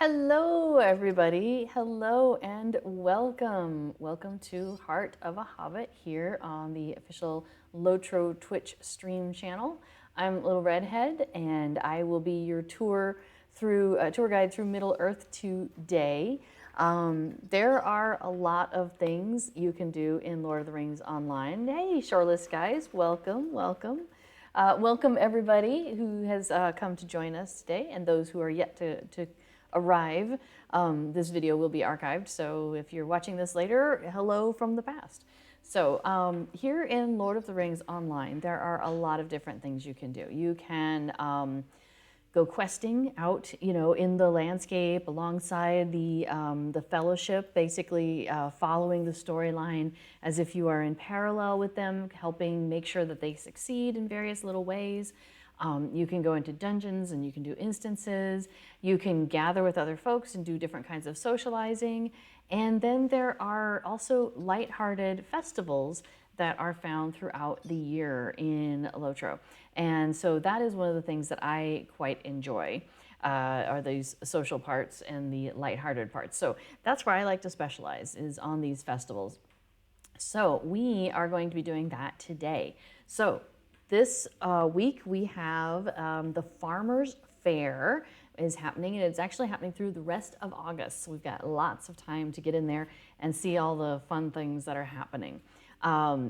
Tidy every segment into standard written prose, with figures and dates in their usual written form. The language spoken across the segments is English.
Hello, everybody. Hello and welcome. Welcome to Heart of a Hobbit here on the official LOTRO Twitch stream channel. I'm Little Redhead, and I will be your tour guide through Middle Earth today. There are a lot of things you can do in Lord of the Rings Online. Hey, Shoreless guys, welcome. Welcome everybody who has come to join us today, and those who are yet to arrive. This video will be archived, so if you're watching this later, hello from the past. So here in Lord of the Rings Online, there are a lot of different things you can do. You can go questing out, in the landscape alongside the Fellowship, basically following the storyline as if you are in parallel with them, helping make sure that they succeed in various little ways. You can go into dungeons and you can do instances. You can gather with other folks and do different kinds of socializing. And then there are also lighthearted festivals that are found throughout the year in LOTRO. And so that is one of the things that I quite enjoy, are these social parts and the lighthearted parts. So that's where I like to specialize, is on these festivals. So we are going to be doing that today. So this week we have the Farmers Fair is happening, and it's actually happening through the rest of August. So we've got lots of time to get in there and see all the fun things that are happening.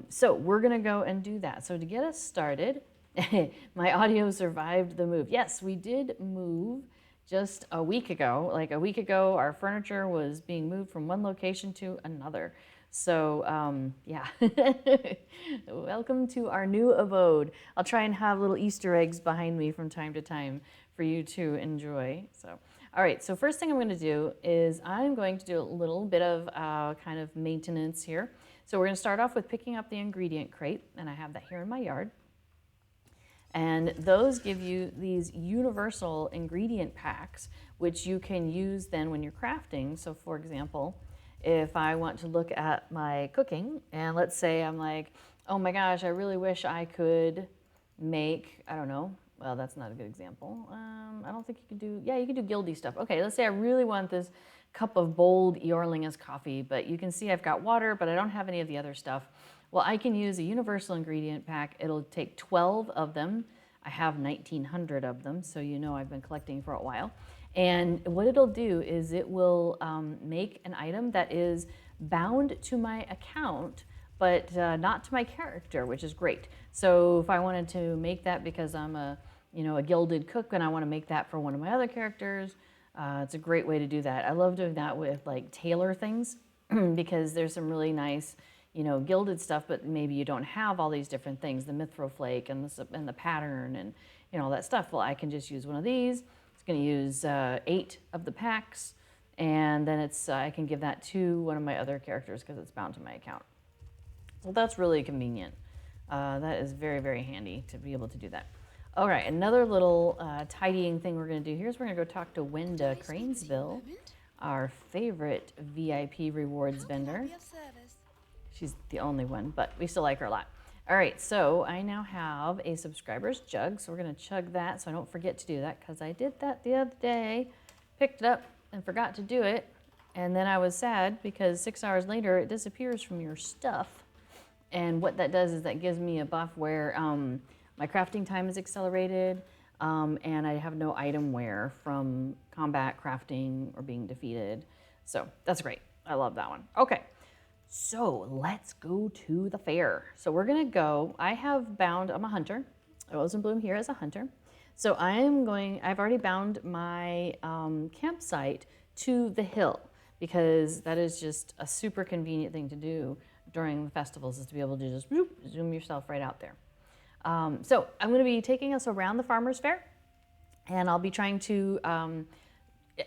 So we're gonna go and do that. So to get us started, my audio survived the move. Yes, we did move just a week ago. Like a week ago, our furniture was being moved from one location to another. So yeah, welcome to our new abode. I'll try and have little Easter eggs behind me from time to time for you to enjoy. So, all right, so first thing I'm gonna do is I'm going to do a little bit of kind of maintenance here. So we're gonna start off with picking up the ingredient crate, and I have that here in my yard. And those give you these universal ingredient packs, which you can use then when you're crafting. So for example, if I want to look at my cooking, and let's say I'm like, oh my gosh, I really wish I could make, I don't know, well, that's not a good example. I don't think you could do, yeah, you could do guildy stuff. Okay, let's say I really want this cup of bold Eorlingas coffee, but you can see I've got water, but I don't have any of the other stuff. Well, I can use a universal ingredient pack. It'll take 12 of them. I have 1,900 of them, so you know I've been collecting for a while. And what it'll do is it will make an item that is bound to my account, but not to my character, which is great. So if I wanted to make that because I'm a gilded cook and I want to make that for one of my other characters, it's a great way to do that. I love doing that with like tailor things because there's some really nice, gilded stuff, but maybe you don't have all these different things, the mithril flake and the pattern and all that stuff. Well, I can just use one of these. It's going to use 8 of the packs, and then I can give that to one of my other characters because it's bound to my account. So that's really convenient. That is very, very handy to be able to do that. All right, another little tidying thing we're going to do here is we're going to go talk to Wenda Cranesville, our favorite VIP rewards vendor. She's the only one, but we still like her a lot. All right, so I now have a subscriber's jug, so we're gonna chug that so I don't forget to do that, because I did that the other day, picked it up and forgot to do it, and then I was sad because 6 hours later it disappears from your stuff. And what that does is that gives me a buff where my crafting time is accelerated, and I have no item wear from combat, crafting, or being defeated. So that's great, I love that one. Okay. So let's go to the fair. So we're gonna go, I'm a hunter. Rose and Bloom here as a hunter. So I've already bound my campsite to the hill because that is just a super convenient thing to do during the festivals, is to be able to just zoom yourself right out there. So I'm gonna be taking us around the Farmers Fair, and I'll be trying to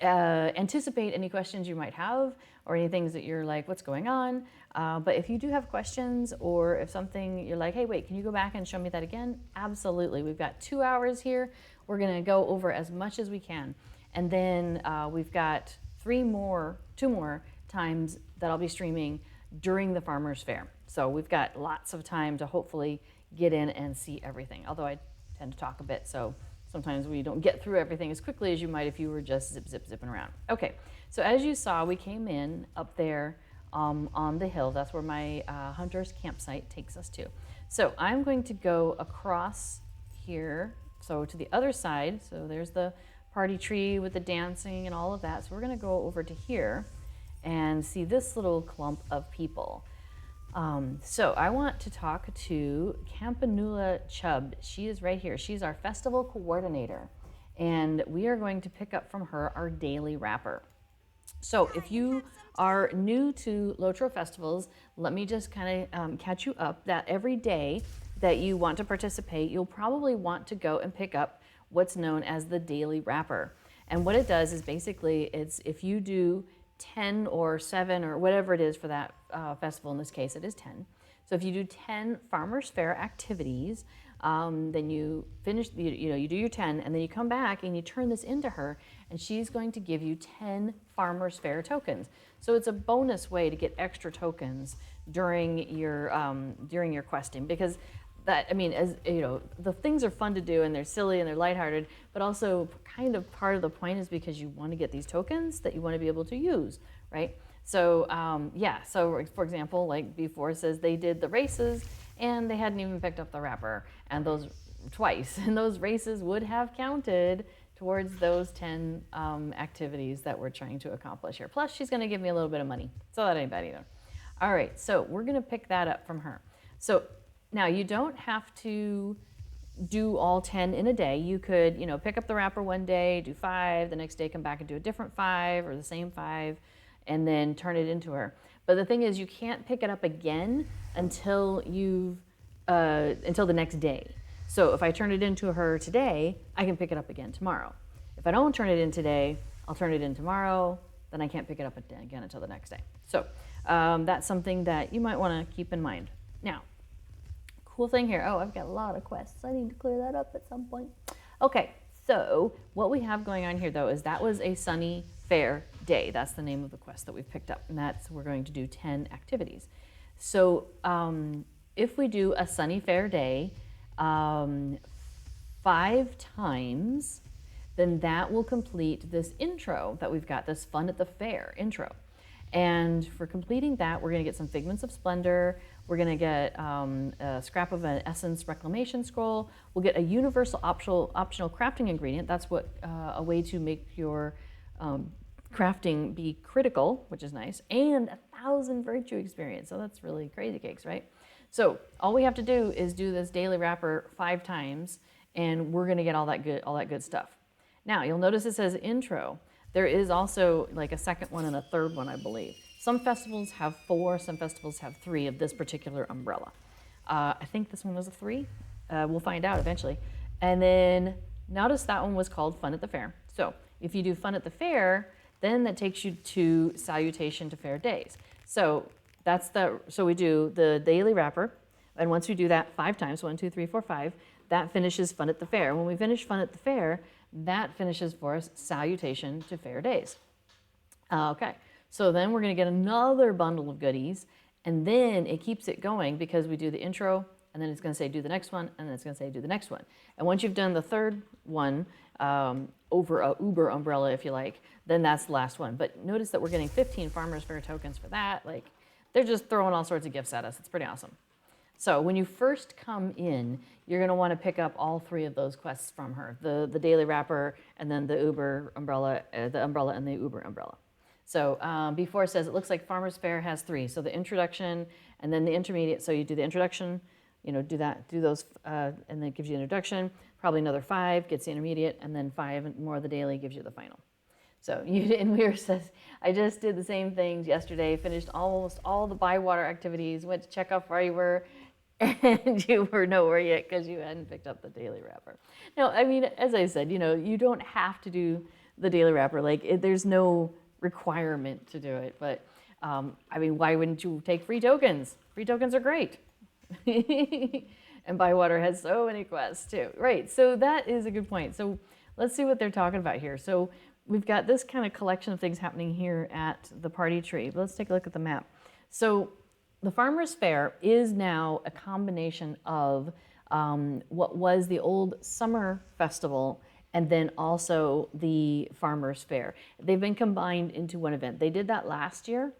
anticipate any questions you might have or any things that you're like, what's going on? But if you do have questions, or if something you're like, hey, wait, can you go back and show me that again? Absolutely. We've got 2 hours here. We're going to go over as much as we can. And then we've got 2 more times that I'll be streaming during the Farmers Fair. So we've got lots of time to hopefully get in and see everything. Although I tend to talk a bit, so sometimes we don't get through everything as quickly as you might if you were just zipping around. Okay, so as you saw, we came in up there on the hill. That's where my hunter's campsite takes us to. So I'm going to go across here, so to the other side. So there's the party tree with the dancing and all of that. So we're going to go over to here and see this little clump of people. So I want to talk to Campanula Chubb. She is right here. She's our festival coordinator, and we are going to pick up from her our daily wrapper. So if you are new to LOTRO festivals, let me just kind of catch you up that every day that you want to participate, you'll probably want to go and pick up what's known as the daily wrapper. And what it does is basically it's if you do 10 or 7 or whatever it is for that festival, in this case it is 10. So if you do 10 Farmers Fair activities, then you finish, you do your 10, and then you come back and you turn this into her, and she's going to give you 10 Farmers Fair tokens. So it's a bonus way to get extra tokens during your questing, because that, I mean, as you know, the things are fun to do and they're silly and they're lighthearted, but also kind of part of the point is because you want to get these tokens that you want to be able to use, right? So yeah, so for example, like before it says they did the races and they hadn't even picked up the wrapper, and those twice, and those races would have counted towards those 10 activities that we're trying to accomplish here. Plus she's going to give me a little bit of money, so that ain't bad either. All right, so we're going to pick that up from her. So now you don't have to do all 10 in a day. You could, pick up the wrapper one day, do 5, the next day come back and do a different 5 or the same 5, and then turn it into her. But the thing is, you can't pick it up again until until the next day. So if I turn it into her today, I can pick it up again tomorrow. If I don't turn it in today, I'll turn it in tomorrow, then I can't pick it up again until the next day. So that's something that you might want to keep in mind. Now, cool thing here. Oh, I've got a lot of quests. I need to clear that up at some point. Okay, so what we have going on here, though, is that was a sunny, fair day. That's the name of the quest that we've picked up, and we're going to do 10 activities. So if we do a sunny, fair day 5 times, then that will complete this intro that we've got, this Fun at the Fair intro. And for completing that, we're going to get some Figments of Splendor. We're going to get a scrap of an Essence Reclamation Scroll. We'll get a universal optional crafting ingredient. That's what a way to make your crafting be critical, which is nice, and 1,000 virtue experience. So that's really crazy cakes, right? So all we have to do is do this daily wrapper 5 times, and we're going to get all that good stuff. Now you'll notice it says intro. There is also like a second one and a third one, I believe. Some festivals have 4, some festivals have 3 of this particular umbrella. I think this one was a 3. We'll find out eventually. And then notice that one was called Fun at the Fair. So if you do Fun at the Fair, then that takes you to Salutation to Fair Days. So we do the daily wrapper, and once we do that 5 times, 1, 2, 3, 4, 5, that finishes Fun at the Fair. When we finish Fun at the Fair, that finishes for us Salutation to Fair Days. Okay, so then we're going to get another bundle of goodies, and then it keeps it going because we do the intro, and then it's going to say do the next one, and then it's going to say do the next one. And once you've done the third one over a Uber umbrella, if you like, then that's the last one. But notice that we're getting 15 Farmers Fair tokens for that. Like, they're just throwing all sorts of gifts at us. It's pretty awesome. So when you first come in, you're going to want to pick up all 3 of those quests from her, the daily wrapper, and then the Uber umbrella, the umbrella and the Uber umbrella. So before it says, it looks like Farmers Fair has 3. So the introduction and then the intermediate. So you do the introduction, do those, and then it gives you the introduction, probably another 5 gets the intermediate, and then 5 more of the daily gives you the final. So and Weir says, I just did the same things yesterday, finished almost all the Bywater activities, went to check how far you were, and you were nowhere yet because you hadn't picked up the daily wrapper. Now, I mean, as I said, you don't have to do the daily wrapper. Like, there's no requirement to do it. But, I mean, why wouldn't you take free tokens? Free tokens are great. And Bywater has so many quests, too. Right, so that is a good point. So let's see what they're talking about here. So we've got this kind of collection of things happening here at the party tree. Let's take a look at the map. So the Farmers Fair is now a combination of what was the old summer festival and then also the Farmers Fair. They've been combined into one event. They did that last year,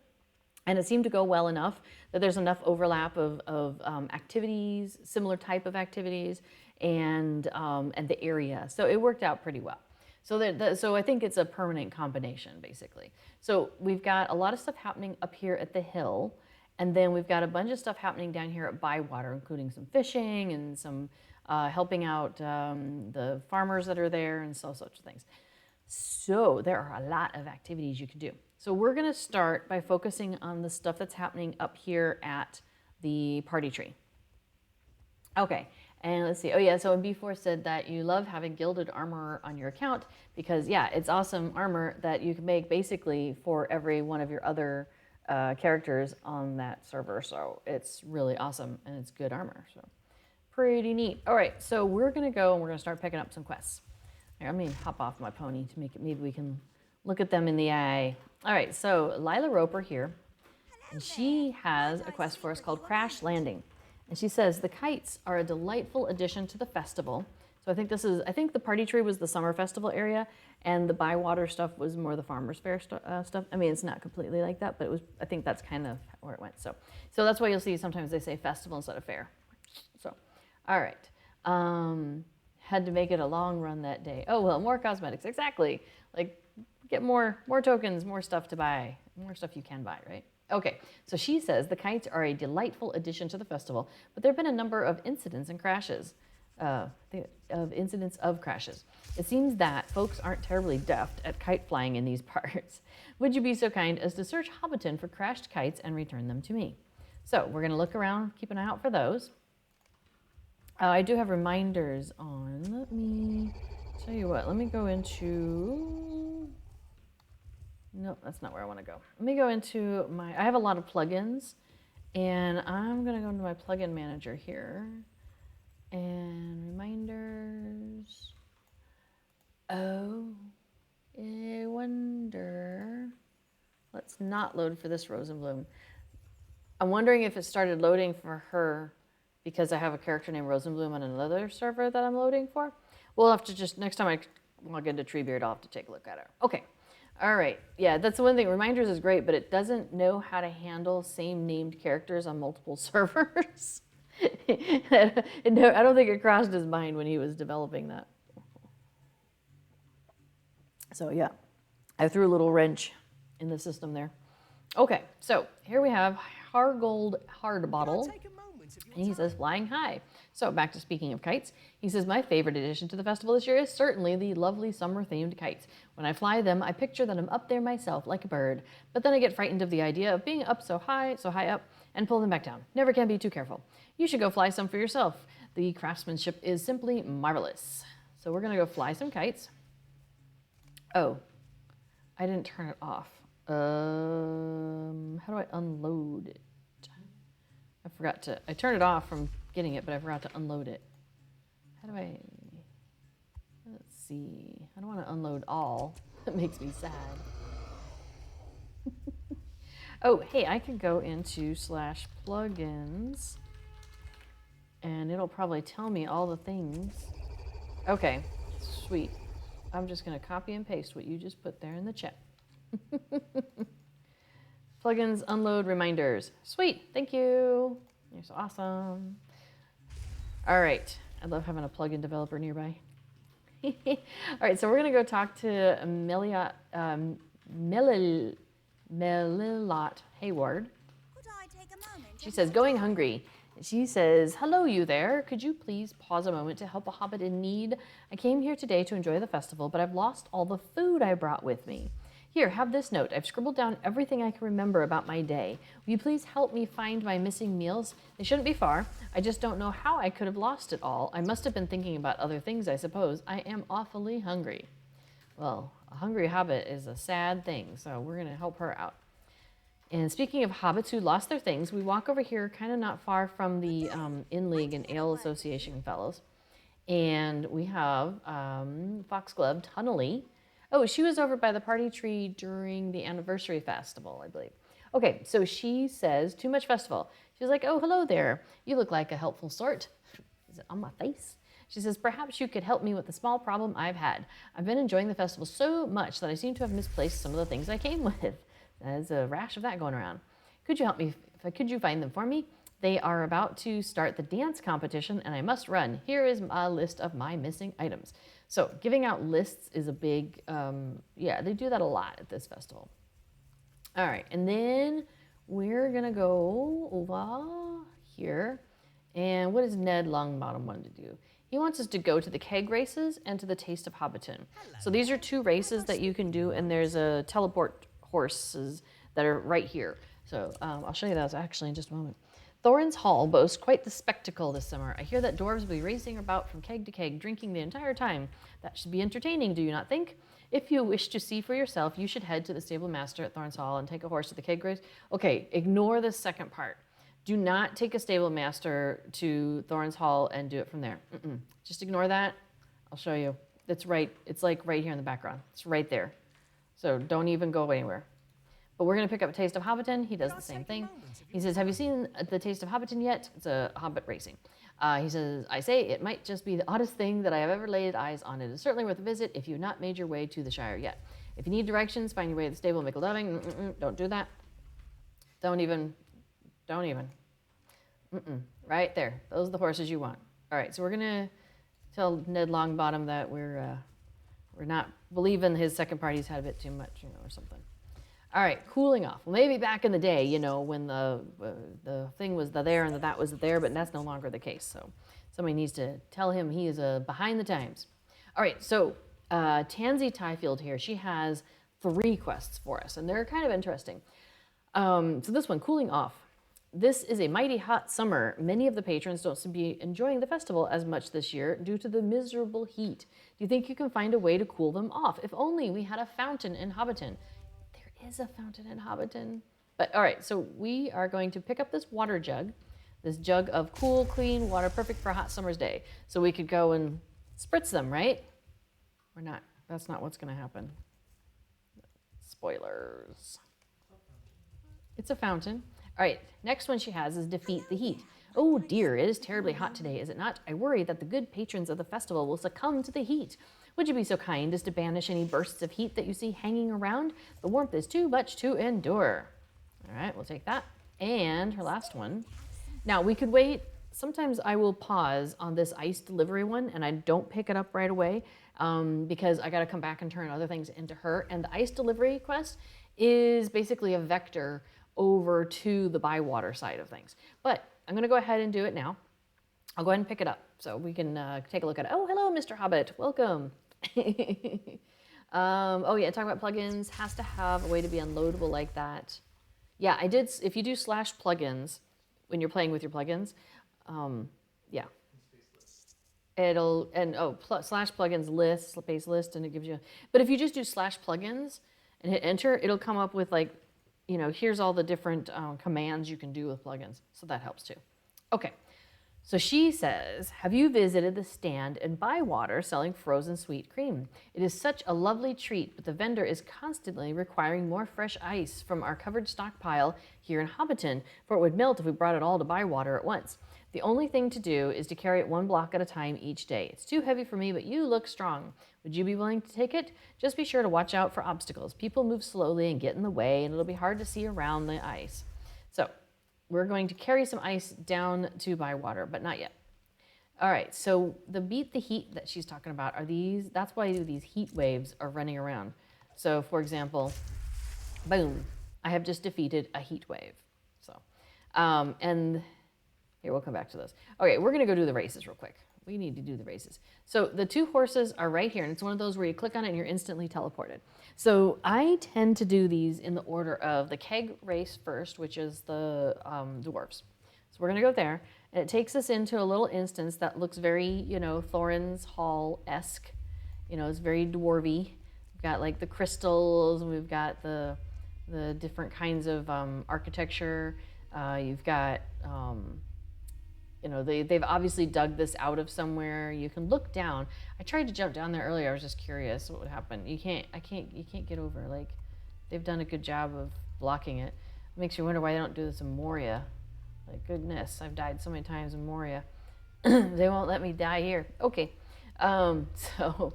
and it seemed to go well enough that there's enough overlap of activities, similar type of activities, and the area. So it worked out pretty well. So I think it's a permanent combination, basically. So we've got a lot of stuff happening up here at the hill, and then we've got a bunch of stuff happening down here at Bywater, including some fishing and some helping out the farmers that are there and such things. So there are a lot of activities you can do. So we're going to start by focusing on the stuff that's happening up here at the party tree. Okay, and let's see. Oh yeah, so B4 said that you love having gilded armor on your account because yeah, it's awesome armor that you can make basically for every one of your other characters on that server. So it's really awesome and it's good armor. So pretty neat. All right, so we're gonna go and we're gonna start picking up some quests. Here, let me hop off my pony to make it, maybe we can look at them in the eye. All right, so Lila Roper here, and she has a quest for us called Crash Landing. And she says, the kites are a delightful addition to the festival. So I think the party tree was the summer festival area, and the Bywater stuff was more the Farmers Fair stuff. I mean, it's not completely like that, but I think that's kind of where it went. So that's why you'll see sometimes they say festival instead of fair. So, all right. Had to make it a long run that day. Oh, well, more cosmetics, exactly. Like, get more tokens, more stuff to buy, more stuff you can buy, right? Okay, so she says the kites are a delightful addition to the festival, but there have been a number of incidents and crashes, of crashes. It seems that folks aren't terribly deft at kite flying in these parts. Would you be so kind as to search Hobbiton for crashed kites and return them to me? So we're gonna look around, keep an eye out for those. I do have reminders on. Let me tell you what, let me go into, no, that's not where I want to go. Let me go into I have a lot of plugins, and I'm going to go into my plugin manager here. And reminders. Oh, I wonder. Let's not load for this Rosenbloom. I'm wondering if it started loading for her because I have a character named Rosenbloom on another server that I'm loading for. We'll have to just, next time I log into Treebeard, I'll have to take a look at it. Okay. All right, yeah, that's the one thing. Reminders is great, but it doesn't know how to handle same named characters on multiple servers. I don't think it crossed his mind when he was developing that. So yeah, I threw a little wrench in the system there. Okay, so here we have Hargold Hardbottle. And he says, flying high. So back to speaking of kites. He says, my favorite addition to the festival this year is certainly the lovely summer-themed kites. When I fly them, I picture that I'm up there myself like a bird. But then I get frightened of the idea of being up so high up, and pull them back down. Never can be too careful. You should go fly some for yourself. The craftsmanship is simply marvelous. So we're going to go fly some kites. Oh, I didn't turn it off. How do I unload it? I turned it off from getting it, but I forgot to unload it. How do I, let's see. I don't want to unload all. That makes me sad. Oh, hey, I could go into /plugins and it'll probably tell me all the things. Okay, sweet. I'm just going to copy and paste what you just put there in the chat. Plugins, unload, reminders. Sweet, thank you. You're so awesome. All right, I love having a plugin developer nearby. All right, so we're gonna go talk to Melilot Hayward. Could I take a moment? She says, going hungry. She says, hello, you there. Could you please pause a moment to help a hobbit in need? I came here today to enjoy the festival, but I've lost all the food I brought with me. Here, have this note. I've scribbled down everything I can remember about my day. Will you please help me find my missing meals? They shouldn't be far. I just don't know how I could have lost it all. I must have been thinking about other things, I suppose. I am awfully hungry. Well, a hungry hobbit is a sad thing, so we're going to help her out. And speaking of hobbits who lost their things, we walk over here kind of not far from the Inn League and Ale Association fellows. And we have Foxglove Tunnelly. Oh, she was over by the party tree during the anniversary festival, I believe. Okay, so she says, too much festival. She's like, oh, hello there. You look like a helpful sort. Is it on my face? She says, perhaps you could help me with the small problem I've had. I've been enjoying the festival so much that I seem to have misplaced some of the things I came with. There's a rash of that going around. Could you help me? Could you find them for me? They are about to start the dance competition and I must run. Here is a list of my missing items. So giving out lists is a big, yeah, they do that a lot at this festival. All right, and then we're gonna go over here. And what does Ned Longbottom want to do? He wants us to go to the Keg Races and to the Taste of Hobbiton. So these are 2 races that you can do, and there's a teleport horses that are right here. So I'll show you those actually in just a moment. Thorin's Hall boasts quite the spectacle this summer. I hear that dwarves will be racing about from keg to keg, drinking the entire time. That should be entertaining, do you not think? If you wish to see for yourself, you should head to the stable master at Thorin's Hall and take a horse to the keg race. Okay, ignore the second part. Do not take a stable master to Thorin's Hall and do it from there. Just ignore that. I'll show you. It's right. It's like right here in the background. It's right there. So don't even go anywhere. But we're going to pick up a Taste of Hobbiton. He does the same thing. He says, have you seen the Taste of Hobbiton yet? It's a Hobbit racing. He says, I say it might just be the oddest thing that I have ever laid eyes on. It is certainly worth a visit if you have not made your way to the Shire yet. If you need directions, find your way to the stable, make a loving. Don't do that. Don't even. Right there. Those are the horses you want. All right, so we're gonna tell Ned Longbottom that we're not believing his second part. He's had a bit too much, or something. All right, cooling off. Well, maybe back in the day, when the thing was there and that was there, but that's no longer the case. So somebody needs to tell him he is behind the times. All right, so Tansy Tyfield here, she has 3 quests for us, and they're kind of interesting. So this one, cooling off. This is a mighty hot summer. Many of the patrons don't seem to be enjoying the festival as much this year due to the miserable heat. Do you think you can find a way to cool them off? If only we had a fountain in Hobbiton. There is a fountain in Hobbiton. But all right, so we are going to pick up this water jug, this jug of cool, clean water, perfect for a hot summer's day. So we could go and spritz them, right? Or not. That's not what's going to happen. Spoilers. It's a fountain. All right, next one she has is defeat the heat. Oh dear, it is terribly hot today, is it not? I worry that the good patrons of the festival will succumb to the heat. Would you be so kind as to banish any bursts of heat that you see hanging around? The warmth is too much to endure. All right, we'll take that. And her last one. Now, we could wait. Sometimes I will pause on this ice delivery one, and I don't pick it up right away because I got to come back and turn other things into her. And the ice delivery quest is basically a vector over to the Bywater side of things. But I'm going to go ahead and do it now. I'll go ahead and pick it up so we can take a look at it. Oh, hello, Mr. Hobbit. Welcome. Oh, yeah, talking about plugins. Has to have a way to be unloadable like that. Yeah, I did. If you do /plugins when you're playing with your plugins, yeah. It'll, and /plugins list, space list, and it gives you, but if you just do /plugins and hit enter, it'll come up with like, here's all the different commands you can do with plugins. So that helps too. Okay. So she says, have you visited the stand in Bywater selling frozen sweet cream? It is such a lovely treat, but the vendor is constantly requiring more fresh ice from our covered stockpile here in Hobbiton, for it would melt if we brought it all to Bywater at once. The only thing to do is to carry it 1 block at a time each day. It's too heavy for me, but you look strong. Would you be willing to take it? Just be sure to watch out for obstacles. People move slowly and get in the way, and it'll be hard to see around the ice. So we're going to carry some ice down to Bywater, but not yet. All right, so the beat the heat that she's talking about are these, that's why these heat waves are running around. So for example, boom, I have just defeated a heat wave. So, and here, we'll come back to those. Okay, we're gonna go do the races real quick. We need to do the races. So the 2 horses are right here, and it's one of those where you click on it and you're instantly teleported. So I tend to do these in the order of the Keg race first, which is the dwarves. So we're gonna go there, and it takes us into a little instance that looks very, Thorin's Hall-esque. It's very dwarvy. We've got like the crystals, and we've got the different kinds of architecture. You've got, they've obviously dug this out of somewhere. You can look down. I tried to jump down there earlier. I was just curious what would happen. You can't get over. Like, they've done a good job of blocking it. It makes you wonder why they don't do this in Moria. Like, goodness, I've died so many times in Moria. They won't let me die here. Okay. So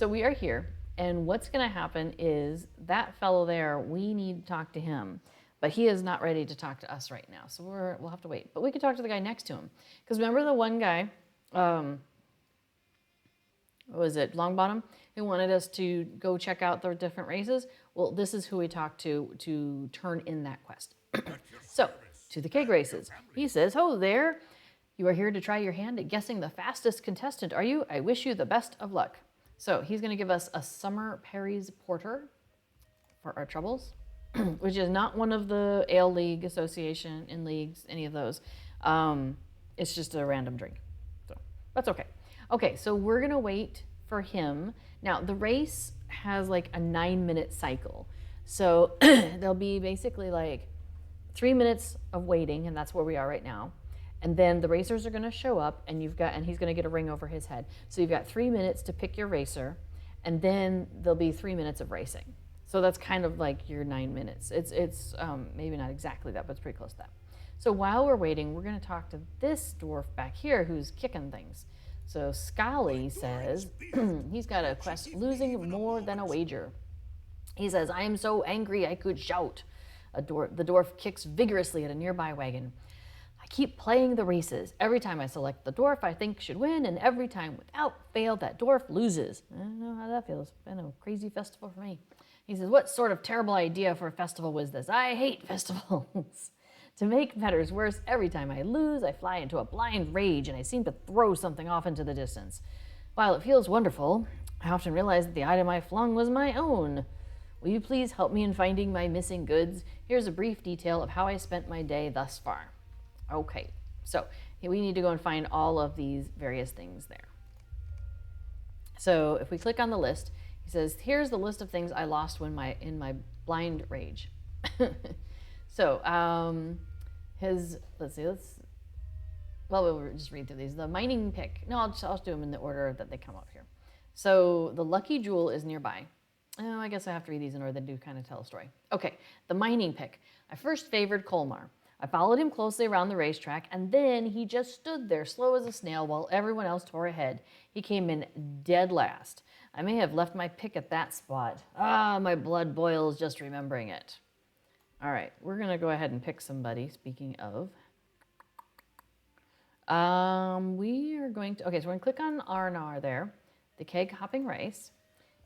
we are here. And what's going to happen is that fellow there, we need to talk to him. But he is not ready to talk to us right now. So we'll have to wait. But we can talk to the guy next to him. Because remember the one guy, what was it, Longbottom, who wanted us to go check out the different races? Well, this is who we talked to turn in that quest. So, to the Keg Races. He says, "Ho there. You are here to try your hand at guessing the fastest contestant, are you? I wish you the best of luck." So he's going to give us a Summer Perry's Porter for our troubles, which is not one of the Ale League Association in leagues, any of those. It's just a random drink. So that's okay. Okay, so we're going to wait for him. Now, the race has like a 9-minute cycle. So there'll be basically like 3 minutes of waiting, and that's where we are right now. And then the racers are going to show up, and he's going to get a ring over his head. So you've got 3 minutes to pick your racer, and then there'll be 3 minutes of racing. So that's kind of like your 9 minutes. It's maybe not exactly that, but it's pretty close to that. So while we're waiting, we're going to talk to this dwarf back here who's kicking things. So Scully says he's got a quest, losing more than a wager. He says, "I am so angry I could shout." The dwarf kicks vigorously at a nearby wagon. "I keep playing the races. Every time I select the dwarf I think should win, and every time without fail that dwarf loses. I don't know how that feels. It's been a crazy festival for me." He says, "What sort of terrible idea for a festival was this? I hate festivals." To make matters worse, every time I lose, I fly into a blind rage and I seem to throw something off into the distance. While it feels wonderful, I often realize that the item I flung was my own. Will you please help me in finding my missing goods? Here's a brief detail of how I spent my day thus far. Okay, so we need to go and find all of these various things there. So if we click on the list, he says, here's the list of things I lost in my blind rage. So we'll just read through these. The mining pick. No, I'll just do them in the order that they come up here. So the lucky jewel is nearby. Oh, I guess I have to read these in order to kind of tell a story. Okay, the mining pick. I first favored Colmar. I followed him closely around the racetrack, and then he just stood there slow as a snail while everyone else tore ahead. He came in dead last. I may have left my pick at that spot. Ah, my blood boils just remembering it. All right, we're going to go ahead and pick somebody, speaking of. We are going to, okay, so we're going to click on R&R there, the keg hopping race.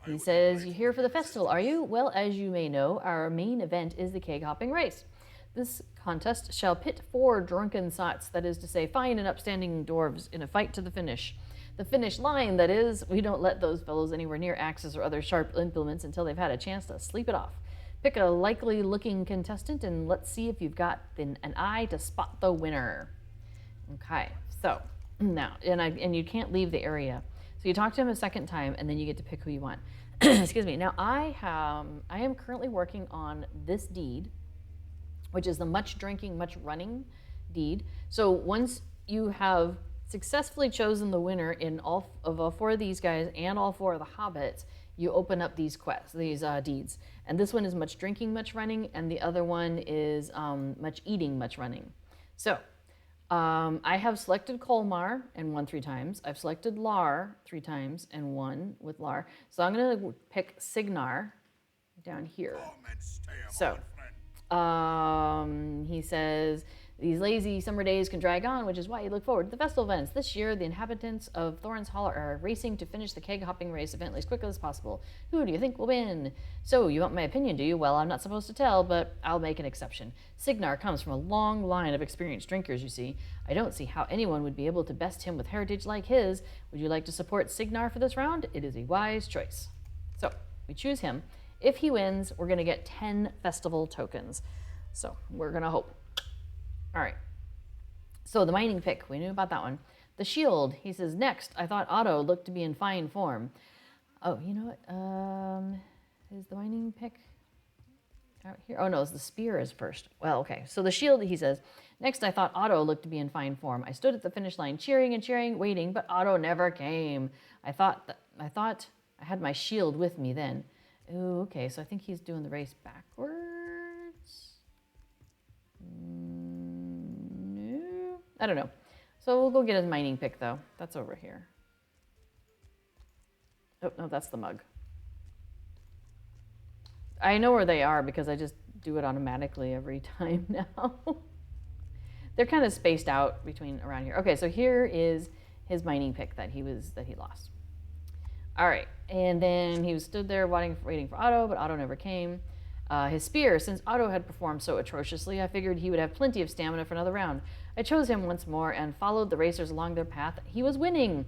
He says, "You're here for the festival, are you? Well, as you may know, our main event is the keg hopping race. This contest shall pit 4 drunken sots, that is to say, fine and upstanding dwarves, in a fight to the finish. The finish line, that is, we don't let those fellows anywhere near axes or other sharp implements until they've had a chance to sleep it off. Pick a likely looking contestant and let's see if you've got an eye to spot the winner." Okay, so now, and you can't leave the area. So you talk to him a second time and then you get to pick who you want. Excuse me. Now I am currently working on this deed, which is the much drinking, much running deed. So once you have successfully chosen the winner in all of 4 of these guys and all 4 of the hobbits, you open up these quests, these deeds. And this one is much drinking, much running, and the other one is much eating, much running. So I have selected Colmar and won 3 times. I've selected Lar 3 times and won with Lar. So I'm going to pick Signar down here. So he says, "These lazy summer days can drag on, which is why you look forward to the festival events. This year, the inhabitants of Thorin's Hall are racing to finish the keg hopping race event as quickly as possible. Who do you think will win? So, you want my opinion, do you? Well, I'm not supposed to tell, but I'll make an exception. Signar comes from a long line of experienced drinkers, you see. I don't see how anyone would be able to best him with heritage like his. Would you like to support Signar for this round? It is a wise choice." So, we choose him. If he wins, we're going to get 10 festival tokens. So, we're going to hope. All right, so the mining pick, we knew about that one. The shield, he says, "Next, I thought Otto looked to be in fine form." Oh, you know what? Is the mining pick out here? Oh, no, it's the spear is first. Well, okay, so the shield, he says, "Next, I thought Otto looked to be in fine form. I stood at the finish line cheering and cheering, waiting, but Otto never came. I thought I had my shield with me then." Ooh, okay, so I think he's doing the race backwards. I don't know. So we'll go get his mining pick, though. That's over here. Oh, no, that's the mug. I know where they are because I just do it automatically every time now. They're kind of spaced out between around here. Okay, so here is his mining pick that he lost. All right, and then he was stood there waiting for Otto, but Otto never came. His spear, since Otto had performed so atrociously, I figured he would have plenty of stamina for another round. I chose him once more and followed the racers along their path. He was winning,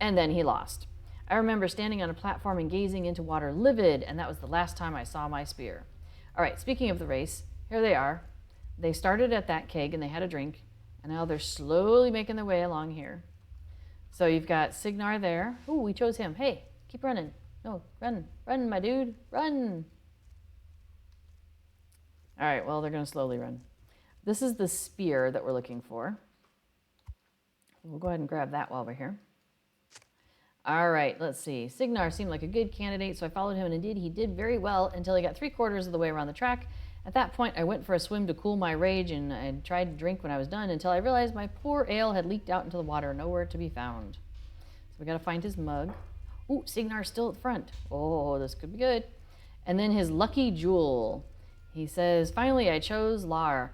and then he lost. I remember standing on a platform and gazing into water livid, and that was the last time I saw my spear. All right, speaking of the race, here they are. They started at that keg and they had a drink, and now they're slowly making their way along here. So you've got Signar there. Ooh, we chose him. Hey, keep running. No, run, my dude, run. All right, well, they're going to slowly run. This is the spear that we're looking for. We'll go ahead and grab that while we're here. All right, let's see. Signar seemed like a good candidate, so I followed him, and indeed he did very well until he got 3/4 of the way around the track. At that point, I went for a swim to cool my rage, and I tried to drink when I was done until I realized my poor ale had leaked out into the water, nowhere to be found. So we got to find his mug. Ooh, Signar's still at the front. Oh, this could be good. And then his lucky jewel. He says, finally, I chose Lar.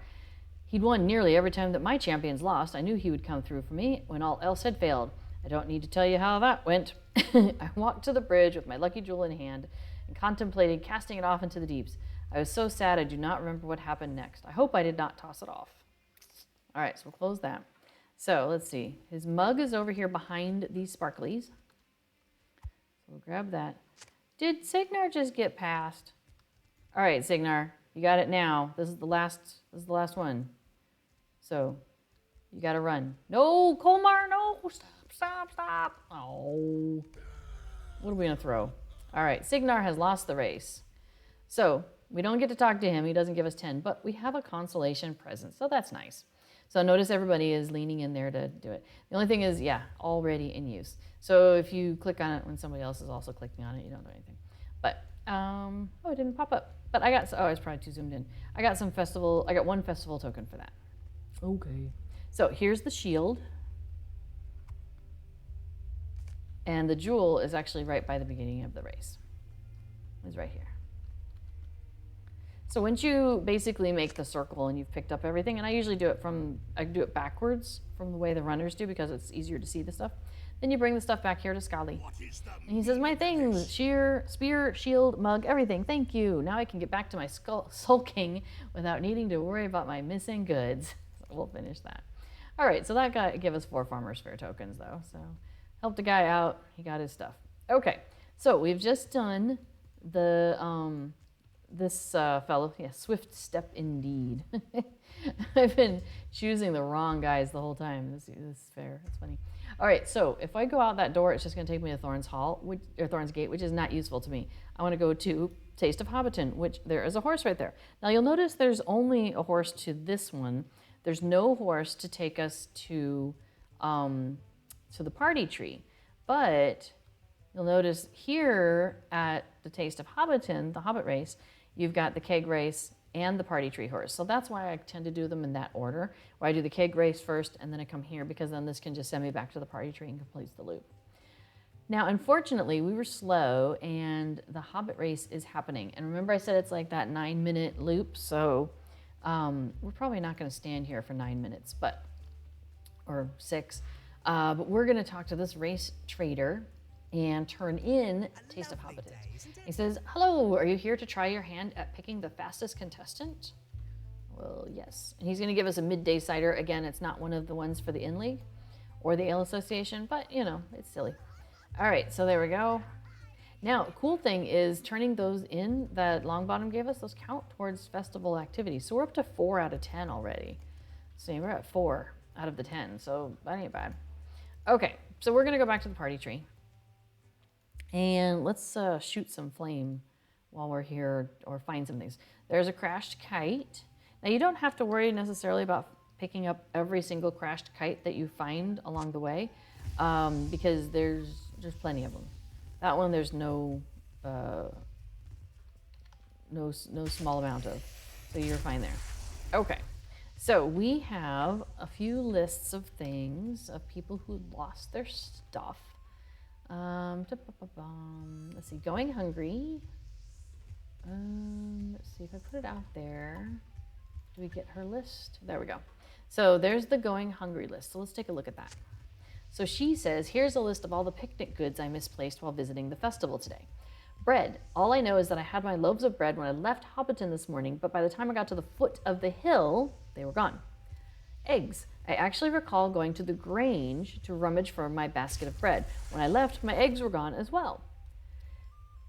He'd won nearly every time that my champions lost. I knew he would come through for me when all else had failed. I don't need to tell you how that went. I walked to the bridge with my lucky jewel in hand and contemplated casting it off into the deeps. I was so sad I do not remember what happened next. I hope I did not toss it off. All right, so we'll close that. So let's see. His mug is over here behind these sparklies. So we'll grab that. Did Signar just get past? All right, Signar, you got it now. This is the last one. So you got to run. No, Kolmar, no, stop. Oh, what are we going to throw? All right, Signar has lost the race. So we don't get to talk to him. He doesn't give us 10, but we have a consolation present, so that's nice. So notice everybody is leaning in there to do it. The only thing is, yeah, already in use. So if you click on it when somebody else is also clicking on it, you don't do anything. But, oh, it didn't pop up. But I got, I was probably too zoomed in. I got one festival token for that. Okay. So here's the shield. And the jewel is actually right by the beginning of the race. It's right here. So once you basically make the circle and you've picked up everything, and I usually do it backwards from the way the runners do because it's easier to see the stuff. Then you bring the stuff back here to Scully. And he says, my things, spear, shield, mug, everything, thank you. Now I can get back to my sulking without needing to worry about my missing goods. So we'll finish that. All right, so that gave us 4 Farmer's Fair tokens though. So helped a guy out, he got his stuff. Okay, so we've just done the, this fellow, yeah, swift step indeed. I've been choosing the wrong guys the whole time. This is fair, it's funny. All right, so if I go out that door, it's just gonna take me to Thorn's Gate, which is not useful to me. I wanna go to Taste of Hobbiton, which there is a horse right there. Now you'll notice there's only a horse to this one. There's no horse to take us to the party tree. But you'll notice here at the Taste of Hobbiton, the Hobbit race, you've got the Keg Race and the Party Tree horse. So that's why I tend to do them in that order, where I do the Keg Race first and then I come here because then this can just send me back to the Party Tree and completes the loop. Now, unfortunately, we were slow and the Hobbit race is happening. And remember I said it's like that 9-minute loop, so we're probably not gonna stand here for 9 minutes, or 6. But we're gonna talk to this race trader and turn in Taste of Hobbiton. He says, hello, are you here to try your hand at picking the fastest contestant? Well, yes. And he's gonna give us a midday cider. Again, it's not one of the ones for the Inn League or the Ale Association, but you know, it's silly. All right, so there we go. Now, cool thing is turning those in that Longbottom gave us, those count towards festival activities. So we're up to 4 out of 10 already. So we're at 4 out of the 10, so that ain't bad. Okay, so we're gonna go back to the party tree. And let's shoot some flame while we're here, or find some things. There's a crashed kite. Now you don't have to worry necessarily about picking up every single crashed kite that you find along the way, because there's plenty of them. That one there's no small amount of, so you're fine there. Okay, So we have a few lists of things of people who lost their stuff. Let's see, going hungry. Let's see if I put it out there. Do we get her list? There we go. So there's the going hungry list. So let's take a look at that. So she says, here's a list of all the picnic goods I misplaced while visiting the festival today. Bread. All I know is that I had my loaves of bread when I left Hobbiton this morning, but by the time I got to the foot of the hill, they were gone. Eggs. I actually recall going to the Grange to rummage for my basket of bread. When I left, my eggs were gone as well.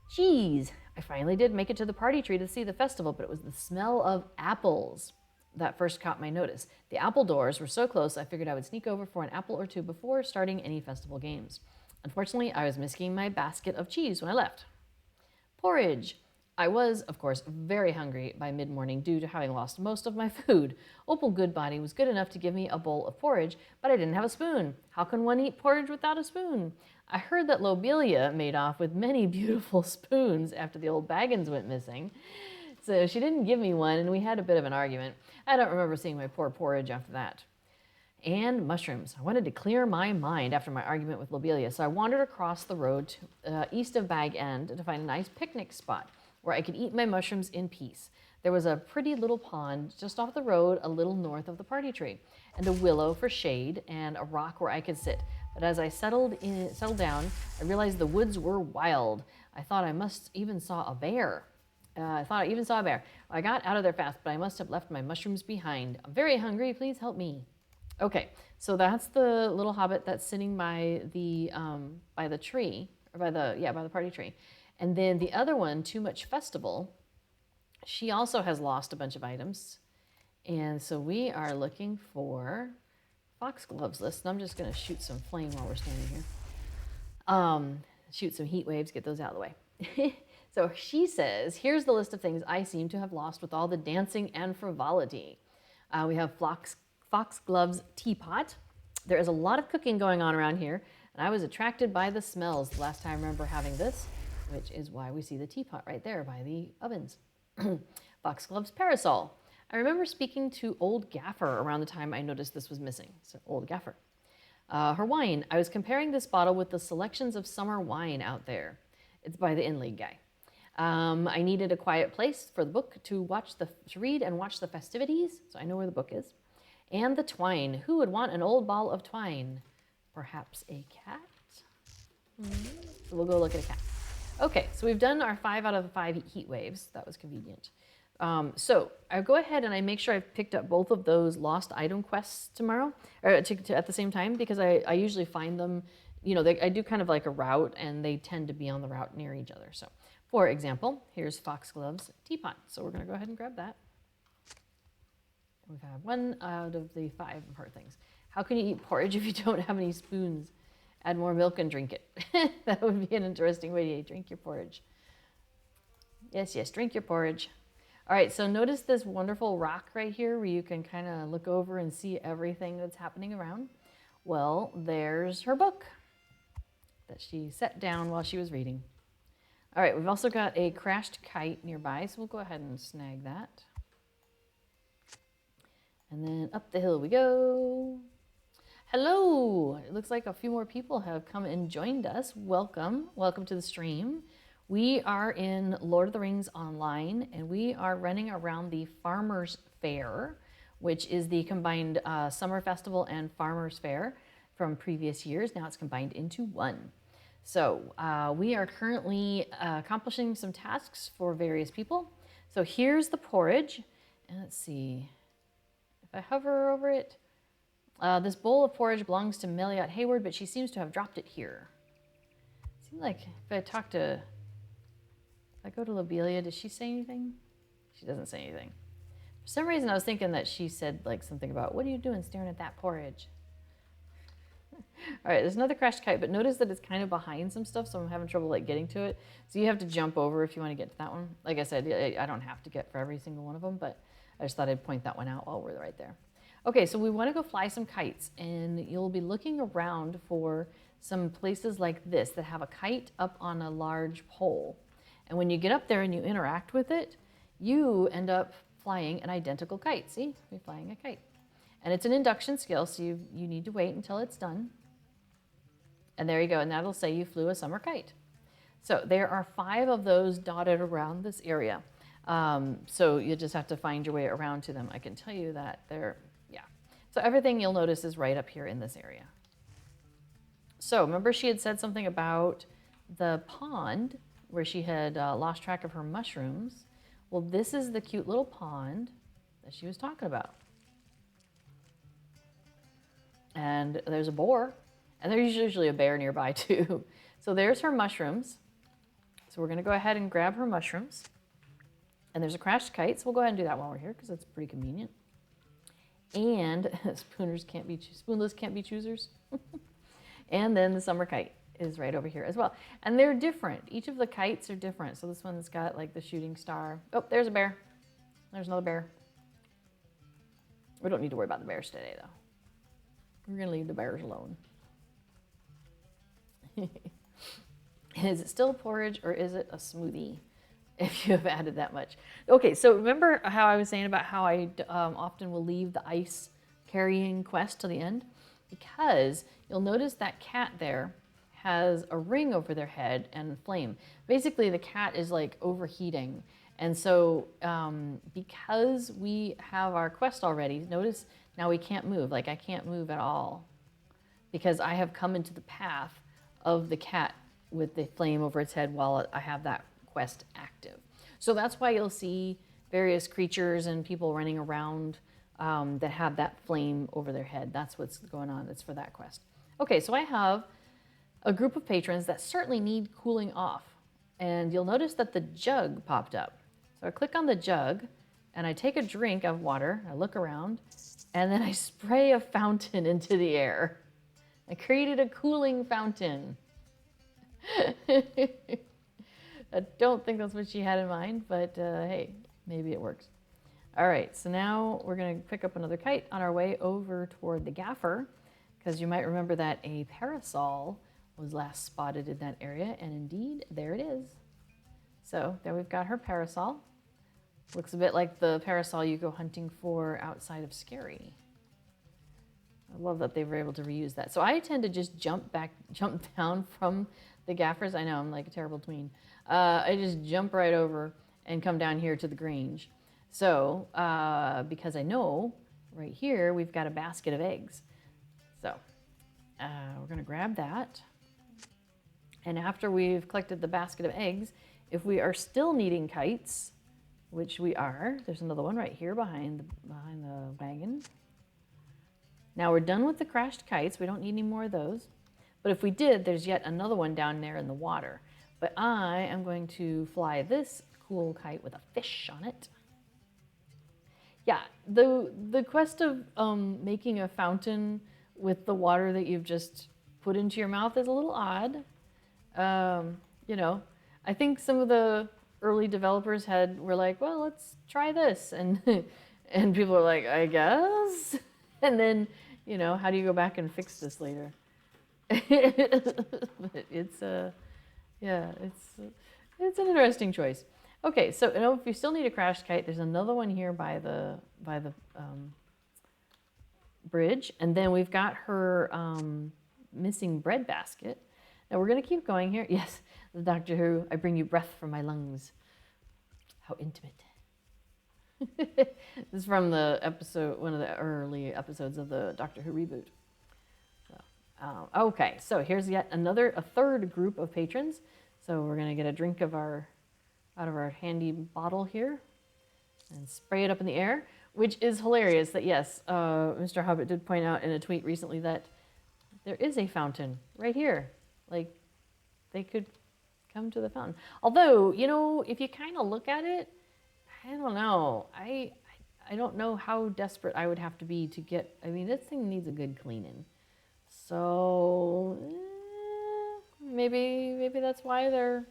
Cheese. I finally did make it to the party tree to see the festival, but it was the smell of apples that first caught my notice. The apple doors were so close, I figured I would sneak over for an apple or two before starting any festival games. Unfortunately, I was missing my basket of cheese when I left. Porridge. I was, of course, very hungry by mid-morning due to having lost most of my food. Opal Goodbody was good enough to give me a bowl of porridge, but I didn't have a spoon. How can one eat porridge without a spoon? I heard that Lobelia made off with many beautiful spoons after the old Baggins went missing. So she didn't give me one, and we had a bit of an argument. I don't remember seeing my poor porridge after that. And mushrooms. I wanted to clear my mind after my argument with Lobelia, so I wandered across the road to, east of Bag End to find a nice picnic spot where I could eat my mushrooms in peace. There was a pretty little pond just off the road a little north of the party tree, and a willow for shade and a rock where I could sit. But as I settled down, I realized the woods were wild. I thought I even saw a bear. I got out of there fast, but I must have left my mushrooms behind. I'm very hungry. Please help me. Okay, so that's the little hobbit that's sitting by the tree, or by the party tree. And then the other one, Too Much Festival, she also has lost a bunch of items. And so we are looking for Foxglove's list. And I'm just going to shoot some flame while we're standing here. Shoot some heat waves, get those out of the way. So she says, here's the list of things I seem to have lost with all the dancing and frivolity. We have Foxglove's teapot. There is a lot of cooking going on around here, and I was attracted by the smells the last time I remember having this, which is why we see the teapot right there by the ovens. Foxglove's parasol. I remember speaking to Old Gaffer around the time I noticed this was missing. So Old Gaffer. Her wine. I was comparing this bottle with the selections of summer wine out there. It's by the In-League guy. I needed a quiet place for the book to read and watch the festivities, so I know where the book is. And the twine. Who would want an old ball of twine? Perhaps a cat? So we'll go look at a cat. Okay, so we've done our 5 out of the 5 heat waves. That was convenient. So I go ahead and I make sure I've picked up both of those lost item quests tomorrow, or at the same time, because I usually find them, I do kind of like a route, and they tend to be on the route near each other. So, for example, here's Foxglove's teapot. So we're going to go ahead and grab that. We've had 1 out of the 5 of her things. How can you eat porridge if you don't have any spoons? Add more milk and drink it. That would be an interesting way to drink your porridge. Yes, drink your porridge. All right, so notice this wonderful rock right here where you can kind of look over and see everything that's happening around. Well, there's her book that she set down while she was reading. All right, we've also got a crashed kite nearby, so we'll go ahead and snag that. And then up the hill we go. Hello! It looks like a few more people have come and joined us. Welcome to the stream. We are in Lord of the Rings Online, and we are running around the Farmers Fair, which is the combined Summer Festival and Farmers Fair from previous years. Now it's combined into one. So we are currently accomplishing some tasks for various people. So here's the porridge, and let's see. If I hover over it, this bowl of porridge belongs to Meliot Hayward, but she seems to have dropped it here. It seems like if I go to Lobelia, does she say anything? She doesn't say anything. For some reason, I was thinking that she said like something about, what are you doing staring at that porridge? All right, there's another crashed kite, but notice that it's kind of behind some stuff, so I'm having trouble like getting to it. So you have to jump over if you want to get to that one. Like I said, I don't have to get for every single one of them, but I just thought I'd point that one out while we're right there. Okay, so we want to go fly some kites, and you'll be looking around for some places like this that have a kite up on a large pole. And when you get up there and you interact with it, you end up flying an identical kite. See, you're flying a kite. And it's an induction skill, so you need to wait until it's done. And there you go, and that'll say you flew a summer kite. So there are 5 of those dotted around this area. So you just have to find your way around to them. I can tell you that yeah. So everything you'll notice is right up here in this area. So remember she had said something about the pond where she had lost track of her mushrooms. Well, this is the cute little pond that she was talking about. And there's a boar, and there's usually a bear nearby too. So there's her mushrooms. So we're gonna go ahead and grab her mushrooms. And there's a crashed kite, so we'll go ahead and do that while we're here because that's pretty convenient. And spoonless can't be choosers. And then the summer kite is right over here as well. And they're different. Each of the kites are different. So this one's got like the shooting star. Oh, there's a bear. There's another bear. We don't need to worry about the bears today though. We're gonna leave the bears alone. Is it still porridge or is it a smoothie? If you have added that much. Okay, so remember how I was saying about how I often will leave the ice carrying quest to the end? Because you'll notice that cat there has a ring over their head and flame. Basically, the cat is like overheating. And so because we have our quest already, notice now we can't move. Like I can't move at all because I have come into the path of the cat with the flame over its head while I have that quest active. So that's why you'll see various creatures and people running around that have that flame over their head. That's what's going on. It's for that quest. Okay, so I have a group of patrons that certainly need cooling off. And you'll notice that the jug popped up. So I click on the jug and I take a drink of water. I look around and then I spray a fountain into the air. I created a cooling fountain. I don't think that's what she had in mind, but hey, maybe it works. All right, so now we're gonna pick up another kite on our way over toward the gaffer, because you might remember that a parasol was last spotted in that area, and indeed, there it is. So there we've got her parasol. Looks a bit like the parasol you go hunting for outside of Scary. I love that they were able to reuse that. So I tend to just jump down from the gaffers. I know, I'm like a terrible tween. I just jump right over and come down here to the Grange. So, because I know right here we've got a basket of eggs. So, we're gonna grab that. And after we've collected the basket of eggs, if we are still needing kites, which we are, there's another one right here behind the wagon. Now we're done with the crashed kites. We don't need any more of those. But if we did, there's yet another one down there in the water. But I am going to fly this cool kite with a fish on it. Yeah, the quest of making a fountain with the water that you've just put into your mouth is a little odd. You know, I think some of the early developers were like, well, let's try this. And people are like, I guess. And then, you know, how do you go back and fix this later? But it's an interesting choice. Okay, so you know, if you still need a crashed kite, there's another one here by the bridge, and then we've got her missing bread basket. Now we're gonna keep going here. Yes, the Doctor Who. I bring you breath from my lungs. How intimate. This is from the episode, one of the early episodes of the Doctor Who reboot. Okay, so here's yet a third group of patrons. So we're gonna get a drink out of our handy bottle here and spray it up in the air, which is hilarious that yes, Mr. Hobbit did point out in a tweet recently that there is a fountain right here. Like they could come to the fountain. Although, you know, if you kind of look at it, I don't know. I don't know how desperate I would have to be to get, I mean, this thing needs a good cleaning. So maybe that's why they're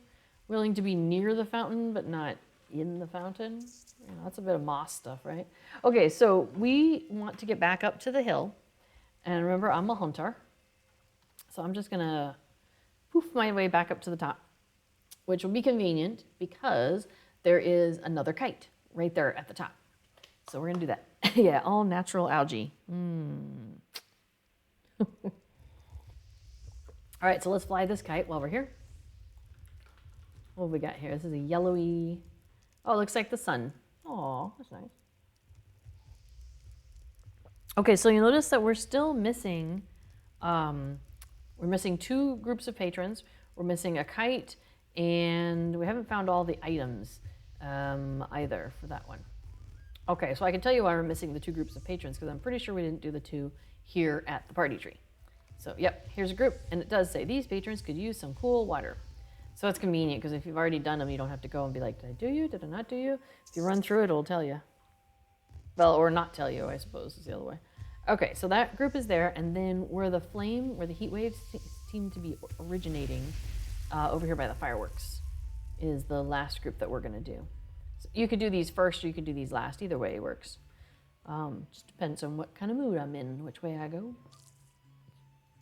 willing to be near the fountain, but not in the fountain. You know, that's a bit of moss stuff, right? Okay, so we want to get back up to the hill. And remember, I'm a hunter. So I'm just gonna poof my way back up to the top, which will be convenient because there is another kite right there at the top. So we're gonna do that. Yeah, all natural algae. All right, so let's fly this kite while we're here. What have we got here? This is a yellowy, oh, it looks like the sun. Oh, that's nice. Okay, so you notice that we're still missing, we're missing 2 groups of patrons. We're missing a kite, and we haven't found all the items either for that one. Okay, so I can tell you why we're missing the 2 groups of patrons, because I'm pretty sure we didn't do the 2 here at the party tree. So, yep, here's a group, and it does say these patrons could use some cool water. So it's convenient, because if you've already done them, you don't have to go and be like, did I do you? Did I not do you? If you run through it, it'll tell you. Well, or not tell you, I suppose, is the other way. Okay, so that group is there, and then where the heat waves seem to be originating, over here by the fireworks, is the last group that we're gonna do. So you could do these first, or you could do these last. Either way works. Just depends on what kind of mood I'm in, which way I go,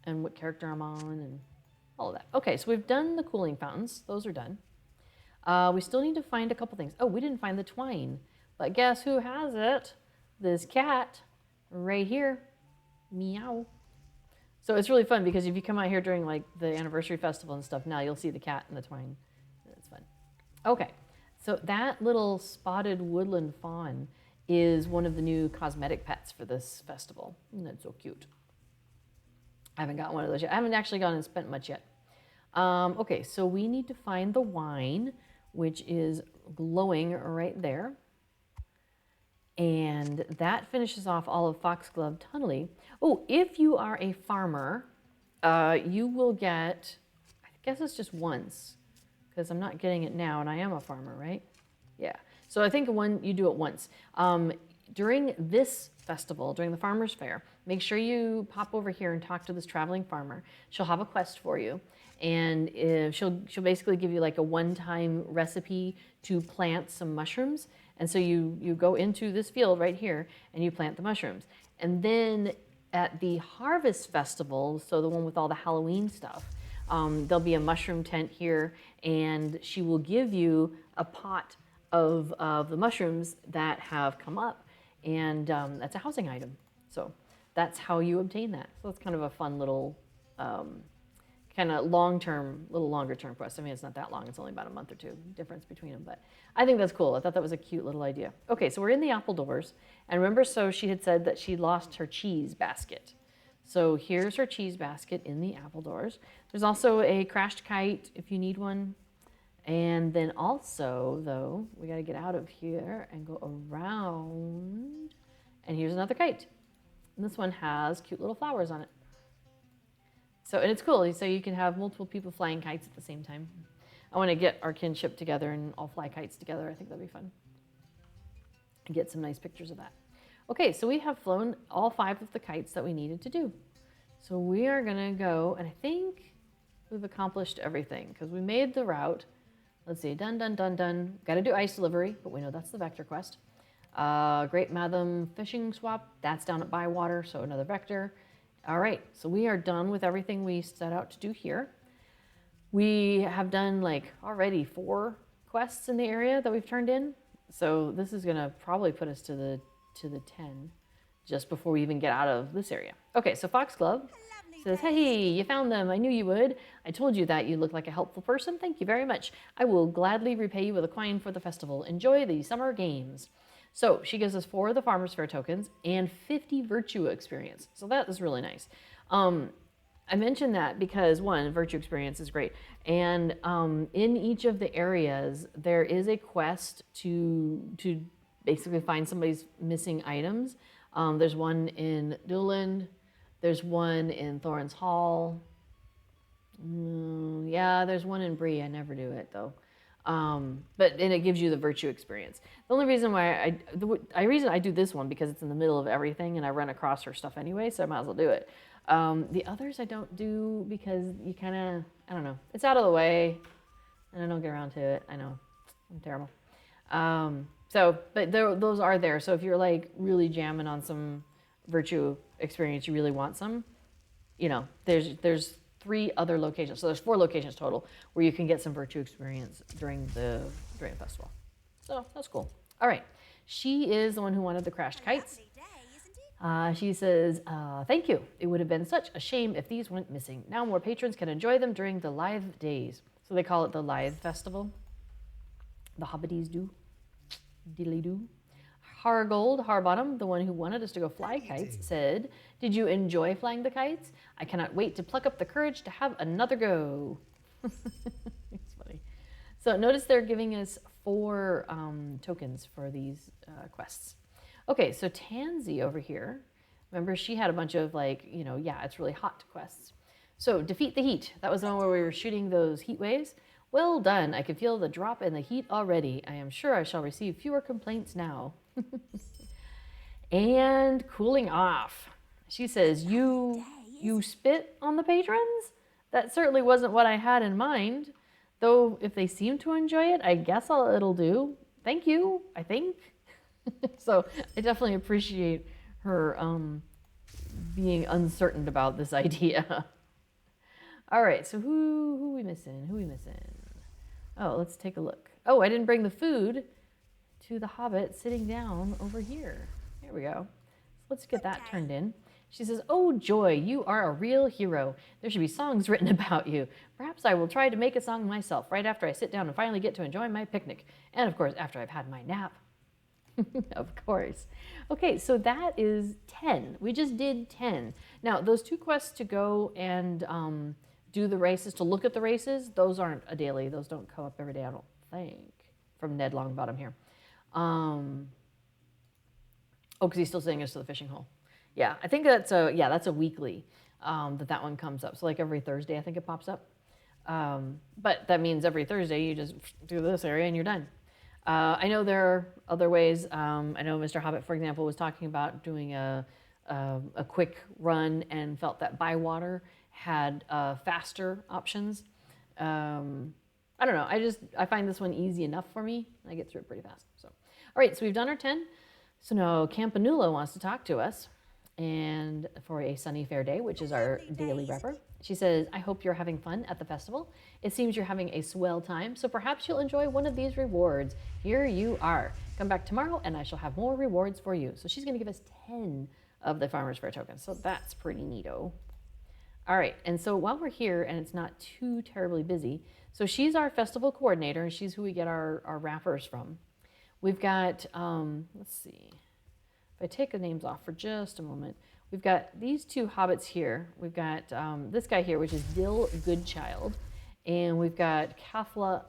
and what character I'm on, and all of that. Okay, so we've done the cooling fountains. Those are done. We still need to find a couple things. Oh, we didn't find the twine, but guess who has it? This cat right here. Meow. So it's really fun, because if you come out here during like the anniversary festival and stuff, now you'll see the cat and the twine. It's fun. Okay, so that little spotted woodland fawn is one of the new cosmetic pets for this festival. Isn't that so cute? I haven't got one of those yet. I haven't actually gone and spent much yet. Okay, so we need to find the wine, which is glowing right there. And that finishes off all of Foxglove Tunnely. Oh, if you are a farmer, you will get, I guess it's just once, because I'm not getting it now, and I am a farmer, right? Yeah. So I think you do it once. During this festival, during the Farmer's Fair, make sure you pop over here and talk to this traveling farmer. She'll have a quest for you, and she'll basically give you like a one-time recipe to plant some mushrooms. And so you go into this field right here and you plant the mushrooms. And then at the Harvest Festival, so the one with all the Halloween stuff, there'll be a mushroom tent here, and she will give you a pot of the mushrooms that have come up, and that's a housing item. So that's how you obtain that. So it's kind of a fun little kind of long-term, little longer-term quest. I mean, it's not that long. It's only about a month or 2 difference between them, but I think that's cool. I thought that was a cute little idea. Okay, so we're in the apple doors, and remember, so she had said that she lost her cheese basket. So here's her cheese basket in the apple doors. There's also a crashed kite if you need one. And then also, though, we got to get out of here and go around, and here's another kite. And this one has cute little flowers on it. So, and it's cool, so you can have multiple people flying kites at the same time. I want to get our kinship together and all fly kites together. I think that'd be fun. And get some nice pictures of that. Okay, so we have flown all 5 of the kites that we needed to do. So we are gonna go, and I think we've accomplished everything, because we made the route. Let's see, done. Got to do ice delivery, but we know that's the vector quest. Great Matham fishing swap, that's down at Bywater, so another vector. All right, so we are done with everything we set out to do here. We have done like already 4 quests in the area that we've turned in. So this is gonna probably put us to the 10 just before we even get out of this area. Okay, so Foxglove says, hey, you found them. I knew you would. I told you that you look like a helpful person. Thank you very much. I will gladly repay you with a coin for the festival. Enjoy the summer games. So she gives us 4 of the Farmer's Fair tokens and 50 Virtue experience. So that is really nice. I mentioned that because, 1, Virtue experience is great. And in each of the areas, there is a quest to basically find somebody's missing items. There's one in Newland. There's one in Thorns Hall. Yeah, there's one in Bree. I never do it, though. And it gives you the Virtue experience. The only reason why I do this one because it's in the middle of everything and I run across her stuff anyway, so I might as well do it. The others I don't do because you kind of, I don't know, it's out of the way and I don't get around to it. I know, I'm terrible. But those are there. So if you're like really jamming on some Virtue experience, you really want some, you know, there's 3 other locations. So there's 4 locations total where you can get some Virtue experience during the festival. So that's cool. All right. She is the one who wanted the crashed kites. She says, thank you. It would have been such a shame if these went missing. Now more patrons can enjoy them during the Lithe days. So they call it the Lithe Festival. The Hobbities do. Diddly do. Hargold, Harbottom, the one who wanted us to go fly kites, said, did you enjoy flying the kites? I cannot wait to pluck up the courage to have another go. It's funny. So notice they're giving us 4 tokens for these quests. Okay, so Tansy over here, remember she had a bunch of like, yeah, it's really hot quests. So defeat the heat. That was the one where we were shooting those heat waves. Well done. I can feel the drop in the heat already. I am sure I shall receive fewer complaints now. And cooling off. She says, you spit on the patrons? That certainly wasn't what I had in mind. Though if they seem to enjoy it, I guess it'll do. Thank you, I think. So I definitely appreciate her being uncertain about this idea. All right, so who we missing? Oh, let's take a look. Oh, I didn't bring the food to the Hobbit sitting down over here. There we go. So let's get that turned in. She says, oh, Joy, you are a real hero. There should be songs written about you. Perhaps I will try to make a song myself right after I sit down and finally get to enjoy my picnic. And of course, after I've had my nap. Of course. Okay, so that is 10. We just did 10. Now, those 2 quests to go and do the races, to look at the races, those aren't a daily. Those don't come up every day, I don't think, from Ned Longbottom here. Oh, because he's still saying us to the fishing hole. Yeah, I think that's a weekly that one comes up. So like every Thursday, I think it pops up. But that means every Thursday you just do this area and you're done. I know there are other ways. I know Mr. Hobbit, for example, was talking about doing a quick run and felt that Bywater had faster options. I don't know. I find this one easy enough for me. I get through it pretty fast. So, all right. So we've done our 10. So now Campanula wants to talk to us, and for a sunny fair day, which is our daily wrapper. She says, I hope you're having fun at the festival. It seems you're having a swell time, so perhaps you'll enjoy one of these rewards. Here you are. Come back tomorrow and I shall have more rewards for you. So she's going to give us 10 of the Farmer's Fair tokens. So that's pretty neato. All right, and so while we're here and it's not too terribly busy, so she's our festival coordinator and she's who we get our wrappers from. We've got, let's see, if I take the names off for just a moment, we've got these 2 hobbits here. We've got this guy here, which is Dill Goodchild, and we've got Caltha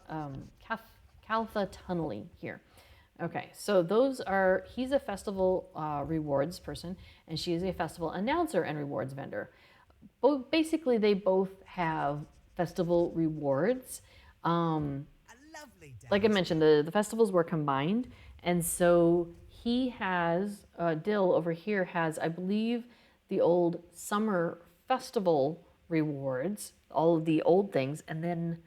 Tunnelly here. Okay, so he's a festival rewards person, and she is a festival announcer and rewards vendor. Basically, they both have festival rewards. Like I mentioned, the festivals were combined, and so he has, Dill over here has, I believe, the old summer festival rewards, all of the old things, and then,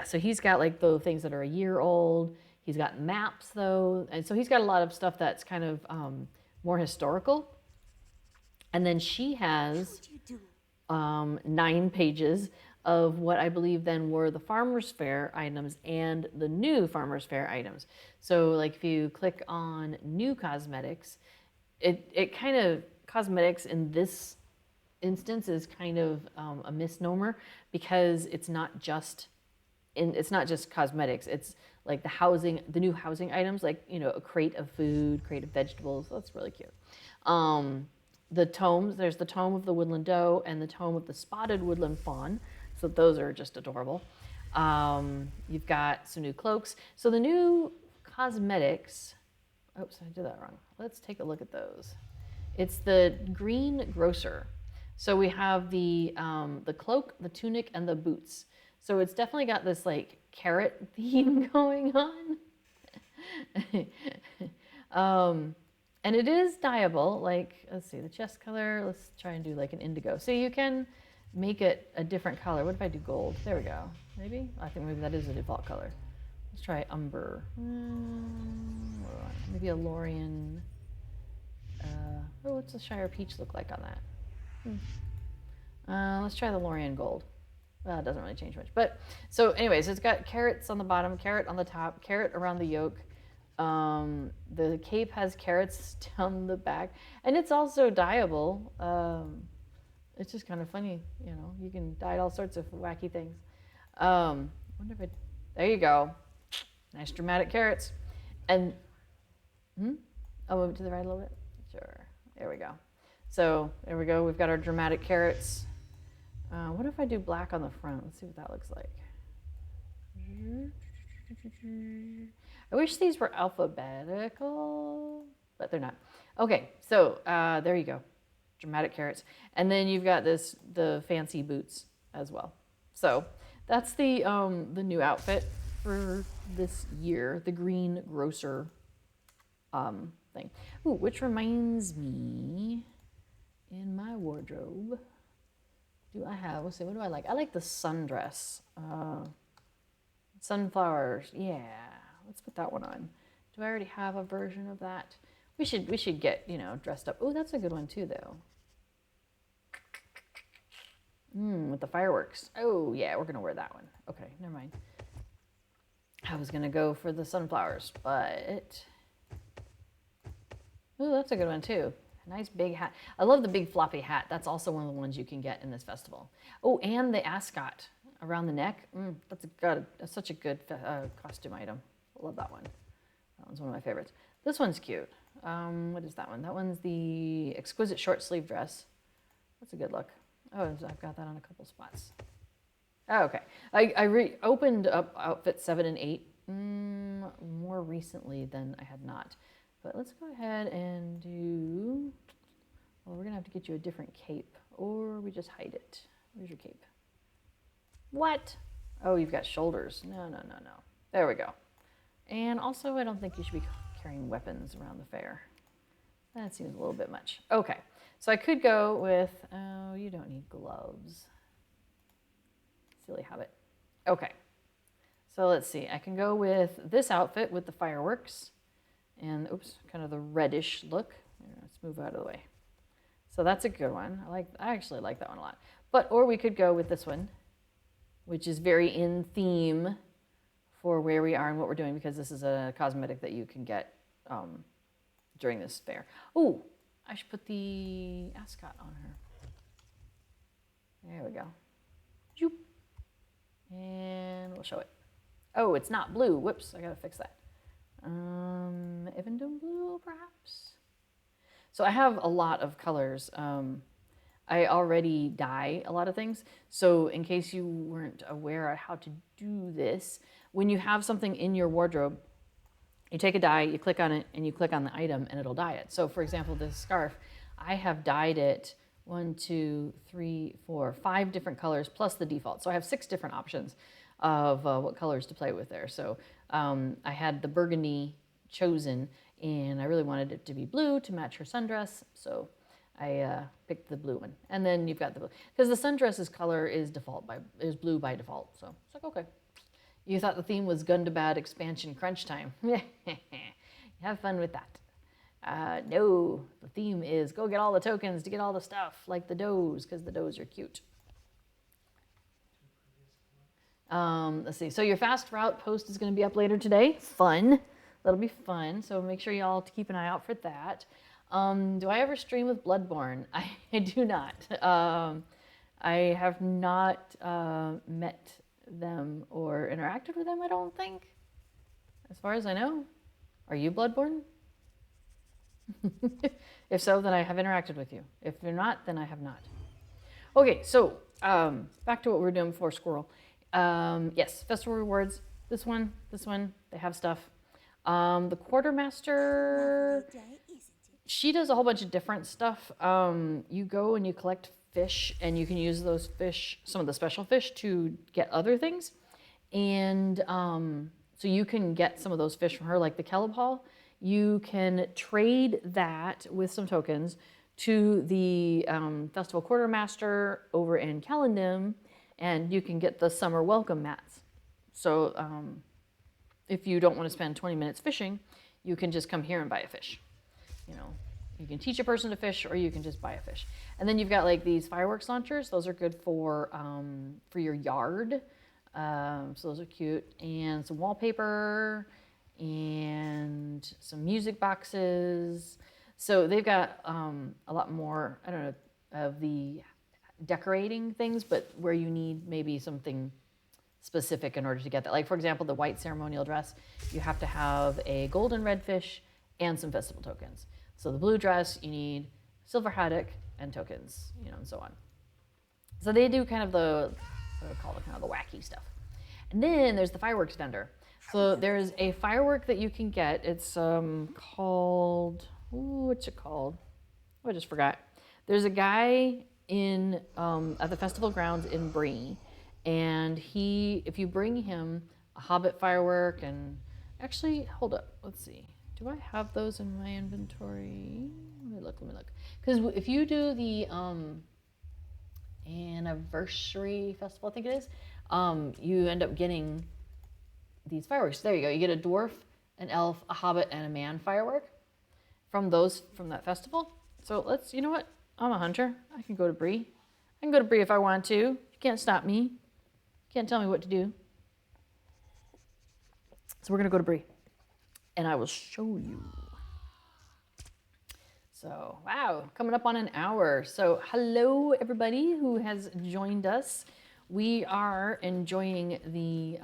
so he's got like the things that are a year old. He's got maps though, and so he's got a lot of stuff that's kind of more historical. And then she has 9 pages of what I believe then were the Farmer's Fair items and the new Farmer's Fair items. So like if you click on new cosmetics, it kind of, cosmetics in this instance is kind of a misnomer because it's not just cosmetics. It's like the new housing items, like, a crate of food, crate of vegetables. That's really cute. The tomes, there's the Tome of the Woodland Doe and the Tome of the Spotted Woodland Fawn. So those are just adorable. You've got some new cloaks. So the new cosmetics, oops, I did that wrong. Let's take a look at those. It's the Green Grocer. So we have the cloak, the tunic, and the boots. So it's definitely got this like carrot theme going on. And it is dyeable, like, let's see, the chest color, let's try and do like an indigo. So you can make it a different color. What if I do gold? There we go. Maybe? I think maybe that is the default color. Let's try umber. Maybe a Lorien. What's the Shire Peach look like on that? Let's try the Lorien gold. Well, it doesn't really change much. But, so anyways, it's got carrots on the bottom, carrot on the top, carrot around the yoke. The cape has carrots down the back, and it's also dyeable. It's just kind of funny, you know. You can dye all sorts of wacky things. Wonder if it. There you go. Nice dramatic carrots, and I'll move it to the right a little bit. Sure. There we go. So there we go. We've got our dramatic carrots. What if I do black on the front? Let's see what that looks like. I wish these were alphabetical, but they're not. Okay, so there you go. Dramatic carrots. And then you've got the fancy boots as well. So that's the new outfit for this year, the green grocer thing. Ooh, which reminds me, in my wardrobe, let's see, what do I like? I like the sundress. Sunflowers, yeah. Let's put that one on. Do I already have a version of that? We should get, you know, dressed up. Oh, that's a good one too, though. With the fireworks. Oh, yeah, we're gonna wear that one. Okay, never mind. I was gonna go for the sunflowers, but oh, that's a good one too. A nice big hat. I love the big floppy hat. That's also one of the ones you can get in this festival. Oh, and the ascot around the neck. That's such a good costume item. I love that one. That one's one of my favorites. This one's cute. What is that one? That one's the exquisite short sleeve dress. That's a good look. Oh, I've got that on a couple spots. Oh, okay. I opened up outfit 7 and 8 more recently than I had not. But let's go ahead and do, well, we're gonna have to get you a different cape, or we just hide it. Where's your cape? What? Oh, you've got shoulders. No. There we go. And also, I don't think you should be carrying weapons around the fair. That seems a little bit much. Okay, so I could go with, oh, you don't need gloves. Silly Hobbit. Okay, so let's see. I can go with this outfit with the fireworks and, oops, kind of the reddish look. Let's move out of the way. So that's a good one. I actually like that one a lot. Or we could go with this one, which is very in theme for where we are and what we're doing, because this is a cosmetic that you can get during this fair. Oh, I should put the ascot on her. There we go. Joop. And we'll show it. Oh, it's not blue. Whoops, I gotta fix that. Evandome blue, perhaps? So I have a lot of colors. I already dye a lot of things. So in case you weren't aware of how to do this, when you have something in your wardrobe, you take a dye, you click on it, and you click on the item, and it'll dye it. So for example, this scarf, I have dyed it 1, 2, 3, 4, 5 different colors plus the default. So I have 6 different options of what colors to play with there. So I had the burgundy chosen, and I really wanted it to be blue to match her sundress. So I picked the blue one. And then you've got the blue, because the sundress's color is blue by default. So it's like, okay. You thought the theme was Gundabad expansion crunch time. Have fun with that. No, the theme is go get all the tokens to get all the stuff, like the does, because the does are cute. Let's see. So your fast route post is going to be up later today. Fun. That'll be fun. So make sure y'all keep an eye out for that. Do I ever stream with Bloodborne? I do not. I have not met them or interacted with them, I don't think. As far as I know. Are you Bloodborne? If so, then I have interacted with you. If you're not, then I have not. Okay, so back to what we were doing before Squirrel. Yes, festival rewards. This one, they have stuff. The quartermaster, she does a whole bunch of different stuff. You go and you collect fish, and you can use those fish, some of the special fish, to get other things. And so you can get some of those fish from her, like the Keleb Hall. You can trade that with some tokens to the festival quartermaster over in Calendum, and you can get the summer welcome mats. So if you don't want to spend 20 minutes fishing, you can just come here and buy a fish. You know, you can teach a person to fish, or you can just buy a fish. And then you've got like these fireworks launchers. Those are good for your yard. So those are cute. And some wallpaper and some music boxes. So they've got a lot more, I don't know, of the decorating things, but where you need maybe something specific in order to get that. Like, for example, the white ceremonial dress, you have to have a golden redfish and some festival tokens. So the blue dress, you need silver haddock and tokens, and so on. So they do kind of what I would call it, kind of the wacky stuff. And then there's the fireworks vendor. So there's a firework that you can get. It's called, what's it called? Oh, I just forgot. There's a guy at the festival grounds in Bree, and if you bring him a Hobbit Firework, and actually, hold up, let's see. Do I have those in my inventory? Let me look. Because if you do the anniversary festival, I think it is, you end up getting these fireworks. There you go. You get a dwarf, an elf, a hobbit, and a man firework from that festival. So you know what? I'm a hunter. I can go to Bree. I can go to Bree if I want to. You can't stop me. You can't tell me what to do. So we're going to go to Bree, and I will show you. So, wow, coming up on an hour. So, hello, everybody who has joined us. We are enjoying the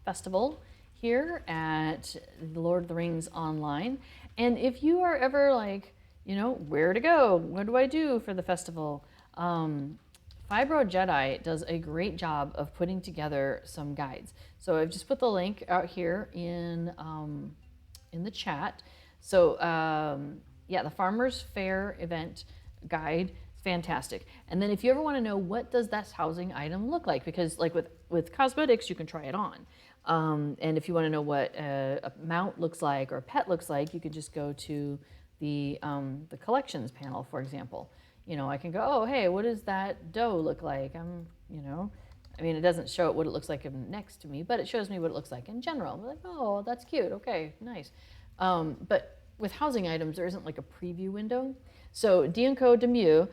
festival here at the Lord of the Rings Online. And if you are ever like, where to go? What do I do for the festival? Fibro Jedi does a great job of putting together some guides. So I've just put the link out here in the chat. So yeah, the Farmers Fair event guide is fantastic. And then if you ever want to know what does that housing item look like, because like with cosmetics, you can try it on. And if you want to know what a mount looks like or a pet looks like, you could just go to the collections panel, for example. I can go, oh, hey, what does that doe look like? It doesn't show it what it looks like next to me, but it shows me what it looks like in general. I'm like, oh, that's cute. Okay, nice. But with housing items, there isn't like a preview window. So D&Co Demeux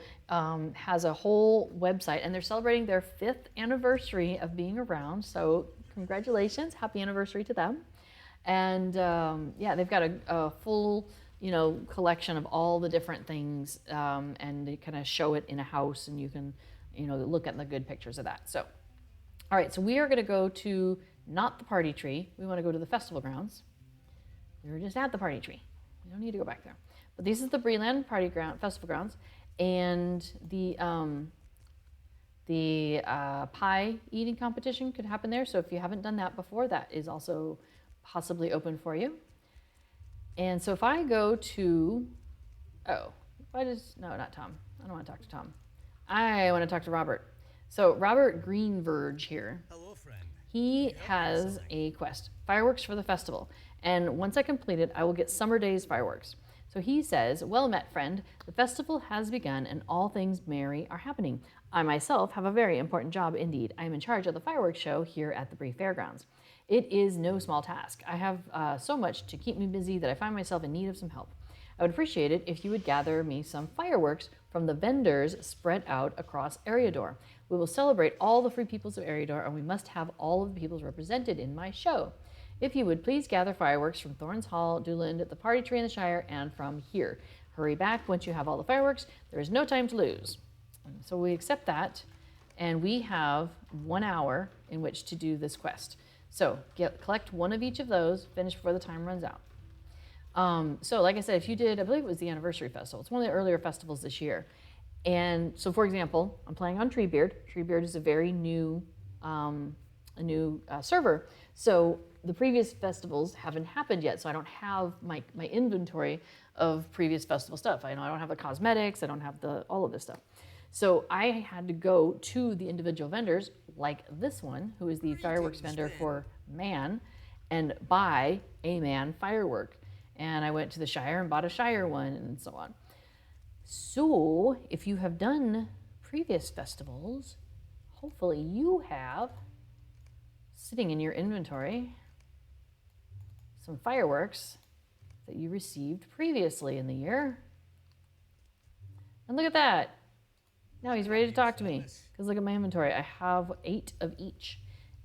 has a whole website, and they're celebrating their 5th anniversary of being around. So congratulations, happy anniversary to them. And yeah, they've got a full collection of all the different things, and they kind of show it in a house, and you can look at the good pictures of that. So all right, so we are going to go to not the party tree. We want to go to the festival grounds. We were just at the party tree. We don't need to go back there. But this is the Breland festival grounds, and the pie eating competition could happen there. So if you haven't done that before, that is also possibly open for you. And so if I go to, no, not Tom. I don't want to talk to Tom. I want to talk to Robert. So Robert Greenverge here. Hello, friend. He has a quest, fireworks for the festival. And once I complete it, I will get Summer Days fireworks. So he says, well met, friend. The festival has begun and all things merry are happening. I myself have a very important job indeed. I am in charge of the fireworks show here at the Bree Fairgrounds. It is no small task. I have so much to keep me busy that I find myself in need of some help. I would appreciate it if you would gather me some fireworks from the vendors spread out across Eriador. We will celebrate all the free peoples of Eriador, and we must have all of the peoples represented in my show. If you would please gather fireworks from Thorns Hall, Dooland, the Party Tree in the Shire, and from here. Hurry back once you have all the fireworks. There is no time to lose. So we accept that, and we have 1 hour in which to do this quest. So collect one of each of those, finish before the time runs out. So like I said, if you did, I believe it was the anniversary festival. It's one of the earlier festivals this year. And so for example, I'm playing on Treebeard. Treebeard is a very new, server. So the previous festivals haven't happened yet. So I don't have my inventory of previous festival stuff. I don't have the cosmetics. I don't have all of this stuff. So I had to go to the individual vendors, like this one, who is the fireworks vendor for man, and buy a man firework. And I went to the Shire and bought a Shire one, and so on. So if you have done previous festivals, hopefully you have, sitting in your inventory, some fireworks that you received previously in the year. And look at that. Now he's ready to talk to me, because look at my inventory. I have 8 of each.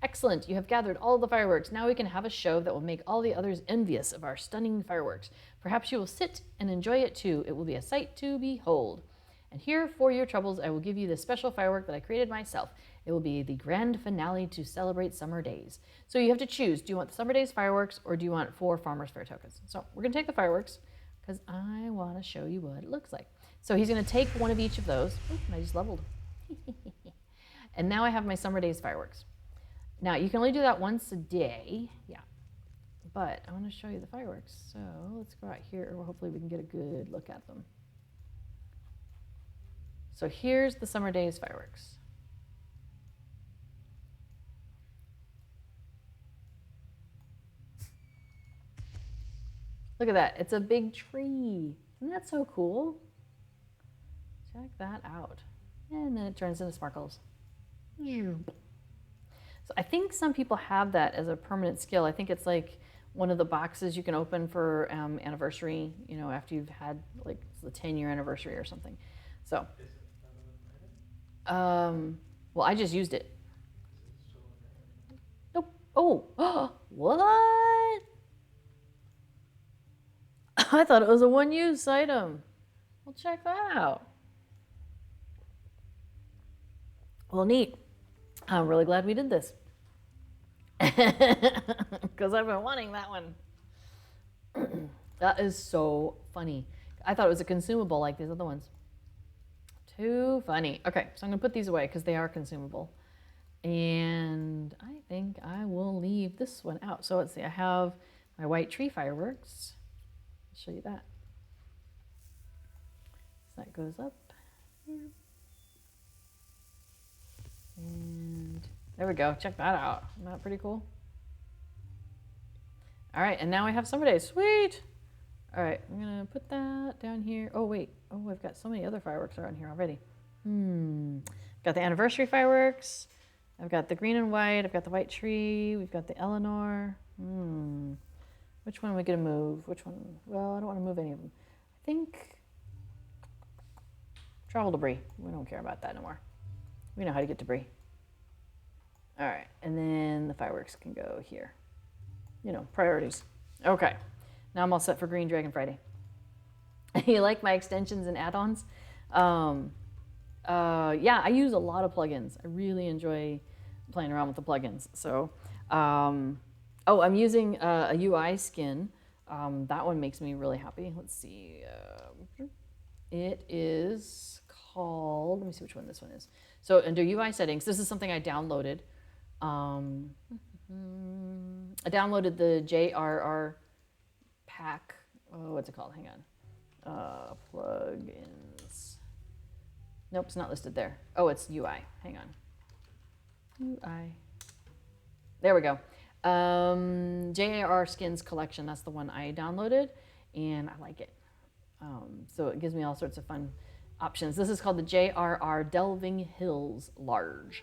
Excellent, you have gathered all the fireworks. Now we can have a show that will make all the others envious of our stunning fireworks. Perhaps you will sit and enjoy it too. It will be a sight to behold. And here, for your troubles, I will give you this special firework that I created myself. It will be the grand finale to celebrate summer days. So you have to choose. Do you want the summer days fireworks or do you want 4 Farmers Fair tokens? So we're going to take the fireworks because I want to show you what it looks like. So he's going to take one of each of those. Oh, and I just leveled. And now I have my summer days fireworks. Now, you can only do that once a day. Yeah. But I want to show you the fireworks. So let's go out here. Hopefully we can get a good look at them. So here's the summer days fireworks. Look at that. It's a big tree. Isn't that so cool? Check that out. And then it turns into sparkles. So I think some people have that as a permanent skill. I think it's like one of the boxes you can open for anniversary, you know, after you've had like the 10-year anniversary or something. So, well, I just used it. Nope. Oh, what? I thought it was a one-use item. Well, check that out. Well, neat. I'm really glad we did this. Because I've been wanting that one. That is so funny. I thought it was a consumable like these other ones. Too funny. Okay, so I'm going to put these away because they are consumable. And I think I will leave this one out. So let's see, I have my white tree fireworks. I'll show you that. So that goes up here. And there we go. Check that out. Isn't that pretty cool? All right, and now I have summer days. Sweet. All right, I'm gonna put that down here. Oh wait. Oh, I've got so many other fireworks around here already. Got the anniversary fireworks. I've got the green and white. I've got the white tree. We've got the Eleanor. Which one am I gonna move? Which one? Well, I don't want to move any of them. I think travel debris. We don't care about that no more. We know how to get debris. All right, and then the fireworks can go here. You know, priorities. Okay, now I'm all set for Green Dragon Friday. You like my extensions and add-ons? Yeah, I use a lot of plugins. I really enjoy playing around with the plugins. So, oh, I'm using a UI skin. That one makes me really happy. Let's see. It is called, let me see which one this one is. So under UI settings, this is something I downloaded. I downloaded the JRR pack. Oh, what's it called? Hang on. Plugins. Nope, it's not listed there. Oh, it's UI. Hang on. UI. There we go. JRR skins collection. That's the one I downloaded, and I like it. So it gives me all sorts of fun options. This is called the JRR Delving Hills Large.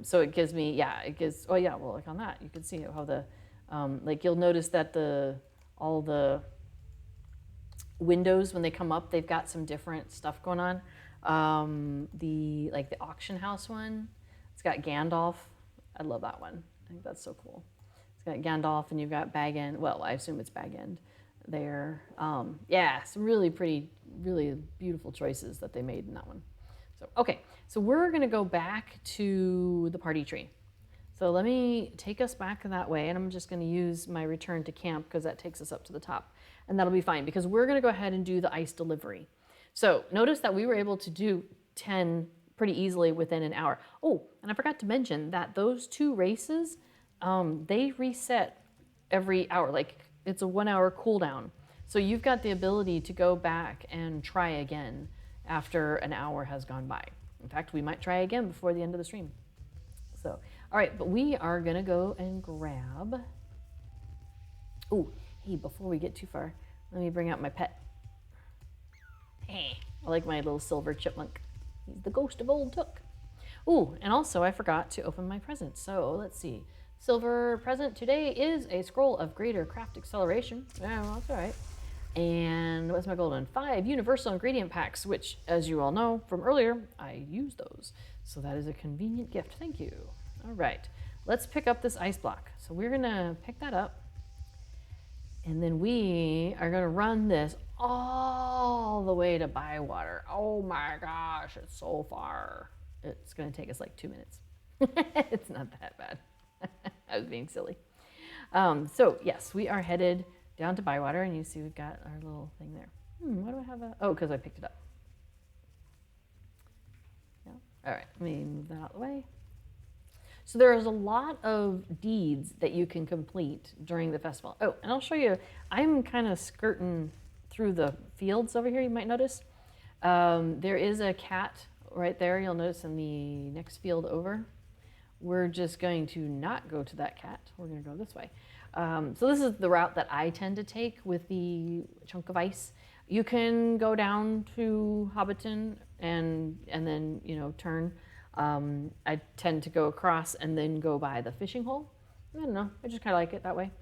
So it gives me, yeah, it gives, oh yeah, well, like on that, you can see how the, like you'll notice that all the windows, when they come up, they've got some different stuff going on. Like the auction house one, it's got Gandalf. I love that one. I think that's so cool. It's got Gandalf and you've got Bag End. Well, I assume it's Bag End there. Yeah, some really pretty, really beautiful choices that they made in that one. So, okay, so we're gonna go back to the party tree. So let me take us back that way, and I'm just gonna use my return to camp because that takes us up to the top. And that'll be fine because we're gonna go ahead and do the ice delivery. So notice that we were able to do 10 pretty easily within an hour. Oh, and I forgot to mention that those 2 races, they reset every hour. Like it's a 1 hour cooldown. So you've got the ability to go back and try again after an hour has gone by. In fact, we might try again before the end of the stream. So, all right, but we are gonna go and grab, oh, hey, before we get too far, let me bring out my pet. Hey, I like my little silver chipmunk. He's the ghost of old Took. Oh, and also I forgot to open my present. So let's see. Silver present today is a scroll of greater craft acceleration. Yeah, well, that's all right. And what's my gold one? 5 universal ingredient packs, which, as you all know from earlier, I use those. So that is a convenient gift. Thank you. All right. let's pick up this ice block. So we're gonna pick that up, and then we are gonna run this all the way to Bywater. Oh my gosh, it's so far. It's gonna take us like 2 minutes. It's not that bad. I was being silly. So yes, we are headed down to Bywater, and you see we've got our little thing there. Why do I have a, oh, because I picked it up. Yeah. All right, let me move that out of the way. So there is a lot of deeds that you can complete during the festival. Oh, and I'll show you, I'm kind of skirting through the fields over here, you might notice. There is a cat right there, you'll notice in the next field over. We're just going to not go to that cat. We're going to go this way. So this is the route that I tend to take with the chunk of ice. You can go down to Hobbiton and then, you know, turn. I tend to go across and then go by the fishing hole. I don't know, I just kind of like it that way.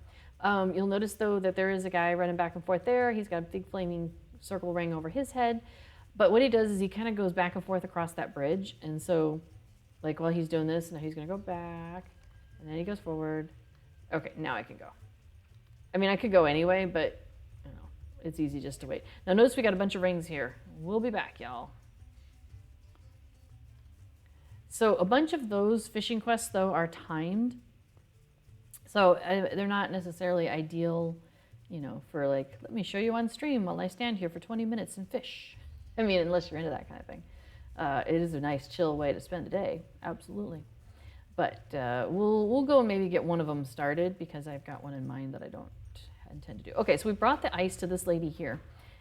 You'll notice though that there is a guy running back and forth there. He's got a big flaming circle ring over his head. But what he does is he kind of goes back and forth across that bridge. And so, like while he's doing this, now he's gonna go back, and then he goes forward. Okay, now I can go. I mean, I could go anyway, but you know, it's easy just to wait. Now notice we got a bunch of rings here. We'll be back, y'all. So a bunch of those fishing quests though are timed. So they're not necessarily ideal, you know, for like, let me show you on stream while I stand here for 20 minutes and fish. I mean, unless you're into that kind of thing. It is a nice chill way to spend the day, absolutely. But we'll go and maybe get one of them started because I've got one in mind that I don't intend to do. Okay, so we brought the ice to this lady here,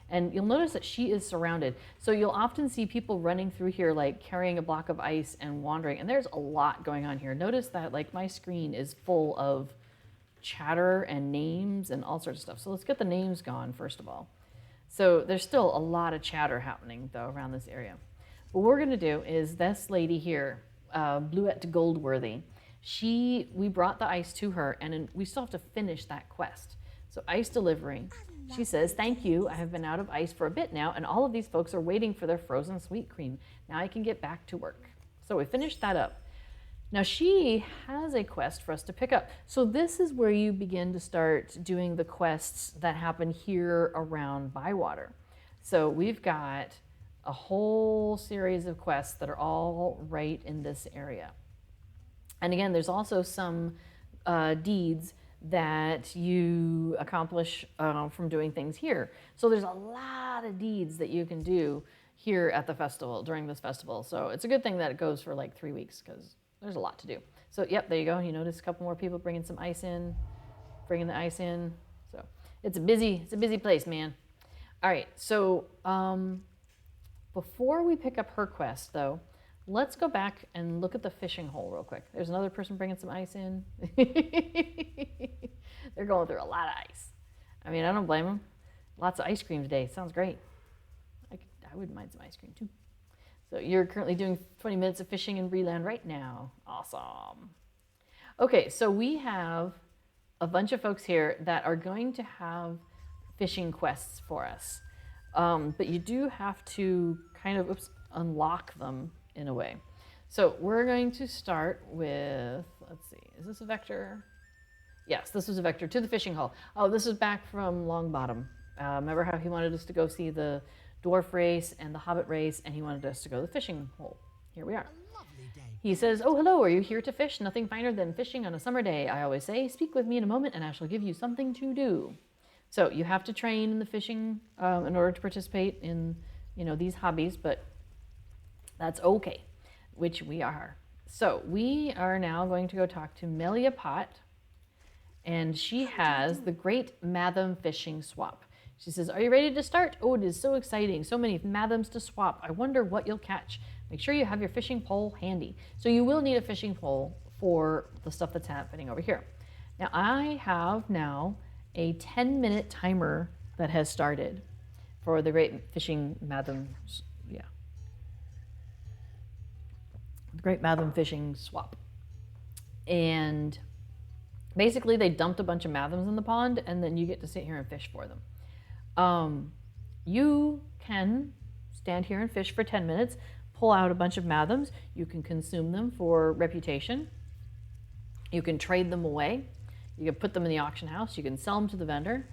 and you'll notice that she is surrounded. So you'll often see people running through here like carrying a block of ice and wandering, and there's a lot going on here. Notice that like my screen is full of chatter and names and all sorts of stuff. So let's get the names gone first of all. So there's still a lot of chatter happening though around this area. What we're gonna do is this lady here, Bluette Goldworthy, we brought the ice to her, and we still have to finish that quest. So ice delivery. She says, thank you, I have been out of ice for a bit now, and all of these folks are waiting for their frozen sweet cream. Now I can get back to work. So we finished that up. Now she has a quest for us to pick up. So this is where you begin to start doing the quests that happen here around Bywater. So we've got a whole series of quests that are all right in this area. And again, there's also some deeds that you accomplish from doing things here. So there's a lot of deeds that you can do here at the festival, during this festival. So it's a good thing that it goes for like 3 weeks because there's a lot to do. So yep, there you go. You notice a couple more people bringing some ice in, bringing the ice in. So it's a busy place, man. All right, so before we pick up her quest, though, let's go back and look at the fishing hole real quick. There's another person bringing some ice in. They're going through a lot of ice. I mean, I don't blame them. Lots of ice cream today. Sounds great. I wouldn't mind some ice cream, too. So you're currently doing 20 minutes of fishing in Breland right now. Awesome. Okay, so we have a bunch of folks here that are going to have fishing quests for us. But you do have to kind of unlock them in a way. So we're going to start with, let's see, is this a vector? Yes, this was a vector to the fishing hole. Oh, this is back from Longbottom. Remember how he wanted us to go see the dwarf race and the hobbit race, and he wanted us to go to the fishing hole. Here we are. He says, oh, hello, are you here to fish? Nothing finer than fishing on a summer day, I always say. Speak with me in a moment and I shall give you something to do. So you have to train in the fishing in order to participate in, you know, these hobbies, but that's okay, which we are. So we are now going to go talk to Melia Pot, and she has the Great Matham Fishing Swap. She says, are you ready to start? Oh, it is so exciting. So many Mathams to swap. I wonder what you'll catch. Make sure you have your fishing pole handy. So you will need a fishing pole for the stuff that's happening over here. Now I have now a 10-minute timer that has started for the Great Fishing Matham, the Great Matham Fishing Swap. And basically they dumped a bunch of Mathams in the pond, and then you get to sit here and fish for them. You can stand here and fish for 10 minutes, pull out a bunch of Mathams. You can consume them for reputation. You can trade them away. You can put them in the auction house. You can sell them to the vendor.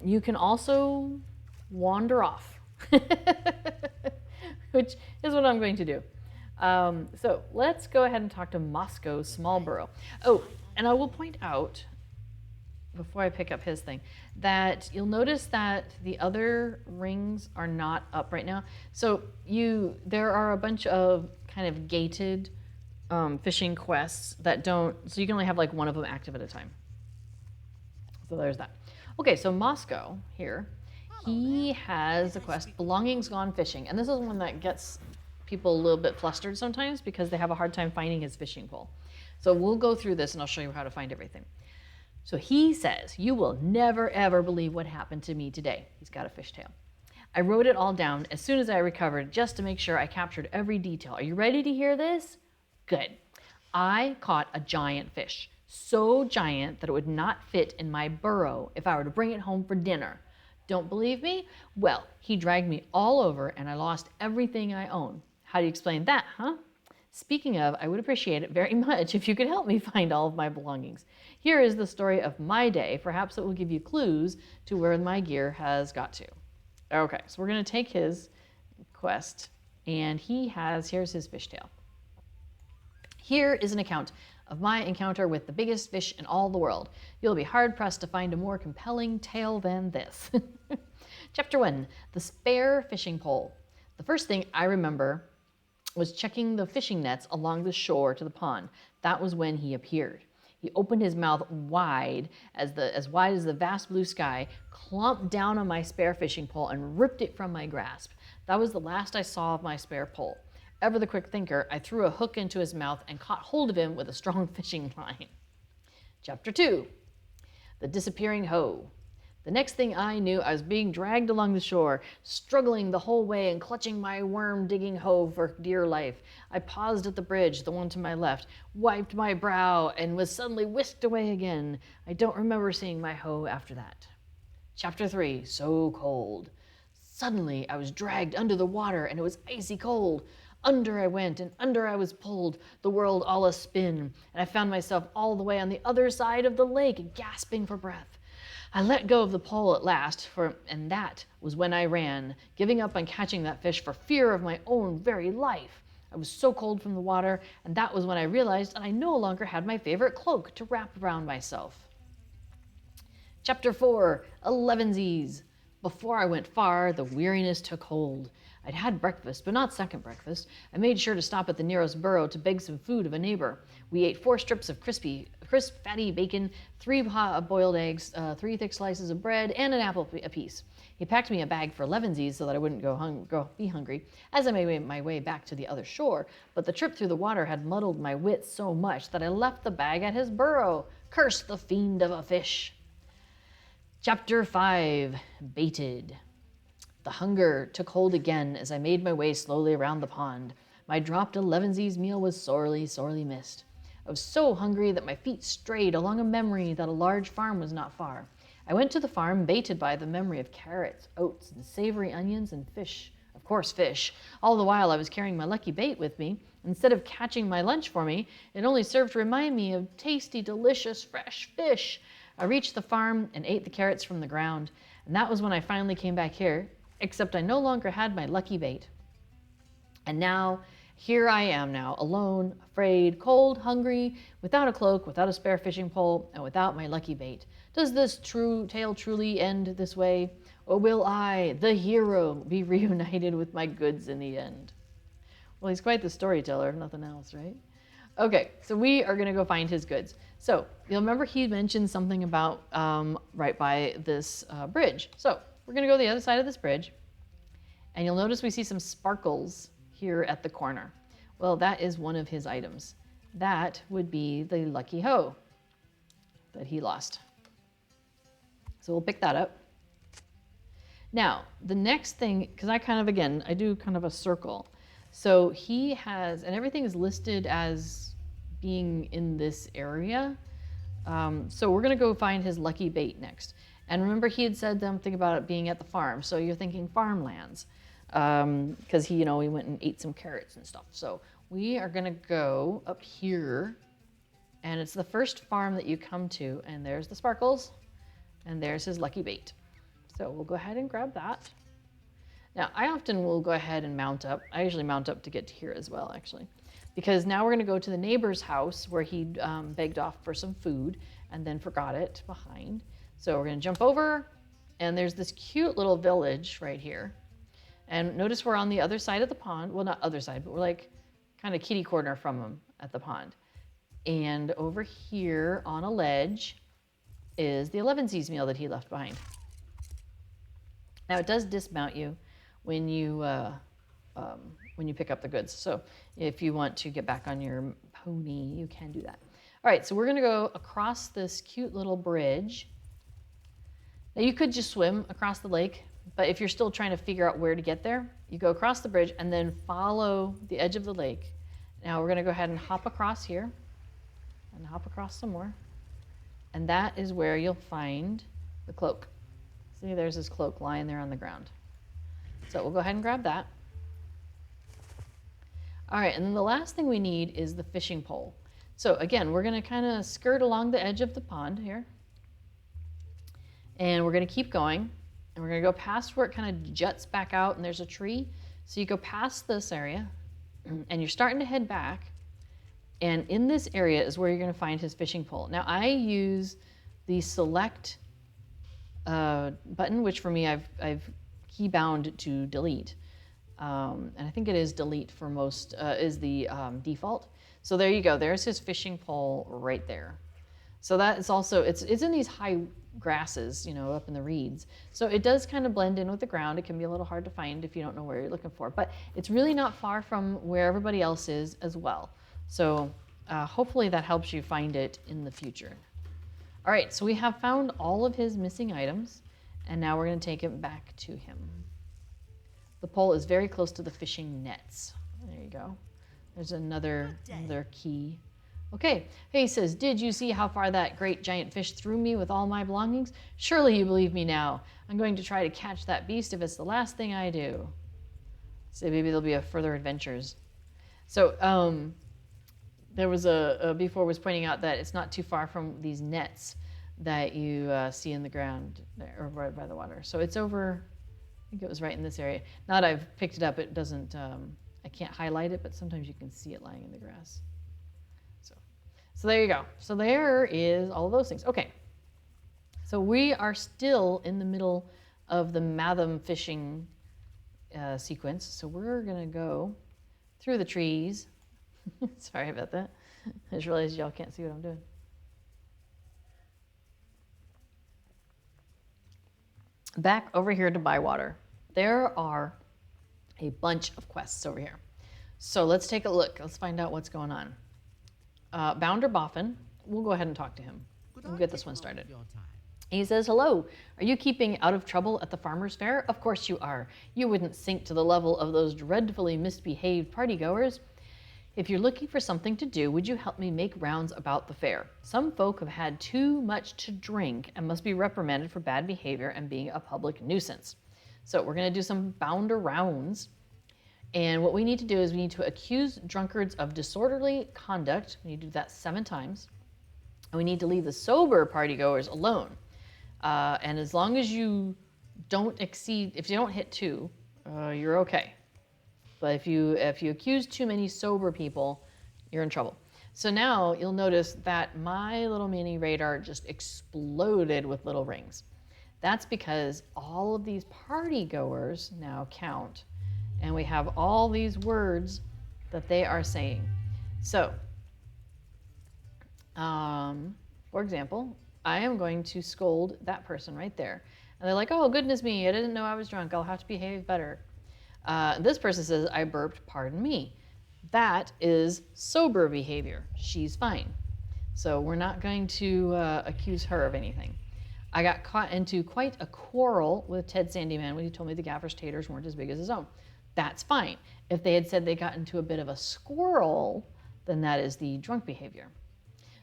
You can also wander off, which is what I'm going to do. So let's go ahead and talk to Moscow Smallborough. Oh, and I will point out, before I pick up his thing, that you'll notice that the other rings are not up right now. So there are a bunch of kind of gated fishing quests that don't, so you can only have like one of them active at a time. So there's that. Okay, so Moscow here, he has a quest, Belongings Gone Fishing. And this is one that gets people a little bit flustered sometimes because they have a hard time finding his fishing pole. So we'll go through this and I'll show you how to find everything. So he says, you will never ever believe what happened to me today. He's got a fishtail. I wrote it all down as soon as I recovered just to make sure I captured every detail. Are you ready to hear this? Good. I caught a giant fish, so giant that it would not fit in my burrow if I were to bring it home for dinner. Don't believe me? Well, he dragged me all over and I lost everything I own. How do you explain that, huh? Speaking of, I would appreciate it very much if you could help me find all of my belongings. Here is the story of my day. Perhaps it will give you clues to where my gear has got to. Okay, so we're going to take his quest, and here's his fishtail. Here is an account of my encounter with the biggest fish in all the world. You'll be hard-pressed to find a more compelling tale than this. Chapter 1, The Spare Fishing Pole. The first thing I remember was checking the fishing nets along the shore to the pond. That was when he appeared. He opened his mouth wide as the vast blue sky, clumped down on my spare fishing pole and ripped it from my grasp. That was the last I saw of my spare pole. Ever the quick thinker, I threw a hook into his mouth and caught hold of him with a strong fishing line. Chapter 2, The Disappearing Hoe. The next thing I knew, I was being dragged along the shore, struggling the whole way and clutching my worm-digging hoe for dear life. I paused at the bridge, the one to my left, wiped my brow, and was suddenly whisked away again. I don't remember seeing my hoe after that. Chapter 3, So Cold. Suddenly, I was dragged under the water, and it was icy cold. Under I went, and under I was pulled, the world all a spin, and I found myself all the way on the other side of the lake, gasping for breath. I let go of the pole at last, and that was when I ran, giving up on catching that fish for fear of my own very life. I was so cold from the water, and that was when I realized that I no longer had my favorite cloak to wrap around myself. Chapter 4, Elevensies. Before I went far, the weariness took hold. I'd had breakfast, but not second breakfast. I made sure to stop at the nearest burrow to beg some food of a neighbor. We ate 4 strips of crisp, fatty bacon, 3 boiled eggs, 3 thick slices of bread, and an apple apiece. He packed me a bag for Elevensies so that I wouldn't be hungry as I made my way back to the other shore, but the trip through the water had muddled my wits so much that I left the bag at his burrow. Curse the fiend of a fish! Chapter 5, Baited. The hunger took hold again as I made my way slowly around the pond. My dropped Elevensies meal was sorely, sorely missed. I was so hungry that my feet strayed along a memory that a large farm was not far. I went to the farm baited by the memory of carrots, oats, and savory onions and fish. Of course, fish. All the while I was carrying my lucky bait with me. Instead of catching my lunch for me, it only served to remind me of tasty, delicious, fresh fish. I reached the farm and ate the carrots from the ground, and that was when I finally came back here, except I no longer had my lucky bait. And now, here I am now, alone, afraid, cold, hungry, without a cloak, without a spare fishing pole, and without my lucky bait. Does this tale truly end this way? Or will I, the hero, be reunited with my goods in the end? Well, he's quite the storyteller, if nothing else, right? Okay, so we are going to go find his goods. So you'll remember he mentioned something about right by this bridge. So we're going to go to the other side of this bridge, and you'll notice we see some sparkles here at the corner. Well, that is one of his items. That would be the lucky hoe that he lost. So we'll pick that up. Now, the next thing, because I do kind of a circle. So he has, and everything is listed as being in this area. So we're going to go find his lucky bait next. And remember, he had said something about it being at the farm. So you're thinking farmlands, because he went and ate some carrots and stuff. So we are going to go up here And it's the first farm that you come to, and there's the sparkles, and there's his lucky bait. So we'll go ahead and grab that. Now, I often will go ahead and mount up. I usually mount up to get to here as well, actually, because now we're going to go to the neighbor's house where he begged off for some food and then forgot it behind. So we're going to jump over, and there's this cute little village right here. And notice we're on the other side of the pond. Well, not other side, but we're like kind of kitty corner from him at the pond. And over here on a ledge is the 11C's meal that he left behind. Now it does dismount you when you pick up the goods. So if you want to get back on your pony, you can do that. All right, so we're gonna go across this cute little bridge. Now you could just swim across the lake, but if you're still trying to figure out where to get there, you go across the bridge and then follow the edge of the lake. Now we're gonna go ahead and hop across here and hop across some more. And that is where you'll find the cloak. See, there's his cloak lying there on the ground. So we'll go ahead and grab that. All right, and then the last thing we need is the fishing pole. So again, we're gonna kind of skirt along the edge of the pond here. And we're gonna keep going. And we're gonna go past where it kind of juts back out and there's a tree. So you go past this area and you're starting to head back. And in this area is where you're gonna find his fishing pole. Now I use the select button, which for me I've key bound to delete. And I think it is delete for most, is the default. So there you go, there's his fishing pole right there. So that is also, it's in these high grasses, you know, up in the reeds. So it does kind of blend in with the ground. It can be a little hard to find if you don't know where you're looking for, but it's really not far from where everybody else is as well. So hopefully that helps you find it in the future. All right, so we have found all of his missing items, and now we're going to take it back to him. The pole is very close to the fishing nets. There you go. There's another key. Okay, he says, did you see how far that great giant fish threw me with all my belongings? Surely you believe me now. I'm going to try to catch that beast if it's the last thing I do. So maybe there'll be a further adventures. So there was before was pointing out that it's not too far from these nets that you see in the ground there, or right by the water. So it's over, I think it was right in this area. Now that I've picked it up, it doesn't, I can't highlight it, but sometimes you can see it lying in the grass. So there you go. So there is all of those things. Okay. So we are still in the middle of the Matham fishing sequence. So we're gonna go through the trees. Sorry about that. I just realized y'all can't see what I'm doing. Back over here to Bywater. There are a bunch of quests over here. So let's take a look. Let's find out what's going on. Bounder Boffin, we'll go ahead and talk to him. We'll get this one started. He says, hello, are you keeping out of trouble at the farmer's fair? Of course you are. You wouldn't sink to the level of those dreadfully misbehaved partygoers. If you're looking for something to do, would you help me make rounds about the fair? Some folk have had too much to drink and must be reprimanded for bad behavior and being a public nuisance. So we're gonna do some Bounder rounds. And what we need to do is we need to accuse drunkards of disorderly conduct. We need to do that 7 times. And we need to leave the sober partygoers alone. And as long as you don't exceed, if you don't hit 2, you're okay. But if you accuse too many sober people, you're in trouble. So now you'll notice that my little mini radar just exploded with little rings. That's because all of these partygoers now count. And we have all these words that they are saying. So, for example, I am going to scold that person right there. And they're like, oh, goodness me, I didn't know I was drunk. I'll have to behave better. This person says, I burped, pardon me. That is sober behavior. She's fine. So we're not going to accuse her of anything. I got caught into quite a quarrel with Ted Sandyman when he told me the gaffer's taters weren't as big as his own. That's fine. If they had said they got into a bit of a squirrel, then that is the drunk behavior.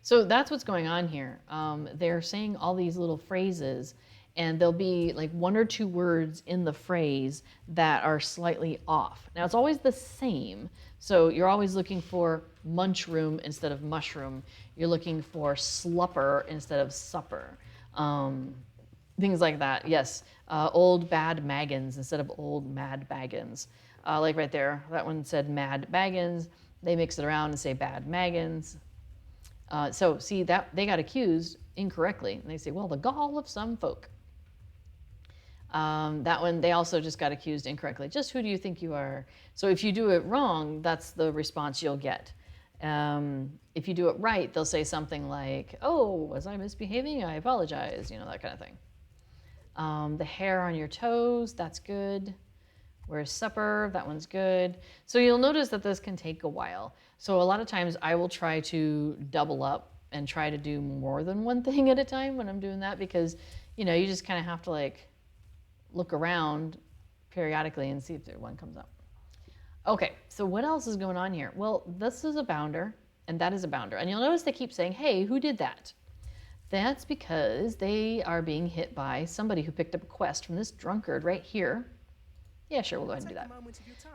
So that's what's going on here. They're saying all these little phrases, and there'll be like 1 or 2 words in the phrase that are slightly off. Now, it's always the same. So you're always looking for munchroom instead of mushroom. You're looking for slupper instead of supper. Things like that, yes. Old bad Maggins instead of old mad Baggins. Like right there, that one said mad Baggins. They mix it around and say bad Maggins. So see, that they got accused incorrectly. And they say, well, the gall of some folk. That one, they also just got accused incorrectly. Just who do you think you are? So if you do it wrong, that's the response you'll get. If you do it right, they'll say something like, oh, was I misbehaving? I apologize, you know, that kind of thing. The hair on your toes, that's good. Where's supper? That one's good. So you'll notice that this can take a while. So a lot of times I will try to double up and try to do more than one thing at a time when I'm doing that, because, you know, you just kind of have to like look around periodically and see if one comes up. Okay, so what else is going on here? Well, this is a bounder and that is a bounder. And you'll notice they keep saying, hey, who did that? That's because they are being hit by somebody who picked up a quest from this drunkard right here. Yeah, sure, we'll go ahead and do that.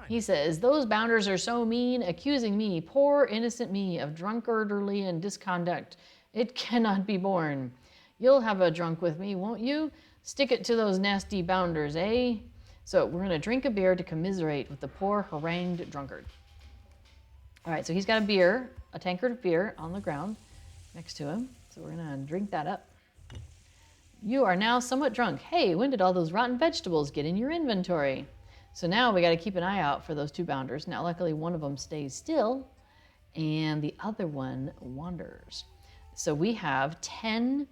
He says, those bounders are so mean, accusing me, poor innocent me, of drunkardly and disconduct. It cannot be borne. You'll have a drunk with me, won't you? Stick it to those nasty bounders, eh? So we're going to drink a beer to commiserate with the poor harangued drunkard. All right, so he's got a beer, a tankard of beer on the ground next to him. So we're going to drink that up. You are now somewhat drunk. Hey, when did all those rotten vegetables get in your inventory? So now we got to keep an eye out for those 2 bounders. Now, luckily, one of them stays still and the other one wanders. So we have 10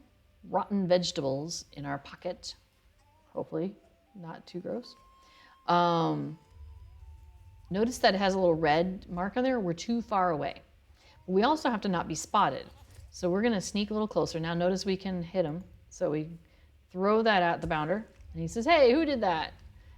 rotten vegetables in our pocket. Hopefully not too gross. Notice that it has a little red mark on there. We're too far away. We also have to not be spotted. So we're going to sneak a little closer. Now notice we can hit him. So we throw that at the bounder and he says, hey, who did that?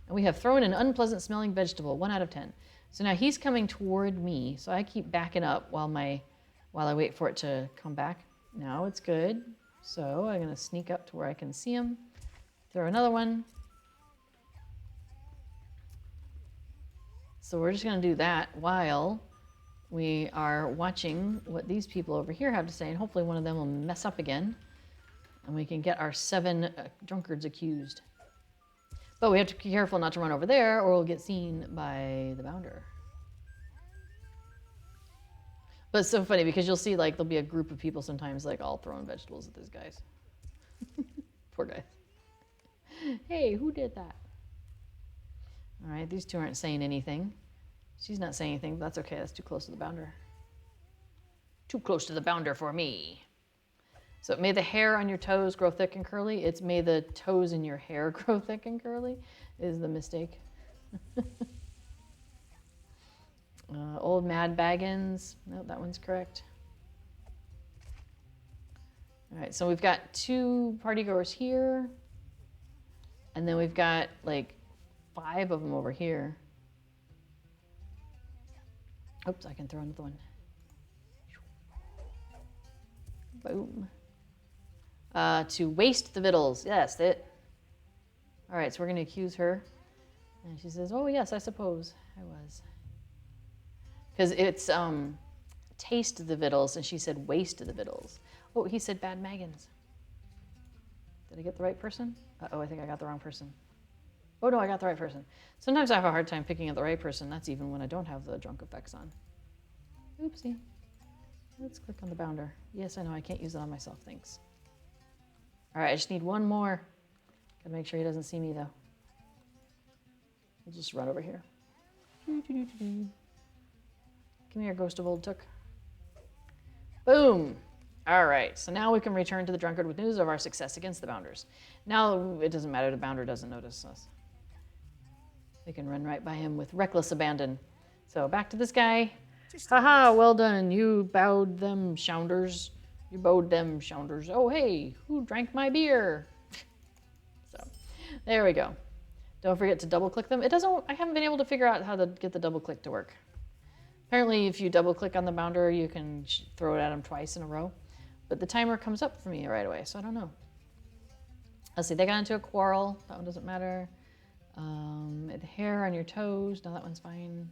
And we have thrown an unpleasant smelling vegetable, 1 out of 10. So now he's coming toward me. So I keep backing up while I wait for it to come back. Now it's good. So I'm going to sneak up to where I can see him. Throw another one. So we're just going to do that while we are watching what these people over here have to say. And hopefully one of them will mess up again. And we can get our 7 drunkards accused. But we have to be careful not to run over there or we'll get seen by the bounder. But it's so funny because you'll see like there'll be a group of people sometimes like all throwing vegetables at these guys. Poor guys. Hey, who did that? All right, these 2 aren't saying anything. She's not saying anything, but that's okay. That's too close to the bounder. Too close to the bounder for me. So may the hair on your toes grow thick and curly. It's may the toes in your hair grow thick and curly is the mistake. Old Mad Baggins. No, that one's correct. All right, so we've got 2 partygoers here. And then we've got like 5 of them over here. Oops, I can throw another one. Boom. To waste the victuals. Yes, it. All right, so we're going to accuse her. And she says, oh, yes, I suppose I was. Because it's taste the victuals, and she said waste the victuals. Oh, he said bad Maggins. Did I get the right person? Uh-oh, I think I got the wrong person. Oh, no, I got the right person. Sometimes I have a hard time picking up the right person. That's even when I don't have the drunk effects on. Oopsie. Let's click on the bounder. Yes, I know, I can't use it on myself, thanks. All right, I just need 1 more. Gotta make sure he doesn't see me, though. We'll just run over here. Come here, ghost of old Took. Boom. All right, so now we can return to the drunkard with news of our success against the bounders. Now it doesn't matter, the bounder doesn't notice us. We can run right by him with reckless abandon. So back to this guy. Haha, well done, you bowed them shounders. You bowed them shounders. Oh, hey, who drank my beer? So there we go. Don't forget to double click them. I haven't been able to figure out how to get the double click to work. Apparently if you double click on the bounder, you can throw it at him twice in a row. But the timer comes up for me right away, so I don't know. Let's see, they got into a quarrel. That one doesn't matter. The hair on your toes. No, that one's fine.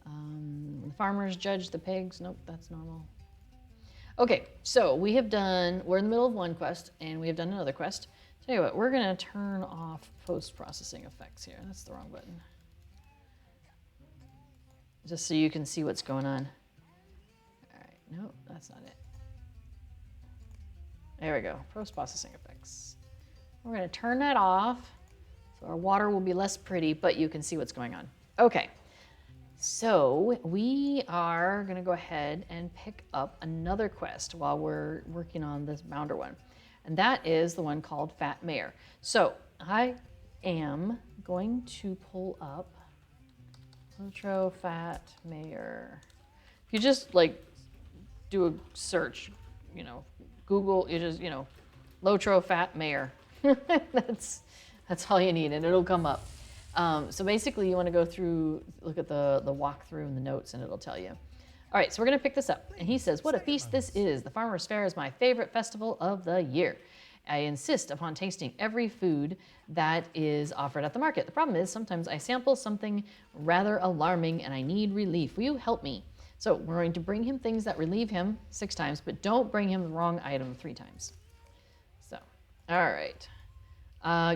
The farmers judge the pigs. Nope, that's normal. Okay, so we're in the middle of one quest, and we have done another quest. Tell you what, we're gonna turn off post-processing effects here. That's the wrong button. Just so you can see what's going on. All right, no, that's not it. There we go, post-processing effects. We're gonna turn that off, so our water will be less pretty, but you can see what's going on. Okay, so we are gonna go ahead and pick up another quest while we're working on this Bounder one. And that is the one called Fat Mare. So I am going to pull up LOTRO Fat Mare. If you just like do a search, you know, Google, you just, you know, LOTRO Fat Mare. That's all you need, and it'll come up. So basically, you want to go through, look at the walkthrough and the notes, and it'll tell you. All right, so we're going to pick this up. And he says, "What a feast this is. The Farmer's Fair is my favorite festival of the year. I insist upon tasting every food that is offered at the market. The problem is sometimes I sample something rather alarming and I need relief. Will you help me?" So we're going to bring him things that relieve him 6 times, but don't bring him the wrong item 3 times. So, all right.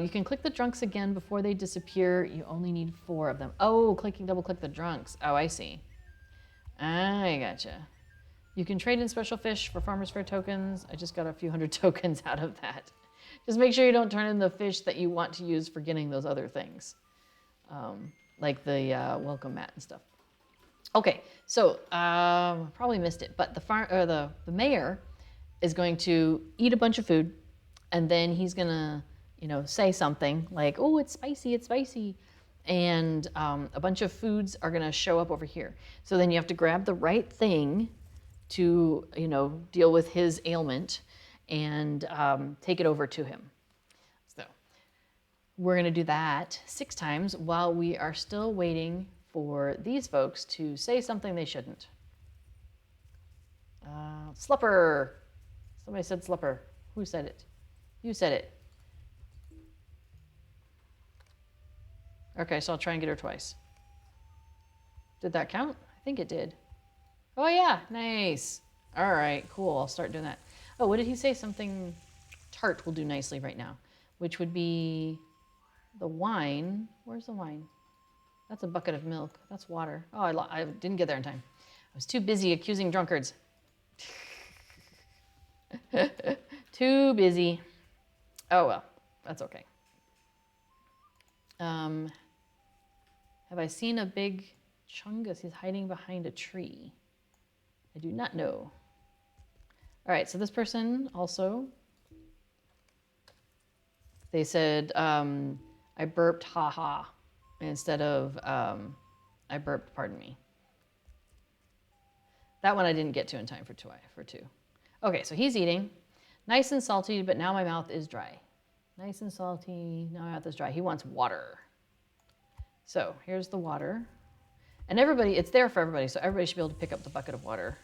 You can click the drunks again before they disappear. You only need 4 of them. Oh, double click the drunks. Oh, I see. I gotcha. You can trade in special fish for Farmer's Fair tokens. I just got a few hundred tokens out of that. Just make sure you don't turn in the fish that you want to use for getting those other things. Like the welcome mat and stuff. Okay, so probably missed it, but the mayor is going to eat a bunch of food, and then he's gonna, you know, say something like, "Oh, it's spicy, it's spicy." And a bunch of foods are gonna show up over here. So then you have to grab the right thing to, you know, deal with his ailment and take it over to him. So we're gonna do that 6 times while we are still waiting for these folks to say something they shouldn't. Slupper. Somebody said slupper. Who said it? You said it. Okay, so I'll try and get her twice. Did that count? I think it did. Oh yeah, nice. All right, cool, I'll start doing that. Oh, what did he say? Something tart will do nicely right now, which would be the wine. Where's the wine? That's a bucket of milk. That's water. Oh, I didn't get there in time. I was too busy accusing drunkards. Too busy. Oh well, that's okay. Have I seen a big chungus? He's hiding behind a tree. I do not know. All right, so this person also, they said, I burped haha instead of I burped pardon me. That one I didn't get to in time for two. Okay, so he's eating. Nice and salty, but now my mouth is dry. Nice and salty, now my mouth is dry. He wants water. So here's the water. And everybody, it's there for everybody, so everybody should be able to pick up the bucket of water.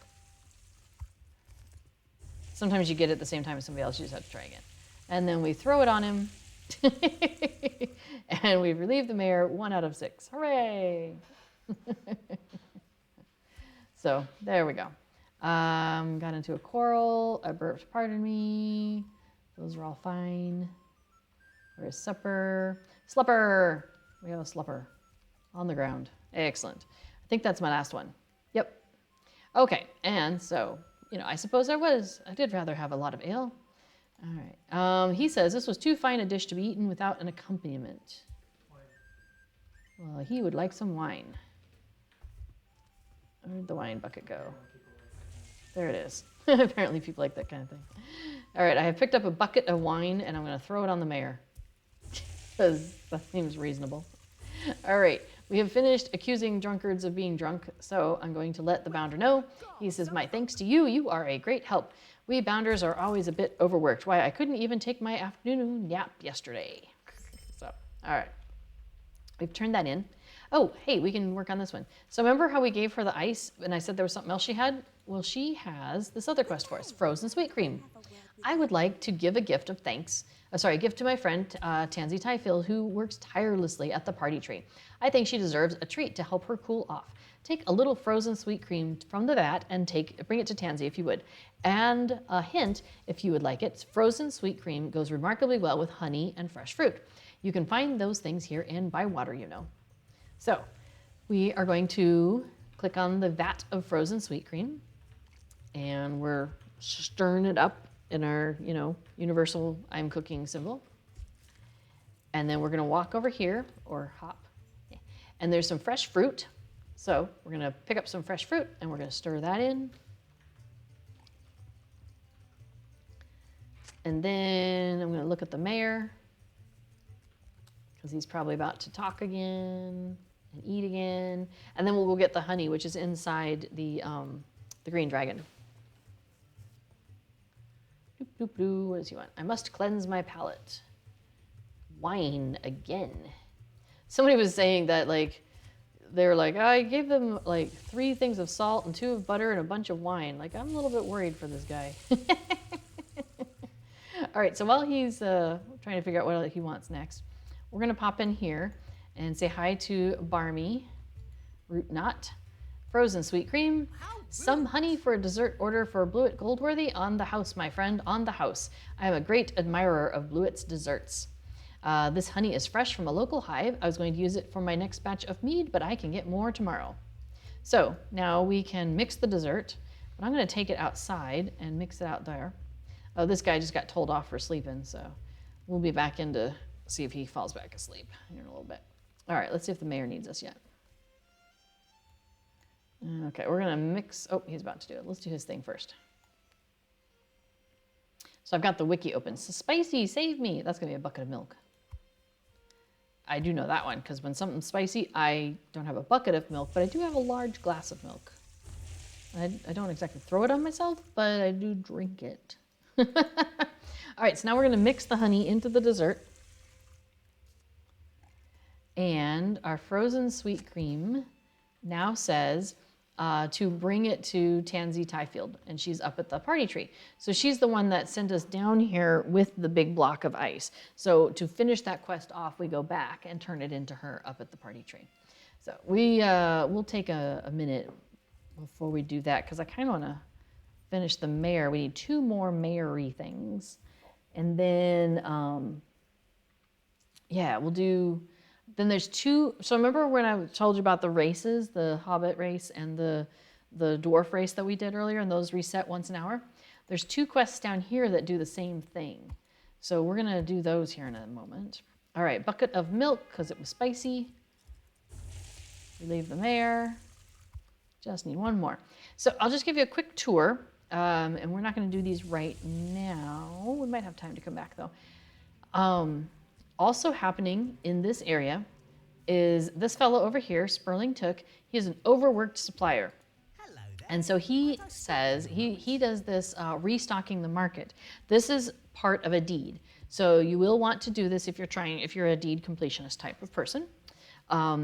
Sometimes you get it at the same time as somebody else, you just have to try again. And then we throw it on him. And we've relieved the mayor 1 out of 6. Hooray! So there we go. Got into a quarrel. I burped, pardon me. Those are all fine. Where's supper? Slupper! We have a slupper on the ground. Excellent. I think that's my last one. Yep. Okay, and so, you know, I suppose I did rather have a lot of ale. All right. He says this was too fine a dish to be eaten without an accompaniment. Well, he would like some wine. Where'd the wine bucket go? There it is. Apparently people like that kind of thing. All right, I have picked up a bucket of wine and I'm going to throw it on the mayor. Because that seems reasonable. All right, we have finished accusing drunkards of being drunk, so I'm going to let the bounder know. He says, my thanks to you. You are a great help. We bounders are always a bit overworked. Why, I couldn't even take my afternoon nap yesterday. So, all right. We've turned that in. Oh, hey, we can work on this one. So remember how we gave her the ice and I said there was something else she had? Well, she has this other quest for us, frozen sweet cream. I would like to give a gift of thanks. A gift to my friend Tansy Tyfield, who works tirelessly at the party tree. I think she deserves a treat to help her cool off. Take a little frozen sweet cream from the vat and bring it to Tansy if you would. And a hint, if you would like it, frozen sweet cream goes remarkably well with honey and fresh fruit. You can find those things here in Buy Water, you know. So we are going to click on the vat of frozen sweet cream, and we're stirring it up in our, universal I'm cooking symbol. And then we're gonna walk over here, or hop, and there's some fresh fruit. So we're gonna pick up some fresh fruit and we're gonna stir that in. And then I'm gonna look at the mayor, because he's probably about to talk again and eat again. And then we'll go get the honey, which is inside the green dragon. Doop, doop, doop. What does he want? I must cleanse my palate. Wine again. Somebody was saying that, they were like, I gave them 3 things of salt and 2 of butter and a bunch of wine. I'm a little bit worried for this guy. All right, so while he's trying to figure out what he wants next, we're gonna pop in here and say hi to Barmy, Root Knot, Frozen Sweet Cream, some honey for a dessert order for Blewett Goldworthy. On the house, my friend, on the house. I am a great admirer of Blewett's desserts. This honey is fresh from a local hive. I was going to use it for my next batch of mead, but I can get more tomorrow. So now we can mix the dessert, but I'm gonna take it outside and mix it out there. Oh, this guy just got told off for sleeping, so we'll be back in to see if he falls back asleep here in a little bit. All right, let's see if the mayor needs us yet. Okay, we're gonna mix, oh, he's about to do it. Let's do his thing first. So I've got the wiki open. So spicy, save me. That's gonna be a bucket of milk. I do know that one, because when something's spicy, I don't have a bucket of milk, but I do have a large glass of milk. I don't exactly throw it on myself, but I do drink it. All right, so now we're gonna mix the honey into the dessert. And our frozen sweet cream now says to bring it to Tansy Tyfield, and she's up at the party tree. So she's the one that sent us down here with the big block of ice. So to finish that quest off, we go back and turn it into her up at the party tree. So we'll take a minute before we do that, because I kind of want to finish the mayor. We need 2 more mayor-y things. And then, yeah, we'll do... Then there's 2, so remember when I told you about the races, the Hobbit race and the dwarf race that we did earlier, and those reset once an hour? There's 2 quests down here that do the same thing. So we're gonna do those here in a moment. All right, bucket of milk, because it was spicy. Relieve the mayor. Just need 1 more. So I'll just give you a quick tour, and we're not gonna do these right now. We might have time to come back though. Also happening in this area is this fellow over here, Sperling Took. He is an overworked supplier. Hello there. And so he says, he does this restocking the market. This is part of a deed. So you will want to do this if you're a deed completionist type of person.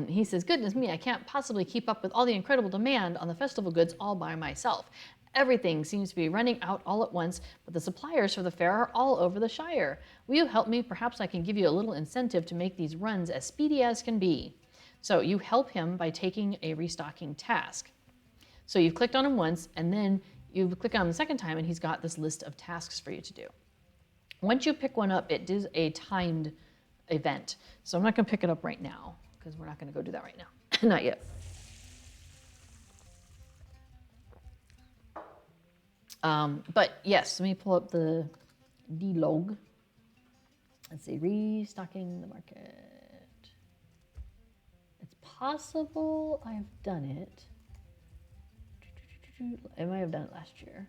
He says, goodness me, I can't possibly keep up with all the incredible demand on the festival goods all by myself. Everything seems to be running out all at once, but the suppliers for the fair are all over the Shire. Will you help me? Perhaps I can give you a little incentive to make these runs as speedy as can be. So you help him by taking a restocking task. So you've clicked on him once, and then you click on him the second time, and he's got this list of tasks for you to do. Once you pick one up, it does a timed event. So I'm not gonna pick it up right now, because we're not gonna go do that right now. Not yet. But yes, let me pull up the D-log. Let's see, restocking the market. It's possible I've done it. I might have done it last year.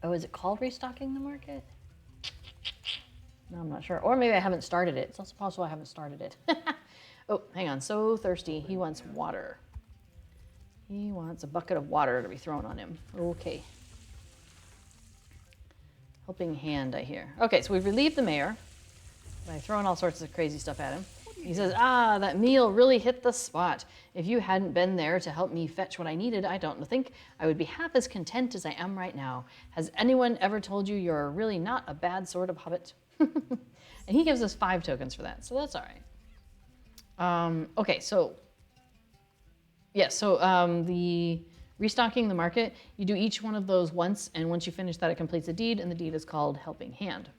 Oh, is it called restocking the market? No, I'm not sure. Or maybe I haven't started it. It's also possible I haven't started it. Oh, hang on, so thirsty. He wants water. He wants a bucket of water to be thrown on him. Okay. Helping hand, I hear. Okay, so we've relieved the mayor by throwing all sorts of crazy stuff at him. He says, "Ah, that meal really hit the spot. If you hadn't been there to help me fetch what I needed, I don't think I would be half as content as I am right now. Has anyone ever told you you're really not a bad sort of hobbit?" And he gives us 5 tokens for that, so that's all right. Okay, so yeah, so the restocking the market, you do each one of those once, and once you finish that, it completes a deed, and the deed is called Helping Hand.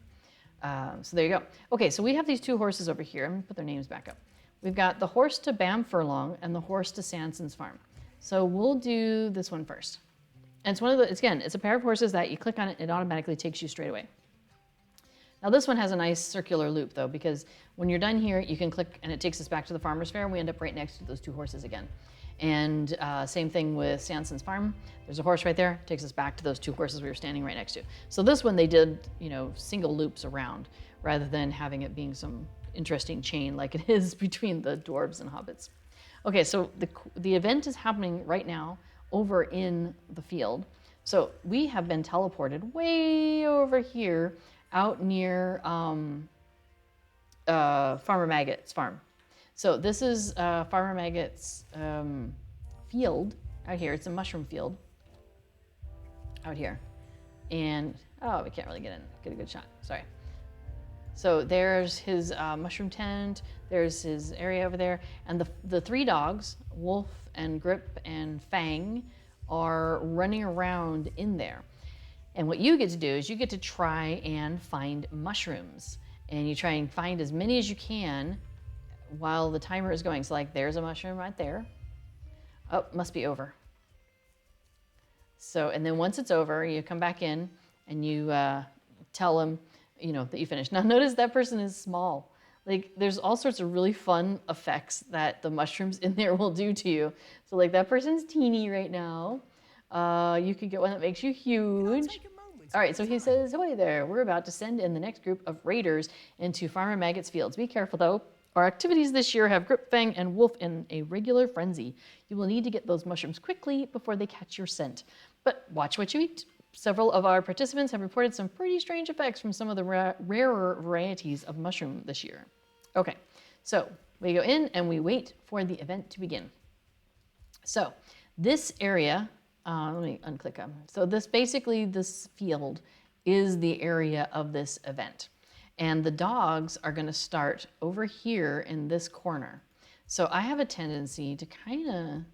So there you go. Okay, so we have these 2 horses over here. I'm gonna put their names back up. We've got the horse to Bam Furlong and the horse to Sanson's farm. So we'll do this one first. And it's one of the, again, it's a pair of horses that you click on it, it automatically takes you straight away. Now this one has a nice circular loop though, because when you're done here, you can click and it takes us back to the farmer's fair, and we end up right next to those 2 horses again. And same thing with Sanson's farm. There's a horse right there, takes us back to those 2 horses we were standing right next to. So this one they did, you know, single loops around rather than having it being some interesting chain like it is between the dwarves and hobbits. Okay, so the event is happening right now over in the field. So we have been teleported way over here out near Farmer Maggot's farm. So this is Farmer Maggot's field out here. It's a mushroom field out here. And, oh, we can't really get a good shot, sorry. So there's his mushroom tent, there's his area over there, and the 3 dogs, Wolf and Grip and Fang, are running around in there. And what you get to do is you get to try and find mushrooms. And you try and find as many as you can while the timer is going. So like there's a mushroom right there. Oh, must be over. So, and then once it's over, you come back in and you tell them, you know, that you finished. Now notice that person is small. Like there's all sorts of really fun effects that the mushrooms in there will do to you. So like that person's teeny right now. You could get one that makes you huge. All right, so he says, "Ahoy there, we're about to send in the next group of raiders into Farmer Maggot's fields. Be careful though. Our activities this year have Grip, Fang, and Wolf in a regular frenzy. You will need to get those mushrooms quickly before they catch your scent. But watch what you eat. Several of our participants have reported some pretty strange effects from some of the rarer varieties of mushroom this year." Okay, so we go in and we wait for the event to begin. So this area, let me unclick them. So this field is the area of this event. And the dogs are gonna start over here in this corner. So I have a tendency to kind of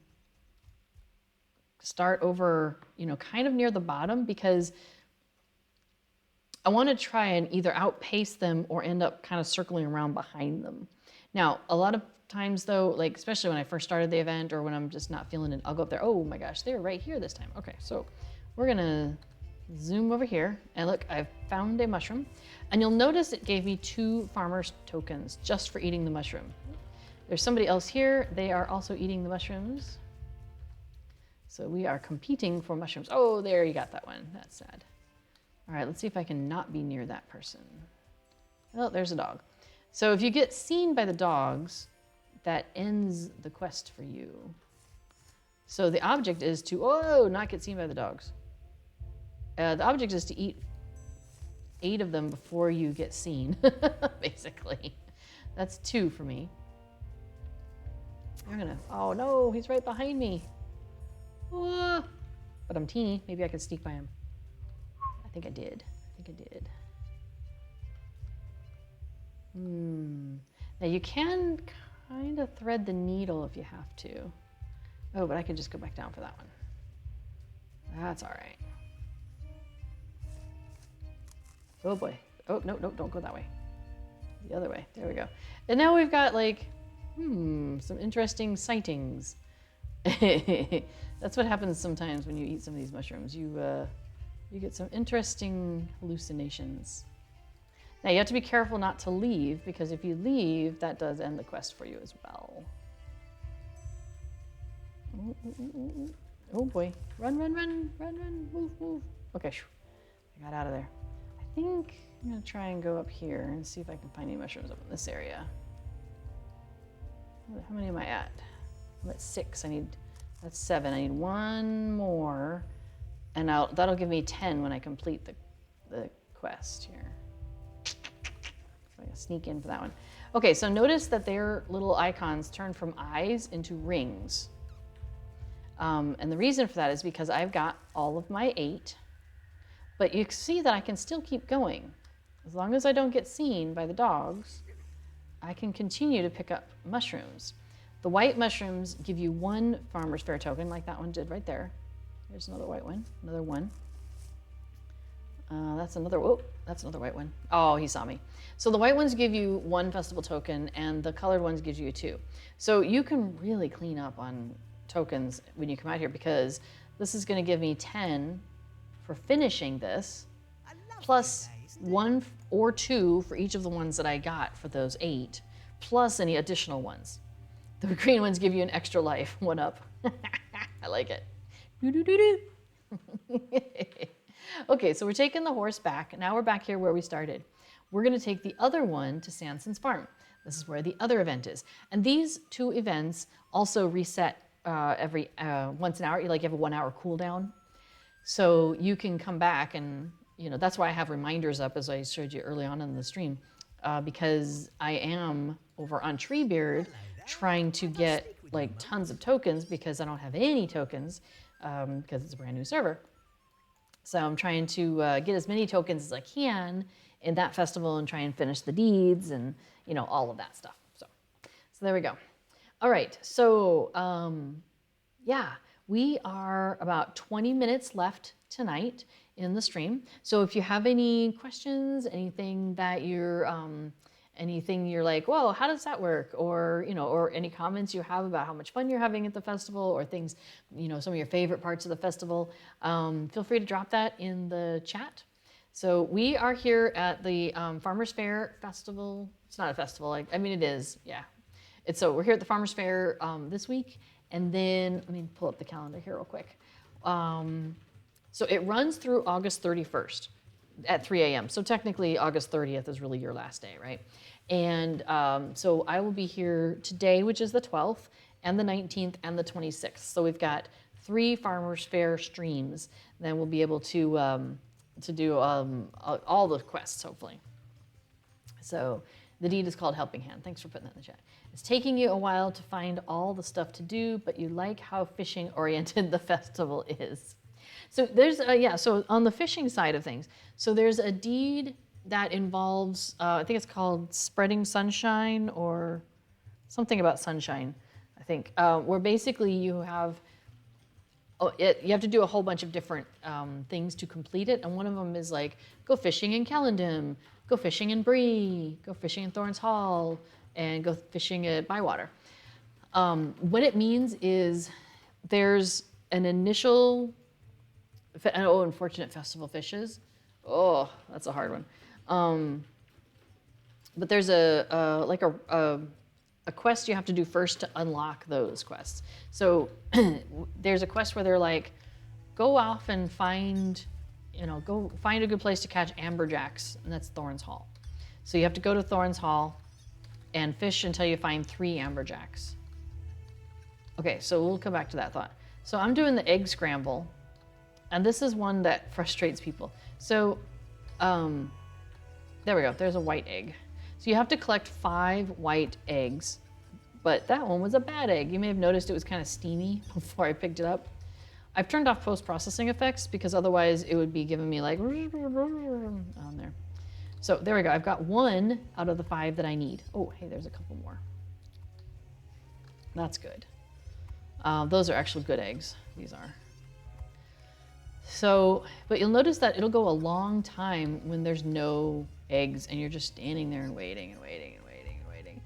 start over, you know, kind of near the bottom, because I want to try and either outpace them or end up kind of circling around behind them. Now, a lot of times though, like especially when I first started the event or when I'm just not feeling it, I'll go up there. Oh my gosh, they're right here this time. Okay, so we're gonna zoom over here and look, I've found a mushroom. And you'll notice it gave me 2 farmer's tokens just for eating the mushroom. There's somebody else here. They are also eating the mushrooms. So we are competing for mushrooms. Oh, there, you got that one. That's sad. All right, let's see if I can not be near that person. Oh, there's a dog. So if you get seen by the dogs, that ends the quest for you. So the object is to, not get seen by the dogs. The object is to eat 8 of them before you get seen, basically. That's 2 for me. Oh no, he's right behind me. But I'm teeny, maybe I could sneak by him. I think I did. Now you can kind of thread the needle if you have to. Oh, but I can just go back down for that one. That's all right. Oh boy. Oh, no, don't go that way. The other way. There we go. And now we've got like, some interesting sightings. That's what happens sometimes when you eat some of these mushrooms. You get some interesting hallucinations. Now you have to be careful not to leave, because if you leave, that does end the quest for you as well. Oh boy. Run, move. Okay, I got out of there. I think I'm gonna try and go up here and see if I can find any mushrooms up in this area. How many am I at? I'm at 6, that's 7. I need 1 more, and that'll give me 10 when I complete the quest here. So I gotta sneak in for that one. Okay, so notice that their little icons turn from eyes into rings. And the reason for that is because I've got all of my 8, but you see that I can still keep going. As long as I don't get seen by the dogs, I can continue to pick up mushrooms. The white mushrooms give you 1 Farmer's Fair token, like that one did right there. Here's another white one, another one. That's another white one. Oh, he saw me. So the white ones give you 1 festival token, and the colored ones gives you 2. So you can really clean up on tokens when you come out here, because this is going to give me 10 for finishing this, plus 1 or 2 for each of the ones that I got for those 8, plus any additional ones. The green ones give you an extra life, 1 up. I like it. Okay, so we're taking the horse back. Now we're back here where we started. We're going to take the other one to Sanson's farm. This is where the other event is. And these 2 events also reset every once an hour. You have a 1-hour cooldown. So you can come back and, that's why I have reminders up, as I showed you early on in the stream, because I am over on Treebeard trying to get tons of tokens, because I don't have any tokens because it's a brand new server. So I'm trying to get as many tokens as I can in that festival and try and finish the deeds and, all of that stuff. So there we go. All right, so yeah, we are about 20 minutes left tonight in the stream. So if you have any questions, anything you're like, whoa, how does that work? Or, or any comments you have about how much fun you're having at the festival, or things, some of your favorite parts of the festival, feel free to drop that in the chat. So we are here at the Farmer's Fair Festival. It's not a festival, I mean, it is, yeah. So we're here at the Farmer's Fair this week, and then, let me pull up the calendar here real quick. So it runs through August 31st at 3 a.m. So technically August 30th is really your last day, right? And so I will be here today, which is the 12th, and the 19th, and the 26th. So we've got 3 Farmer's Fair streams. Then we'll be able to do all the quests, hopefully. So the deed is called Helping Hand. Thanks for putting that in the chat. It's taking you a while to find all the stuff to do, but you like how fishing oriented the festival is. So there's, so on the fishing side of things, so there's a deed that involves, I think it's called Spreading Sunshine, or something about sunshine, I think, where basically you have to do a whole bunch of different things to complete it. And one of them is go fishing in Kellandum, go fishing in Bree, go fishing in Thorns Hall, and go fishing at Bywater. What it means is there's an initial, unfortunate festival fishes. Oh, that's a hard one. But there's a quest you have to do first to unlock those quests. So there's a quest where they're go off and find, go find a good place to catch amberjacks, and that's Thorns Hall. So you have to go to Thorns Hall and fish until you find 3 amberjacks. Okay, so we'll come back to that thought. So I'm doing the egg scramble, and this is one that frustrates people. So there we go, there's a white egg. So you have to collect 5 white eggs, but that one was a bad egg. You may have noticed it was kind of steamy before I picked it up. I've turned off post-processing effects because otherwise it would be giving me on there. So there we go, I've got 1 out of the 5 that I need. Oh, hey, there's a couple more. That's good. Those are actually good eggs, these are. So, but you'll notice that it'll go a long time when there's no eggs and you're just standing there and waiting and waiting and waiting and waiting.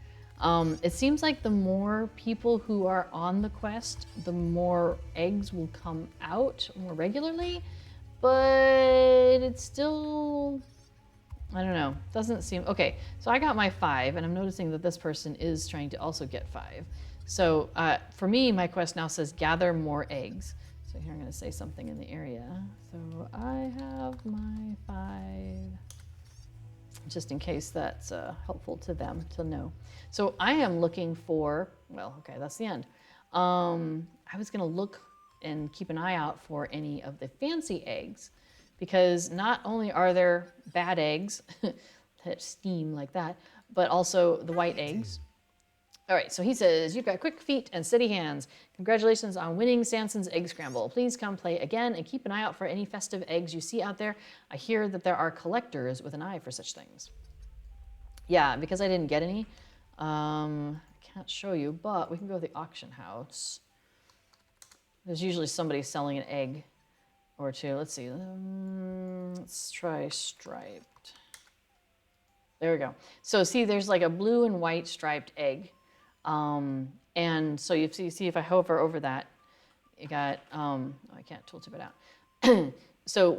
It seems like the more people who are on the quest, the more eggs will come out more regularly, but it's still, I don't know, doesn't seem, okay, so I got my 5 and I'm noticing that this person is trying to also get 5. So for me, my quest now says gather more eggs. So here I'm going to say something in the area. So I have my 5, just in case that's helpful to them to know. So I am looking for, well, okay, that's the end. I was going to look and keep an eye out for any of the fancy eggs, because not only are there bad eggs that steam like that, but also the white eggs. All right, so he says, you've got quick feet and steady hands. Congratulations on winning Samson's Egg Scramble. Please come play again and keep an eye out for any festive eggs you see out there. I hear that there are collectors with an eye for such things. Yeah, because I didn't get any, I can't show you, but we can go to the auction house. There's usually somebody selling an egg or two. Let's see. Let's try striped. There we go. So see, there's like a blue and white striped egg. And so you see if I hover over that, you got, oh, I can't tool tip it out. So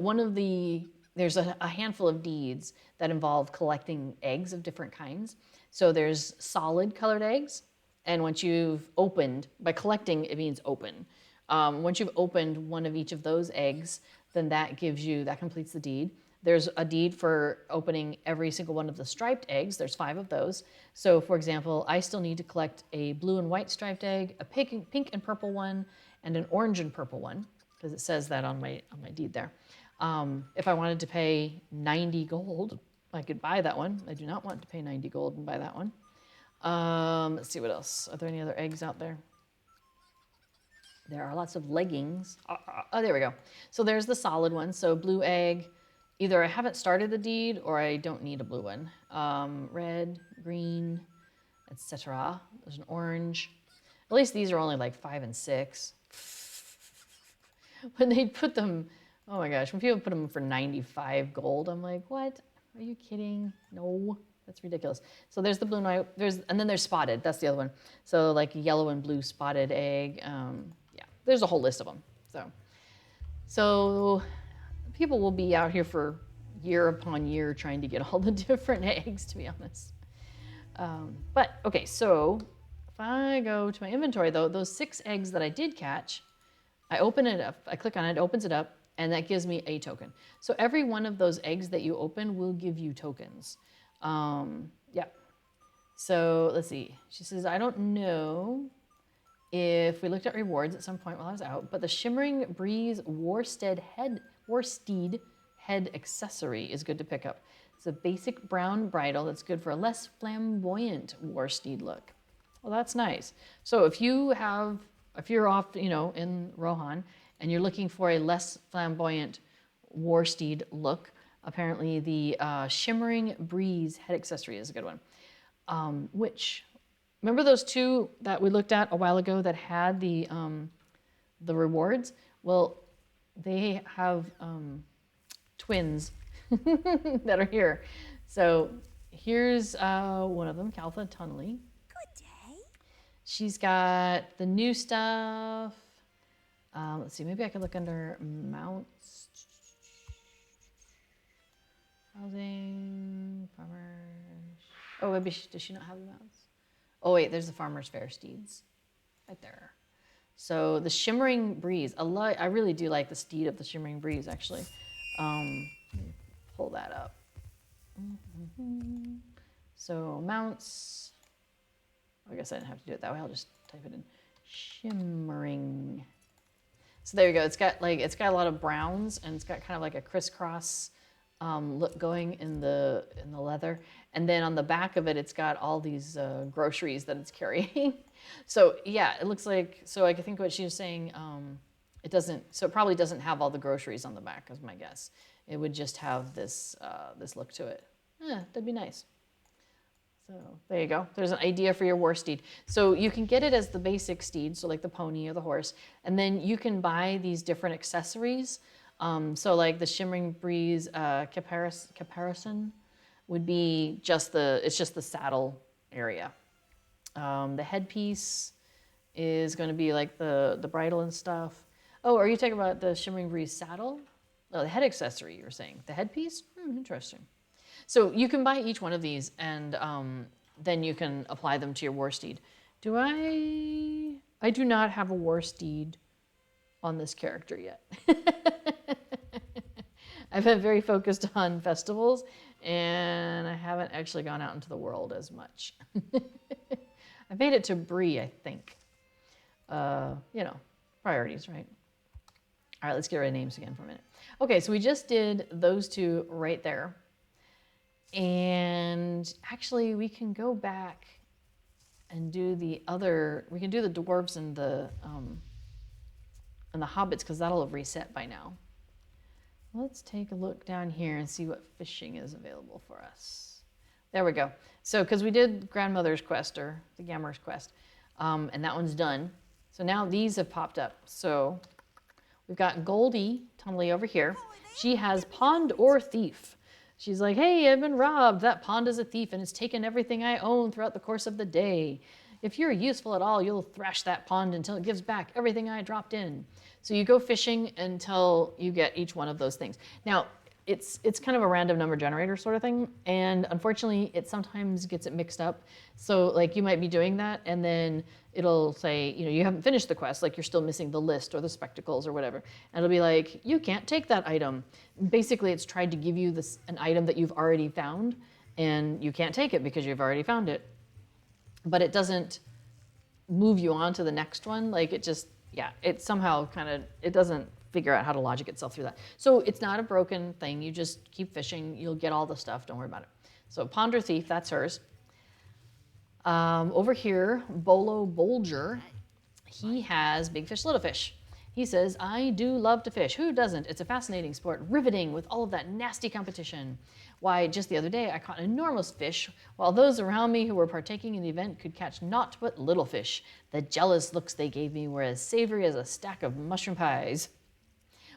there's a handful of deeds that involve collecting eggs of different kinds. So there's solid colored eggs. And once you've opened, by collecting, it means open. Once you've opened one of each of those eggs, then that completes the deed. There's a deed for opening every single one of the striped eggs. There's 5 of those. So for example, I still need to collect a blue and white striped egg, a pink and purple one, and an orange and purple one, because it says that on my deed there. If I wanted to pay 90 gold, I could buy that one. I do not want to pay 90 gold and buy that one. Let's see what else. Are there any other eggs out there? There are lots of leggings. Oh, there we go. So there's the solid one. So blue egg. Either I haven't started the deed or I don't need a blue one. Red, green, etc. There's an orange. At least these are only like 5 and 6. When they put them, oh my gosh, when people put them for 95 gold, I'm like, what? Are you kidding? No, that's ridiculous. So there's the blue and white, and then there's spotted. That's the other one. So like yellow and blue spotted egg. Yeah, there's a whole list of them. So people will be out here for year upon year trying to get all the different eggs, to be honest. But okay, so if I go to my inventory though, those 6 eggs that I did catch, I open it up, I click on it, opens it up, and that gives me a token. So every one of those eggs that you open will give you tokens. Yeah. So let's see. She says, I don't know if we looked at rewards at some point while I was out, but the Shimmering Breeze Warsteed head accessory is good to pick up. It's a basic brown bridle that's good for a less flamboyant Warsteed look. Well, that's nice. So if you're off, in Rohan and you're looking for a less flamboyant Warsteed look, apparently the Shimmering Breeze head accessory is a good one. Remember those 2 that we looked at a while ago that had the rewards? Well, they have twins that are here. So here's one of them, Caltha Tunley. Good day. She's got the new stuff. Let's see, maybe I could look under mounts. Housing, farmers. Oh, maybe does she not have the mounts? Oh wait, there's the Farmer's Fair steeds right there. So the Shimmering Breeze, I really do like the steed of the Shimmering Breeze actually. Let me pull that up. So mounts, I guess I didn't have to do it that way. I'll just type it in, Shimmering. So there you go. It's got a lot of browns and it's got kind of like a crisscross look going in the leather, and then on the back of it, it's got all these groceries that it's carrying. So yeah, it looks like. So I think what she was saying, it doesn't. So it probably doesn't have all the groceries on the back, is my guess. It would just have this look to it. That'd be nice. So there you go. There's an idea for your war steed. So you can get it as the basic steed, so like the pony or the horse, and then you can buy these different accessories. So like the Shimmering Breeze caparison would be it's just the saddle area. The headpiece is going to be like the bridle and stuff. Oh, are you talking about the Shimmering Breeze saddle? Oh, the head accessory you were saying. The headpiece? Interesting. So you can buy each one of these and then you can apply them to your war steed. I do not have a war steed on this character yet. I've been very focused on festivals and I haven't actually gone out into the world as much. I've made it to Bree, I think. Priorities, right? All right, let's get rid of names again for a minute. Okay, so we just did those 2 right there. And actually we can go back and do the other, we can do the dwarves and the hobbits, because that'll have reset by now. Let's take a look down here and see what fishing is available for us. There we go. So, because we did Grandmother's Quest, or the Gammer's Quest, and that one's done. So now these have popped up. So we've got Goldie Tunnelly over here. She has Pond or Thief. She's like, hey, I've been robbed. That pond is a thief and it's taken everything I own throughout the course of the day. If you're useful at all, you'll thrash that pond until it gives back everything I dropped in. So you go fishing until you get each one of those things. Now, it's kind of a random number generator sort of thing, and unfortunately, it sometimes gets it mixed up. So like you might be doing that, and then it'll say, you know, you haven't finished the quest, like you're still missing the list or the spectacles or whatever. And it'll be like, you can't take that item. Basically, it's tried to give you an item that you've already found, and you can't take it because you've already found it. But it doesn't move you on to the next one. Like it just, yeah, it somehow kind of, it doesn't figure out how to logic itself through that. So it's not a broken thing. You just keep fishing. You'll get all the stuff. Don't worry about it. So Ponder Thief, that's hers. Over here, Bolo Bolger, he has Big Fish, Little Fish. He says, I do love to fish. Who doesn't? It's a fascinating sport, riveting with all of that nasty competition. Why, just the other day, I caught an enormous fish, while those around me who were partaking in the event could catch naught but little fish. The jealous looks they gave me were as savory as a stack of mushroom pies.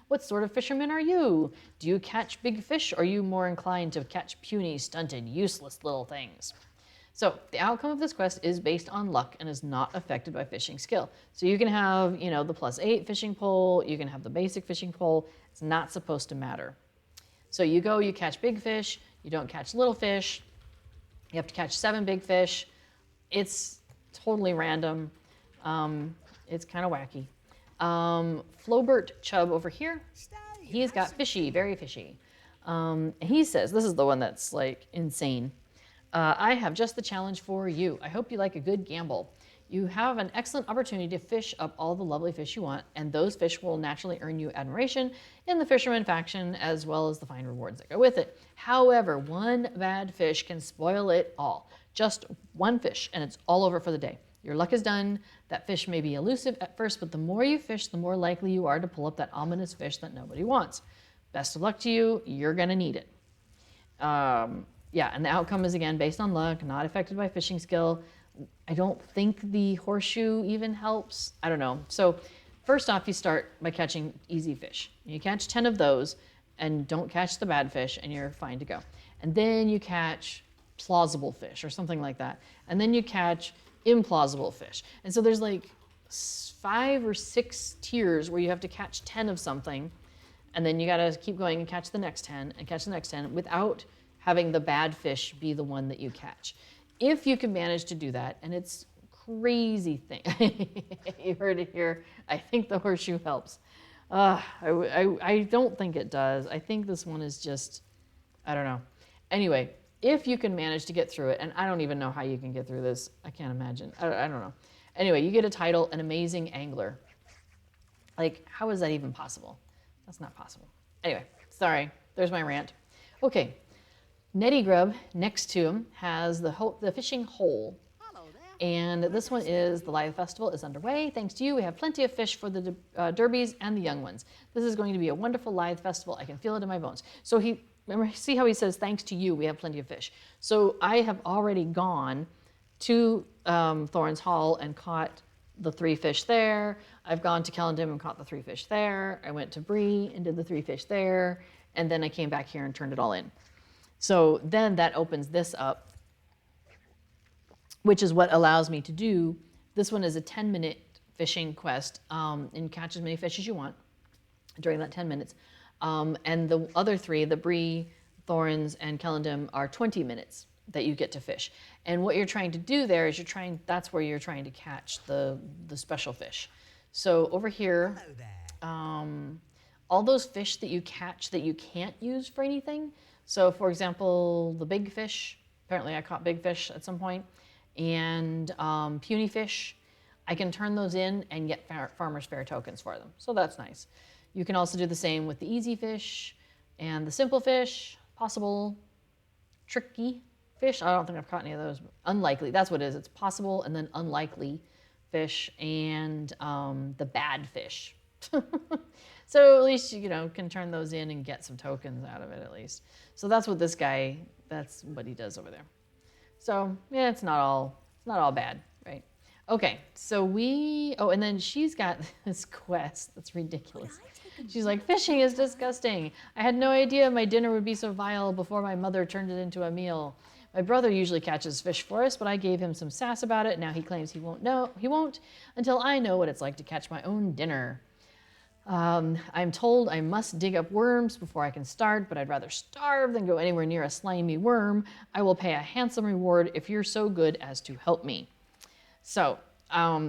What sort of fisherman are you? Do you catch big fish, or are you more inclined to catch puny, stunted, useless little things? So the outcome of this quest is based on luck and is not affected by fishing skill. So you can have, you know, the +8 fishing pole, you can have the basic fishing pole. It's not supposed to matter. So you go, you catch big fish, you don't catch little fish, you have to catch 7 big fish. It's totally random. It's kind of wacky. Flobert Chubb over here, he's got fishy, very fishy. He says, this is the one that's like insane. I have just the challenge for you. I hope you like a good gamble. You have an excellent opportunity to fish up all the lovely fish you want, and those fish will naturally earn you admiration in the fisherman faction, as well as the fine rewards that go with it. However, one bad fish can spoil it all. Just one fish, and it's all over for the day. Your luck is done. That fish may be elusive at first, but the more you fish, the more likely you are to pull up that ominous fish that nobody wants. Best of luck to you. You're gonna need it. Yeah, and the outcome is, again, based on luck, not affected by fishing skill. I don't think the horseshoe even helps. I don't know. So first off, you start by catching easy fish. You catch 10 of those and don't catch the bad fish, and you're fine to go. And then you catch plausible fish or something like that. And then you catch implausible fish. And so there's like 5 or 6 tiers where you have to catch 10 of something, and then you got to keep going and catch the next 10 and catch the next 10 without having the bad fish be the one that you catch. If you can manage to do that, and it's crazy thing. You heard it here. I think the horseshoe helps. I don't think it does. I think this one is just, I don't know. Anyway, if you can manage to get through it, and I don't even know how you can get through this. I can't imagine. I don't know. Anyway, you get a title, An Amazing Angler. Like, how is that even possible? That's not possible. Anyway, sorry. There's my rant. Okay. Netty Grub, next to him, has the fishing hole. And this one is, the live festival is underway. Thanks to you, we have plenty of fish for the derbies and the young ones. This is going to be a wonderful live festival. I can feel it in my bones. So remember, see how he says, thanks to you, we have plenty of fish. So I have already gone to Thorns Hall and caught the 3 fish there. I've gone to Kellendim and caught the 3 fish there. I went to Bree and did the 3 fish there. And then I came back here and turned it all in. So then that opens this up, which is what allows me to do, this one is a 10-minute fishing quest, and catch as many fish as you want during that 10 minutes. And the other 3, the Bree, Thorns, and Kellendim, are 20 minutes that you get to fish. And what you're trying to do there is that's where you're trying to catch the special fish. So over here, all those fish that you catch that you can't use for anything. So for example, the big fish, apparently I caught big fish at some point, and puny fish, I can turn those in and get Farmer's Fair tokens for them. So that's nice. You can also do the same with the easy fish and the simple fish, possible, tricky fish. I don't think I've caught any of those. Unlikely, that's what it is. It's possible and then unlikely fish and the bad fish. So at least you know can turn those in and get some tokens out of it at least. So that's what this guy, that's what he does over there. So yeah, it's not all bad, right? Okay, so and then she's got this quest that's ridiculous. She's like, fishing is disgusting. I had no idea my dinner would be so vile before my mother turned it into a meal. My brother usually catches fish for us, but I gave him some sass about it. Now he claims he won't until I know what it's like to catch my own dinner. I'm told I must dig up worms before I can start, but I'd rather starve than go anywhere near a slimy worm. I will pay a handsome reward if you're so good as to help me. So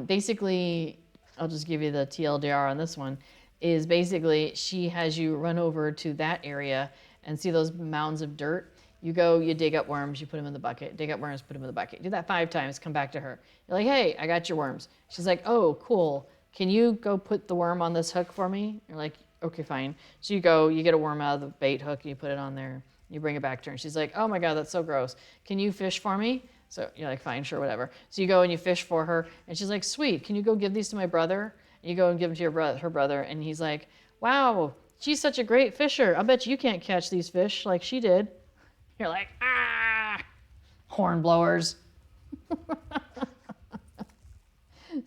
basically, I'll just give you the TLDR on this one, is basically she has you run over to that area and see those mounds of dirt. You go, you dig up worms, you put them in the bucket, dig up worms, put them in the bucket. Do that 5 times, come back to her. You're like, hey, I got your worms. She's like, oh, cool. Can you go put the worm on this hook for me? You're like, okay, fine. So you go, you get a worm out of the bait hook, you put it on there, you bring it back to her. And she's like, oh my God, that's so gross. Can you fish for me? So you're like, fine, sure, whatever. So you go and you fish for her. And she's like, sweet, can you go give these to my brother? And you go and give them to her brother. And he's like, wow, she's such a great fisher. I bet you can't catch these fish like she did. You're like, horn blowers.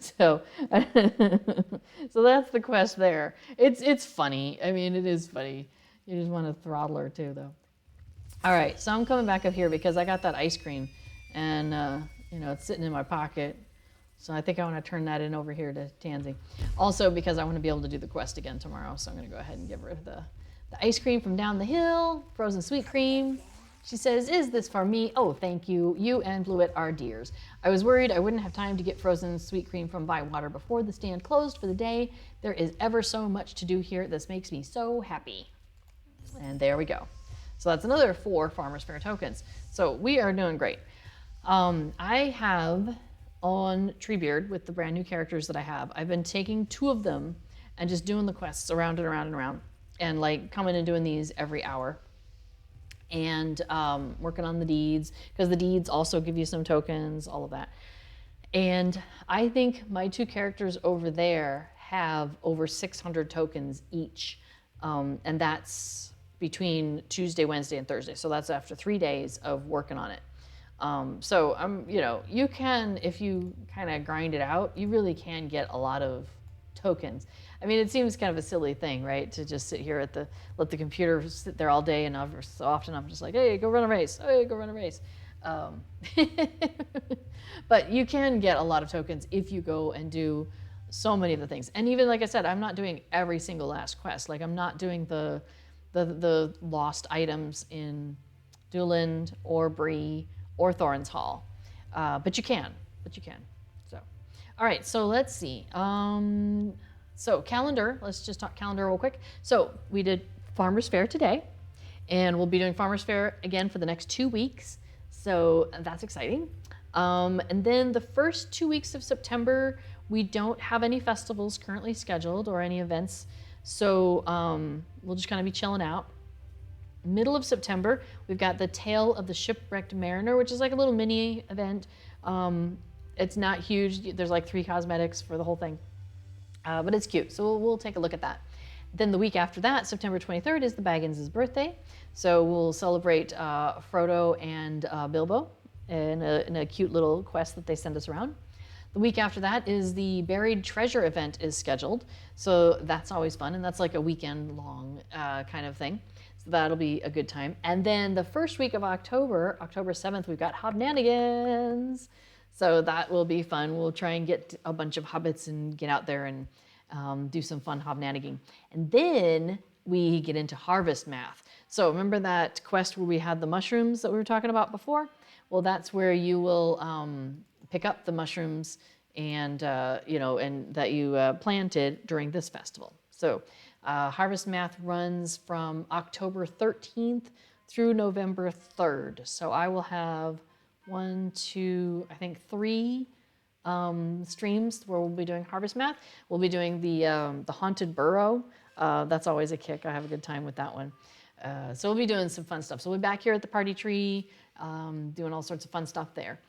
So that's the quest there. It's funny. I mean, it is funny. You just want to throttle her too, though. All right, so I'm coming back up here because I got that ice cream, and it's sitting in my pocket. So I think I want to turn that in over here to Tansy. Also because I want to be able to do the quest again tomorrow, so I'm going to go ahead and give her the ice cream from down the hill, frozen sweet cream. She says, is this for me? Oh, thank you. You and Bluet are dears. I was worried I wouldn't have time to get frozen sweet cream from Bywater before the stand closed for the day. There is ever so much to do here. This makes me so happy. And there we go. So that's another 4 Farmers Fair tokens. So we are doing great. I have on Treebeard with the brand new characters that I have, I've been taking 2 of them and just doing the quests around and around and around and like coming and doing these every hour. And working on the deeds, because the deeds also give you some tokens, all of that. And I think my 2 characters over there have over 600 tokens each, and that's between Tuesday, Wednesday, and Thursday. So that's after 3 days of working on it. So you can, if you kind of grind it out, you really can get a lot of tokens. I mean, it seems kind of a silly thing, right? To just sit here let the computer sit there all day, and so often I'm just like, hey, go run a race. Hey, go run a race. But you can get a lot of tokens if you go and do so many of the things. And even like I said, I'm not doing every single last quest. Like I'm not doing the lost items in Duland or Bree or Thorin's Hall. But you can. So, all right, so let's see. So calendar, let's just talk calendar real quick. So we did Farmers Fair today, and we'll be doing Farmers Fair again for the next 2 weeks. So that's exciting. And then the first 2 weeks of September, we don't have any festivals currently scheduled or any events. So we'll just kind of be chilling out. Middle of September, we've got the Tale of the Shipwrecked Mariner, which is like a little mini event. It's not huge. There's like 3 cosmetics for the whole thing. But it's cute, so we'll take a look at that. Then the week after that, September 23rd, is the Baggins' birthday. So we'll celebrate Frodo and Bilbo in a cute little quest that they send us around. The week after that is the Buried Treasure event is scheduled. So that's always fun, and that's like a weekend-long kind of thing. So that'll be a good time. And then the first week of October, October 7th, we've got Hobnanigans. So that will be fun. We'll try and get a bunch of hobbits and get out there and do some fun hobnaniging. And then we get into harvest math. So remember that quest where we had the mushrooms that we were talking about before? Well, that's where you will pick up the mushrooms and that you planted during this festival. So harvest math runs from October 13th through November 3rd. So I will have 3 streams where we'll be doing harvest math. We'll be doing the haunted burrow. That's always a kick. I have a good time with that one. So we'll be doing some fun stuff. So we'll be back here at the party tree, doing all sorts of fun stuff there.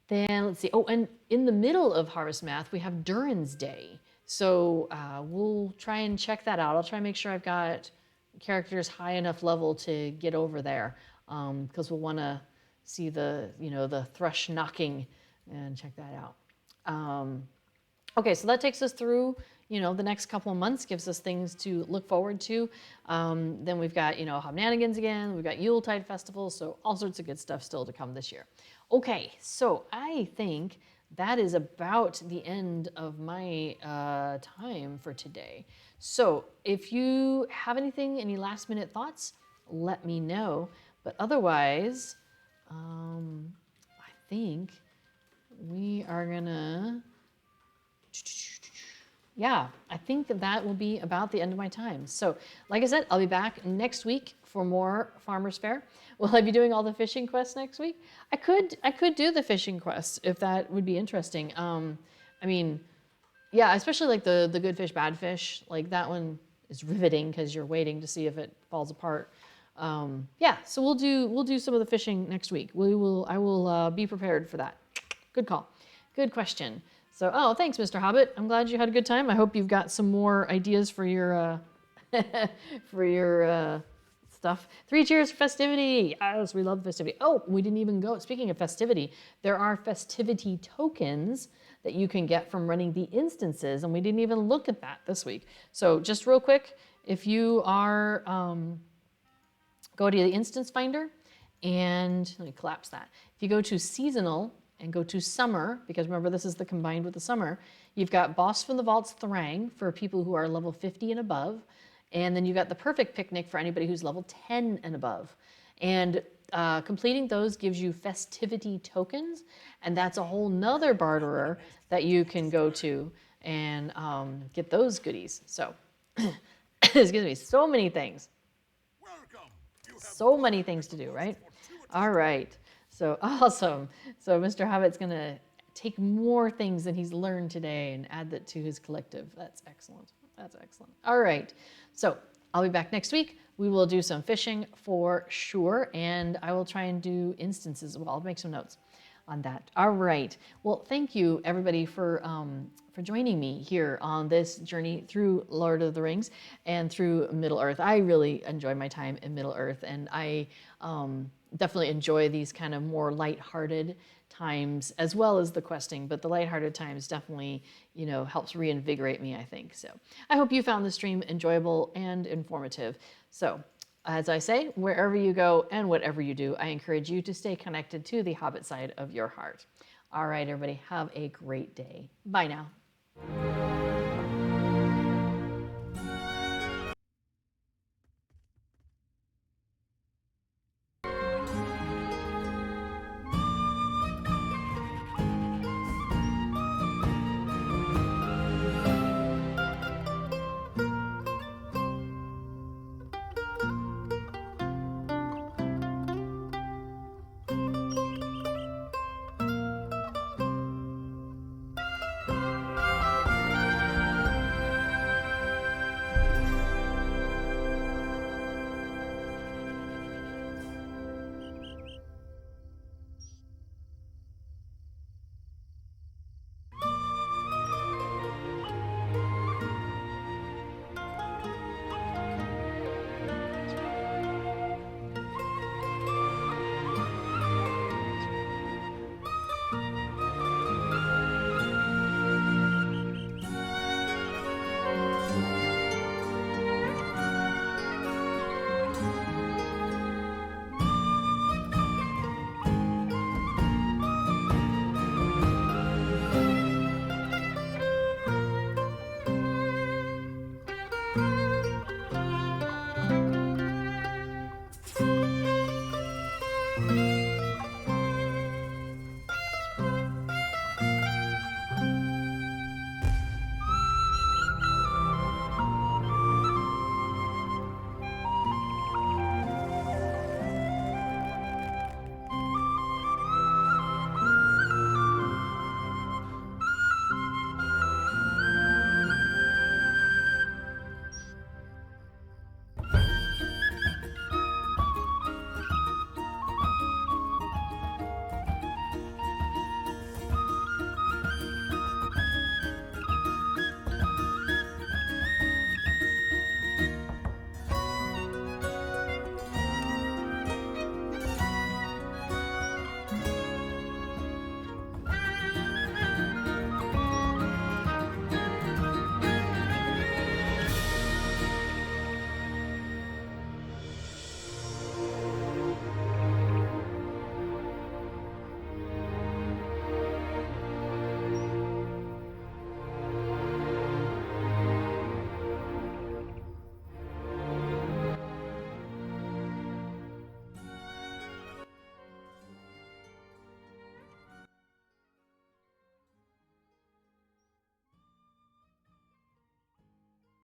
Then let's see. Oh, and in the middle of Harvest Math, we have Durin's Day. So we'll try and check that out. I'll try and make sure I've got characters high enough level to get over there, because we'll want to see the thrush knocking and check that out. Okay, so that takes us through the next couple of months, gives us things to look forward to. Then we've got Hobnanigans again. We've got Yuletide Festival. So all sorts of good stuff still to come this year. Okay, so I think that is about the end of my time for today. So if you have any last minute thoughts, let me know. But otherwise, I think we are gonna, I think that will be about the end of my time. So like I said, I'll be back next week for more Farmer's Fare. Will I be doing all the fishing quests next week? I could do the fishing quests if that would be interesting. Especially like the good fish, bad fish. Like that one is riveting because you're waiting to see if it falls apart. So we'll do some of the fishing next week. I will be prepared for that. Good call. Good question. So, thanks, Mr. Hobbit. I'm glad you had a good time. I hope you've got some more ideas for your stuff. 3 cheers for festivity. Yes, we love festivity. Oh, we didn't even go. Speaking of festivity, there are festivity tokens that you can get from running the instances, and we didn't even look at that this week. So just real quick, if you are, go to the instance finder, and let me collapse that. If you go to seasonal and go to summer, because remember this is the combined with the summer, you've got Boss from the Vault's Thrang for people who are level 50 and above. And then you've got the Perfect Picnic for anybody who's level 10 and above. And completing those gives you festivity tokens, and that's a whole nother barterer that you can go to and get those goodies. So, excuse me, so many things. So many things to do, right? All right, so awesome. So Mr. Hobbit's gonna take more things than he's learned today and add that to his collective. That's excellent. That's excellent. All right, so I'll be back next week. We will do some fishing for sure, and I will try and do instances as well. I'll make some notes on that. All right. Well, thank you everybody for joining me here on this journey through Lord of the Rings and through Middle Earth. I really enjoy my time in Middle Earth, and I definitely enjoy these kind of more lighthearted times as well as the questing, but the lighthearted times definitely, helps reinvigorate me, I think. So I hope you found the stream enjoyable and informative. So as I say, wherever you go and whatever you do, I encourage you to stay connected to the Hobbit side of your heart. All right, everybody, have a great day. Bye now.